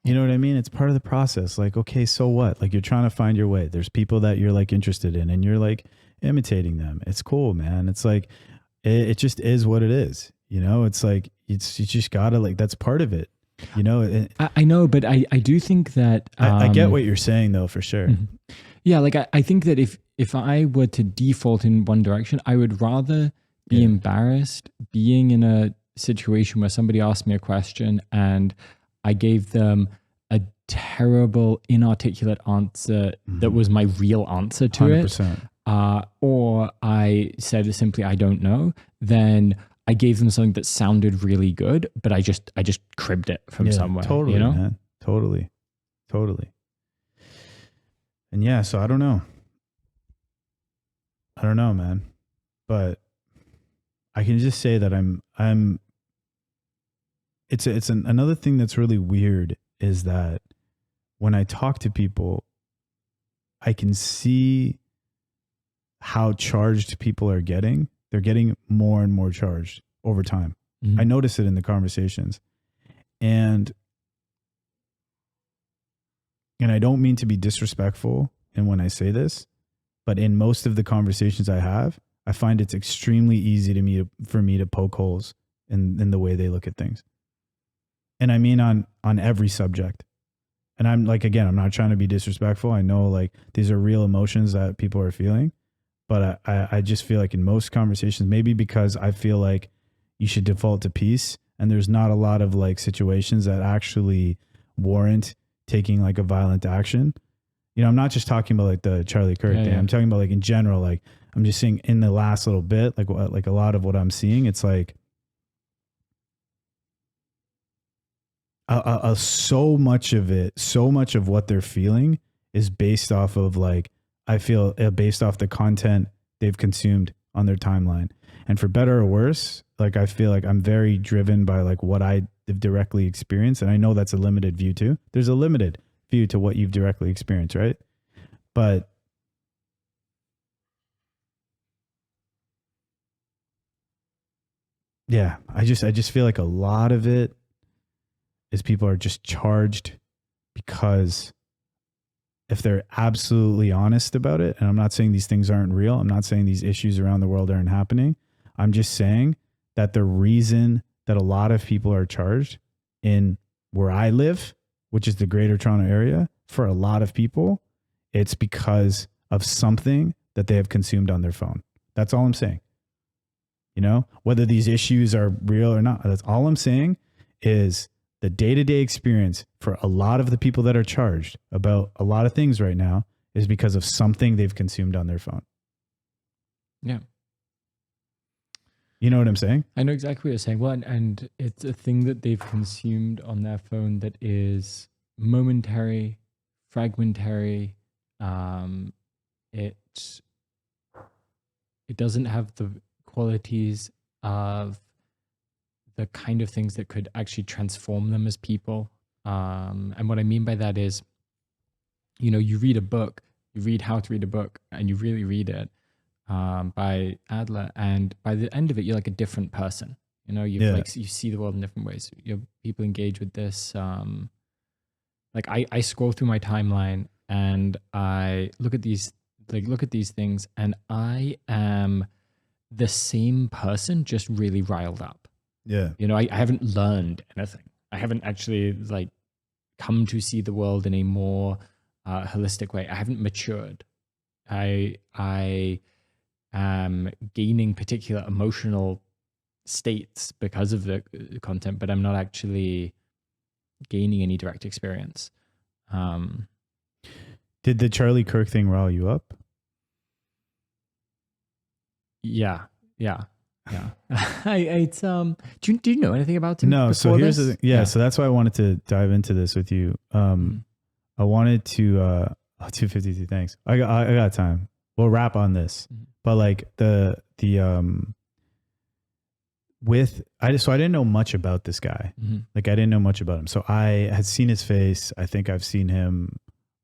You know what I mean? It's part of the process. Like, okay, so what? Like, you're trying to find your way. There's people that you're like interested in and you're like imitating them. It's cool, man. It's like, it just is what it is. You know, it's like, you just gotta, like, that's part of it. You know, I know, but I do think that I get what you're saying though, for sure. Mm-hmm. Yeah. Like I think that if I were to default in one direction, I would rather be embarrassed being in a situation where somebody asked me a question and I gave them a terrible, inarticulate answer that was my real answer to 100%. it. Or I said simply, I don't know, then I gave them something that sounded really good, but I just cribbed it from somewhere. Totally, you know? man. Totally. And yeah, so I don't know, man. But I can just say that another thing that's really weird is that when I talk to people, I can see how charged people are getting. They're getting more and more charged over time. Mm-hmm. I notice it in the conversations. And I don't mean to be disrespectful and when I say this, but in most of the conversations I have, I find it's extremely easy for me to poke holes in the way they look at things. And I mean on every subject. And I'm like, again, I'm not trying to be disrespectful. I know like these are real emotions that people are feeling, but I just feel like in most conversations, maybe because I feel like you should default to peace and there's not a lot of like situations that actually warrant taking like a violent action. You know, I'm not just talking about like the Charlie Kirk thing. I'm talking about like in general, like I'm just saying in the last little bit, like a lot of what I'm seeing, it's like so much of what they're feeling is based off of like, I feel based off the content they've consumed on their timeline. And for better or worse, like I feel like I'm very driven by like what I have directly experienced. And I know that's a limited view too. There's a limited view to what you've directly experienced, right? But yeah, I just feel like a lot of it is people are just charged because if they're absolutely honest about it, and I'm not saying these things aren't real, I'm not saying these issues around the world aren't happening, I'm just saying that the reason that a lot of people are charged in where I live, which is the Greater Toronto Area, for a lot of people, it's because of something that they have consumed on their phone. That's all I'm saying. You know, whether these issues are real or not, that's all I'm saying is the day-to-day experience for a lot of the people that are charged about a lot of things right now is because of something they've consumed on their phone. Yeah. You know what I'm saying? I know exactly what you're saying. Well, and it's a thing that they've consumed on their phone that is momentary, fragmentary. It doesn't have the qualities of the kind of things that could actually transform them as people. And what I mean by that is, you know, you read a book, you read How to Read a Book, and you really read it by Adler, and by the end of it, you're like a different person. You know, you see the world in different ways. People engage with this. Like I scroll through my timeline and I look at these things, and I am the same person, just really riled up. Yeah. You know, I haven't learned anything. I haven't actually like come to see the world in a more holistic way. I haven't matured. I am gaining particular emotional states because of the content, but I'm not actually gaining any direct experience. Did the Charlie Kirk thing rile you up? Yeah. It's do you know anything about him? No. So here's the thing. Yeah. So that's why I wanted to dive into this with you. I wanted to 252. Thanks. I got time. We'll wrap on this. But like I didn't know much about this guy. Like I didn't know much about him. So I had seen his face. I think I've seen him.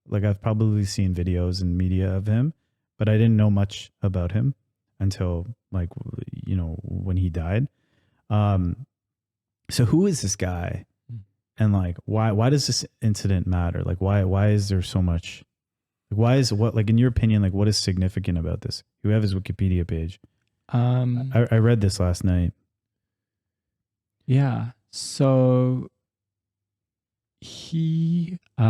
Like I've probably seen videos and media of him, but I didn't know much about him until like, when he died. So who is this guy? And like, why does this incident matter? Like, why is there so much, like, in your opinion, like what is significant about this? You have his Wikipedia page. I read this last night. Yeah. So he, these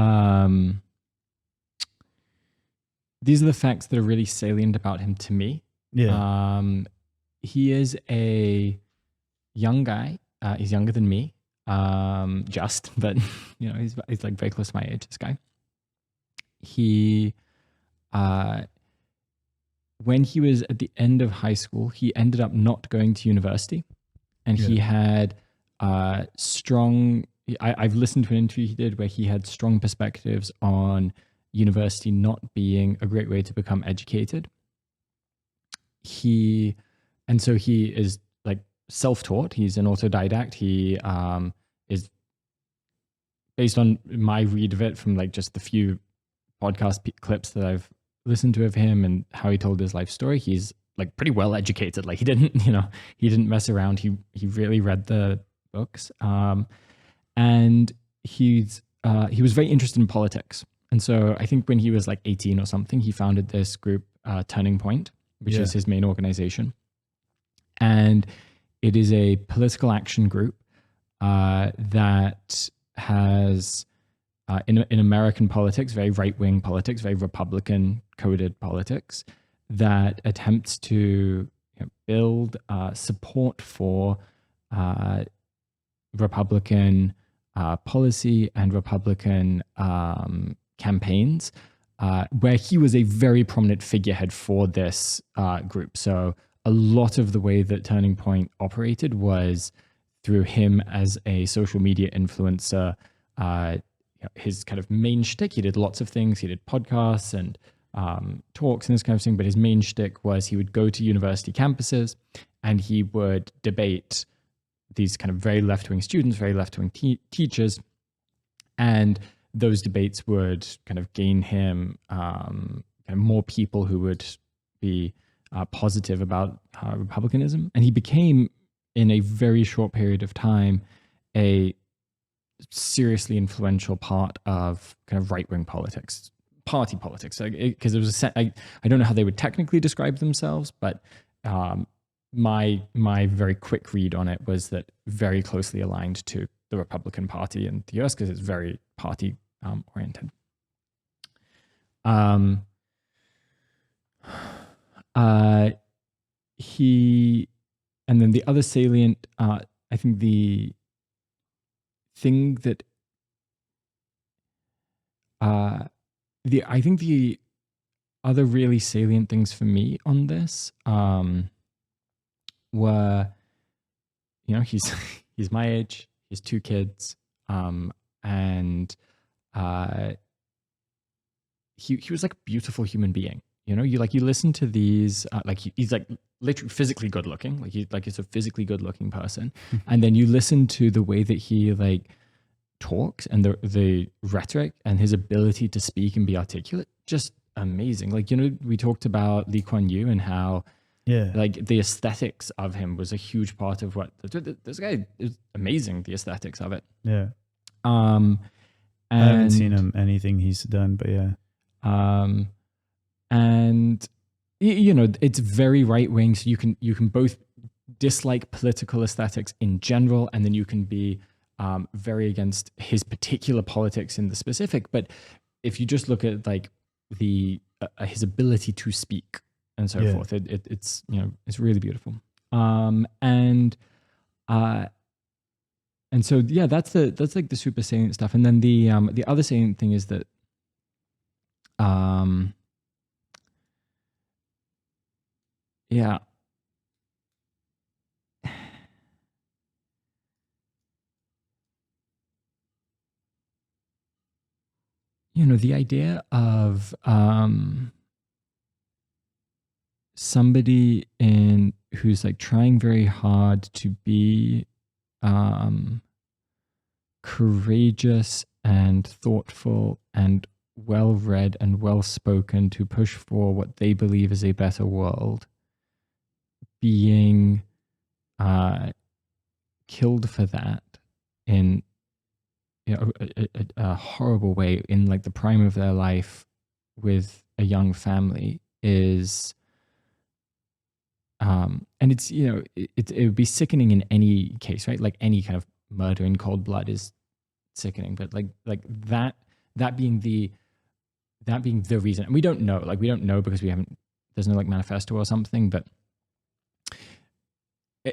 are the facts that are really salient about him to me. Yeah. He is a young guy. He's younger than me. But he's like very close to my age, this guy. He, when he was at the end of high school, he ended up not going to university, and he had strong. I've listened to an interview he did where he had strong perspectives on university not being a great way to become educated. So he is like self-taught. He's an autodidact. He is, based on my read of it from like just the few podcast clips that I've listened to of him and how he told his life story, he's like pretty well educated. Like he didn't mess around. He really read the books. And he was very interested in politics. And so I think when he was like 18 or something, he founded this group, Turning Point, which is his main organization. And it is a political action group that has, in American politics, very right-wing politics, very Republican-coded politics, that attempts to build support for Republican policy and Republican campaigns, where he was a very prominent figurehead for this group. So a lot of the way that Turning Point operated was through him as a social media influencer. His kind of main shtick, he did lots of things. He did podcasts and talks and this kind of thing, but his main shtick was he would go to university campuses and he would debate these kind of very left-wing students, very left-wing teachers, and those debates would kind of gain him kind of more people who would be positive about republicanism. And he became, in a very short period of time, a seriously influential part of kind of right-wing politics, party politics. Because it was I don't know how they would technically describe themselves, but my very quick read on it was that very closely aligned to the Republican Party in the US, because it's very party oriented. And then the other salient, I think the thing that I think the other really salient things for me on this were, he's my age, he has 2 kids, and he was like a beautiful human being. You listen to these, he's like literally physically good looking, he's a physically good looking person. And then you listen to the way that he like talks and the rhetoric and his ability to speak and be articulate, just amazing. We talked about Lee Kuan Yew and how like the aesthetics of him was a huge part of what this guy is amazing. The aesthetics of it. Yeah. And I haven't seen anything he's done, but yeah. And it's very right wing. So you can both dislike political aesthetics in general, and then you can be very against his particular politics in the specific. But if you just look at like the his ability to speak and so forth, it's it's really beautiful. And so that's like the super salient stuff. And then the other salient thing is that the idea of somebody who's like trying very hard to be courageous and thoughtful and well-read and well-spoken to push for what they believe is a better world, being killed for that in a horrible way in like the prime of their life with a young family is and it's it would be sickening in any case, right? Like any kind of murder in cold blood is sickening, but like that being the reason, and we don't know because there's no like manifesto or something, but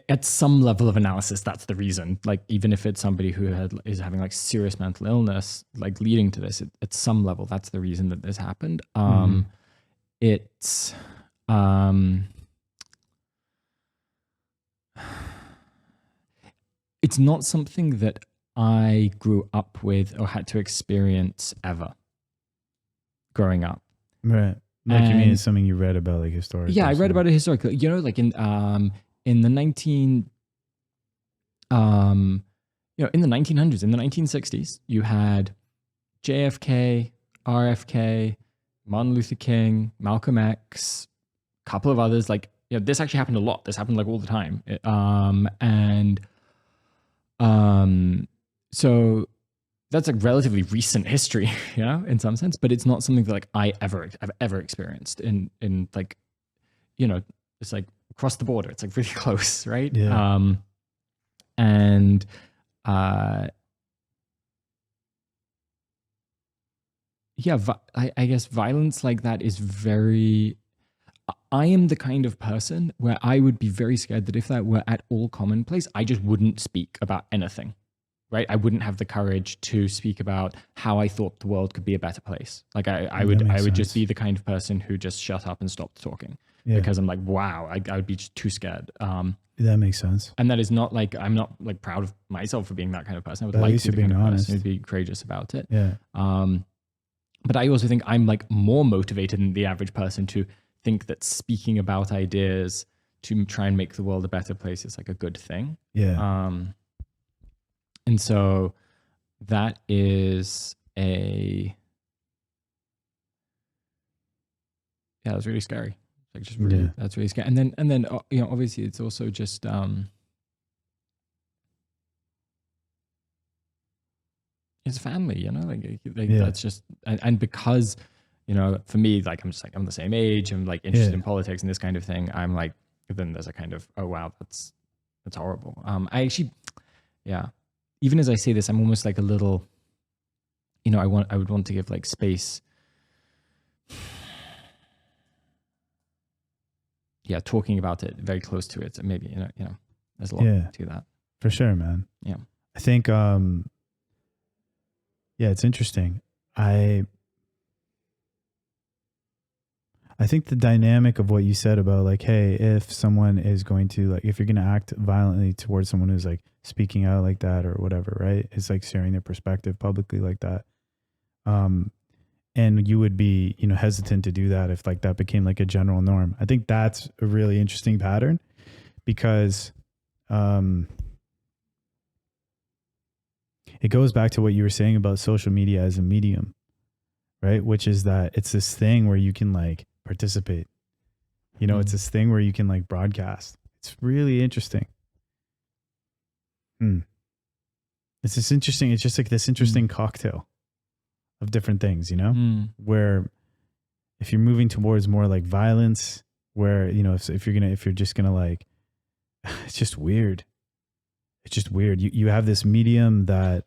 at some level of analysis, that's the reason. Like, even if it's somebody who is having like serious mental illness, like leading to this, at some level, that's the reason that this happened. It's not something that I grew up with or had to experience ever growing up. Right. Like, you mean it's something you read about, like, historically? Yeah, I read about it historically. Like in the 1900s, in the 1960s, you had JFK, RFK, Martin Luther King, Malcolm X, a couple of others. Like, this actually happened a lot. This happened like all the time. So that's like relatively recent history, in some sense, but it's not something that like I've ever experienced in like, it's like across the border. It's like really close, right? Yeah. I guess violence like that is very. I am the kind of person where I would be very scared that if that were at all commonplace, I just wouldn't speak about anything, right? I wouldn't have the courage to speak about how I thought the world could be a better place. Like I would just be the kind of person who just shut up and stopped talking because I'm like, wow, I would be just too scared. That makes sense. And that is not like, I'm not like proud of myself for being that kind of person. I would At like least to be the you're kind being of person honest. who'd be courageous about it. Yeah. But I also think I'm like more motivated than the average person to think that speaking about ideas to try and make the world a better place is like a good thing. Yeah. And so that is it was really scary. Like just really, that's really scary. And then obviously it's also just it's family, that's just and because for me, like I'm the same age, I'm like interested in politics and this kind of thing. I'm like, then there's a kind of, oh wow, that's horrible. I actually, even as I say this, I'm almost like a little, I would want to give like space. Yeah, talking about it very close to it. Maybe, there's a lot to that. For sure, man. Yeah. I think, it's interesting. I think the dynamic of what you said about like, hey, if someone is going to like, if you're going to act violently towards someone who's like speaking out like that or whatever, right? It's like sharing their perspective publicly like that. And you would be, hesitant to do that if like that became like a general norm. I think that's a really interesting pattern because, it goes back to what you were saying about social media as a medium, right? Which is that it's this thing where you can like participate, it's this thing where you can like broadcast. It's really interesting. It's just interesting. It's just like this interesting cocktail of different things, where if you're moving towards more like violence, where, if you're just gonna like, it's just weird. It's just weird. You have this medium that,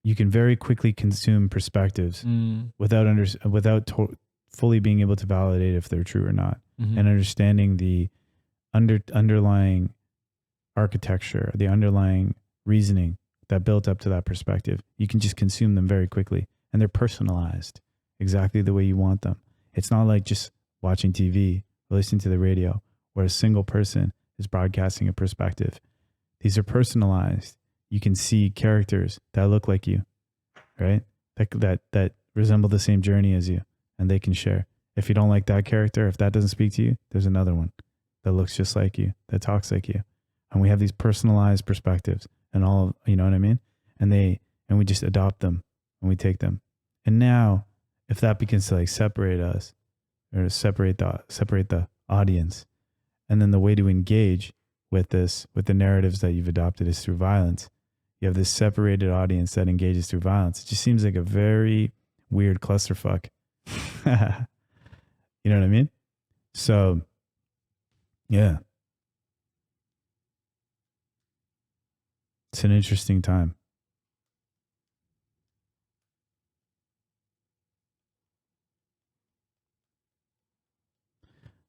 you can very quickly consume perspectives without fully being able to validate if they're true or not, and understanding the underlying architecture, the underlying reasoning that built up to that perspective. You can just consume them very quickly, and they're personalized exactly the way you want them. It's not like just watching TV or listening to the radio where a single person is broadcasting a perspective. These are personalized. You can see characters that look like you, right? That resemble the same journey as you, and they can share. If you don't like that character, if that doesn't speak to you, there's another one that looks just like you, that talks like you. And we have these personalized perspectives and all of, you know what I mean? And we just adopt them and we take them. And now if that begins to like separate us or separate the audience, and then the way to engage with the narratives that you've adopted is through violence. You have this separated audience that engages through violence. It just seems like a very weird clusterfuck. You know what I mean? So, yeah. It's an interesting time.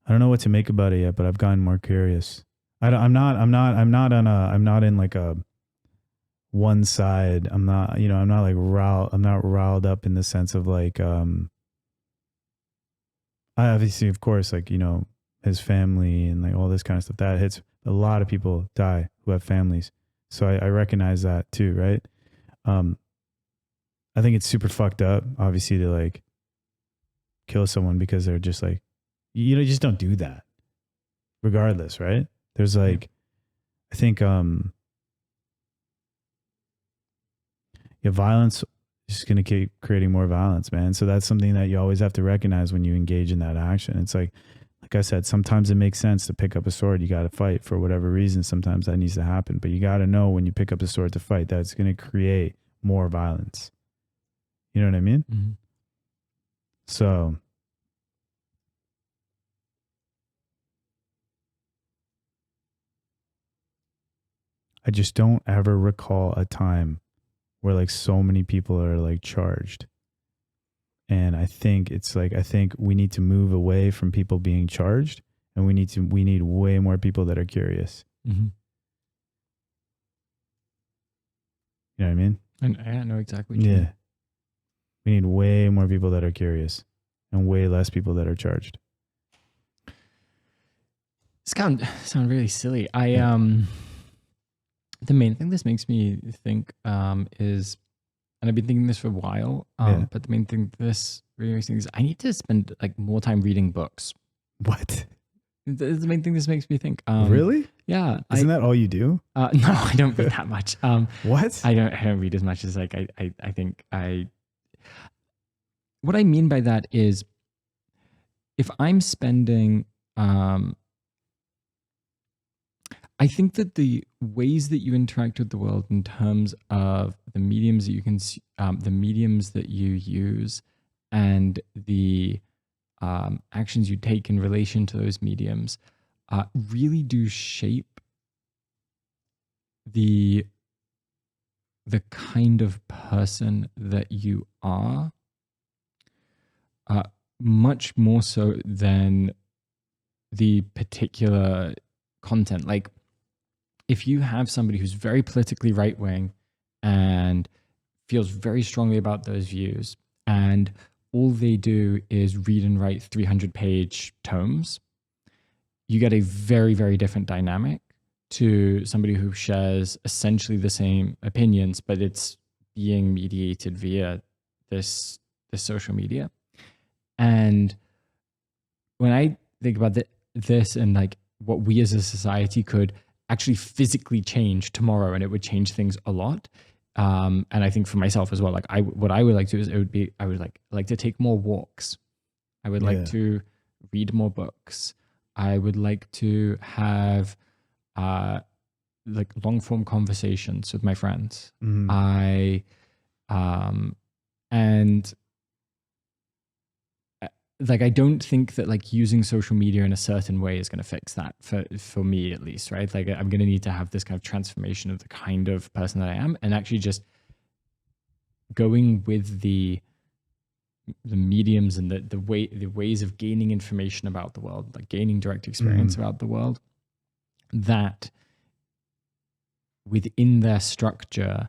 I don't know what to make about it yet, but I've gotten more curious. I'm not in like a one side. I'm not riled up in the sense of like, I obviously, of course, like, you know, his family and like all this kind of stuff that hits. A lot of people die who have families. So I recognize that too. Right. I think it's super fucked up, obviously, to like kill someone because they're just like, you know, you just don't do that regardless. Right. There's like, I think, violence is going to keep creating more violence, man. So that's something that you always have to recognize when you engage in that action. It's like I said, sometimes it makes sense to pick up a sword. You got to fight for whatever reason. Sometimes that needs to happen, but you got to know when you pick up a sword to fight, that it's going to create more violence. You know what I mean? Mm-hmm. So I just don't ever recall a time where like so many people are like charged. And I think it's like, I think we need to move away from people being charged, and we need way more people that are curious. Mm-hmm. You know what I mean? And I know exactly what you mean. We need way more people that are curious and way less people that are charged. This sound really silly. The main thing this makes me think is, and I've been thinking this for a while, but the main thing this really makes me think is I need to spend like more time reading books. What? The main thing this makes me think. Really? Yeah. Isn't that all you do? No, I don't read that much. What? I don't read as much as like I think I. What I mean by that is, if I'm spending, I think that the ways that you interact with the world in terms of the mediums that you can, the mediums that you use, and the actions you take in relation to those mediums, really do shape the kind of person that you are, much more so than the particular content. Like, if you have somebody who's very politically right-wing and feels very strongly about those views, and all they do is read and write 300-page tomes, you get a very, very different dynamic to somebody who shares essentially the same opinions, but it's being mediated via this social media. And when I think about this and like what we as a society could actually physically change tomorrow, and it would change things a lot. And I think for myself as well, like what I would like to do is I would like to take more walks. I would like to read more books. I would like to have like long form conversations with my friends. Mm-hmm. And like, I don't think that like using social media in a certain way is going to fix that for me, at least, right? Like, I'm going to need to have this kind of transformation of the kind of person that I am, and actually just going with the mediums and the ways of gaining information about the world, like gaining direct experience about the world, that within their structure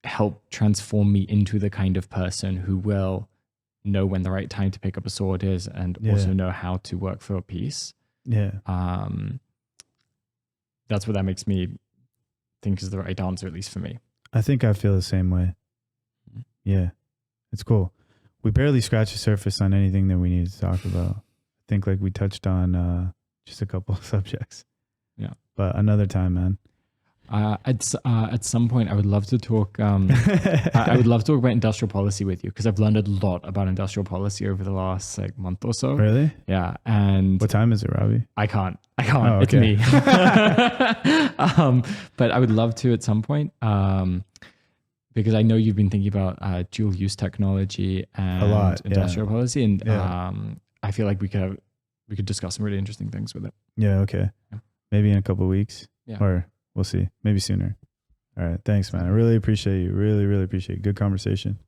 help transform me into the kind of person who will know when the right time to pick up a sword is, and also know how to work for a peace. Yeah. That's what that makes me think is the right answer, at least for me. I think I feel the same way. Yeah. It's cool. We barely scratched the surface on anything that we needed to talk about. I think like we touched on just a couple of subjects. Yeah. But another time, man. At some point, I would love to talk. I would love to talk about industrial policy with you, because I've learned a lot about industrial policy over the last like month or so. Really? Yeah. And what time is it, Robbie? I can't. Oh, It's okay. me. But I would love to at some point, because I know you've been thinking about dual use technology and a lot, industrial policy, and I feel like we could discuss some really interesting things with it. Yeah. Okay. Yeah. Maybe in a couple of weeks. Yeah. Or we'll see. Maybe sooner. All right. Thanks, man. I really appreciate you. Really, really appreciate it. Good conversation.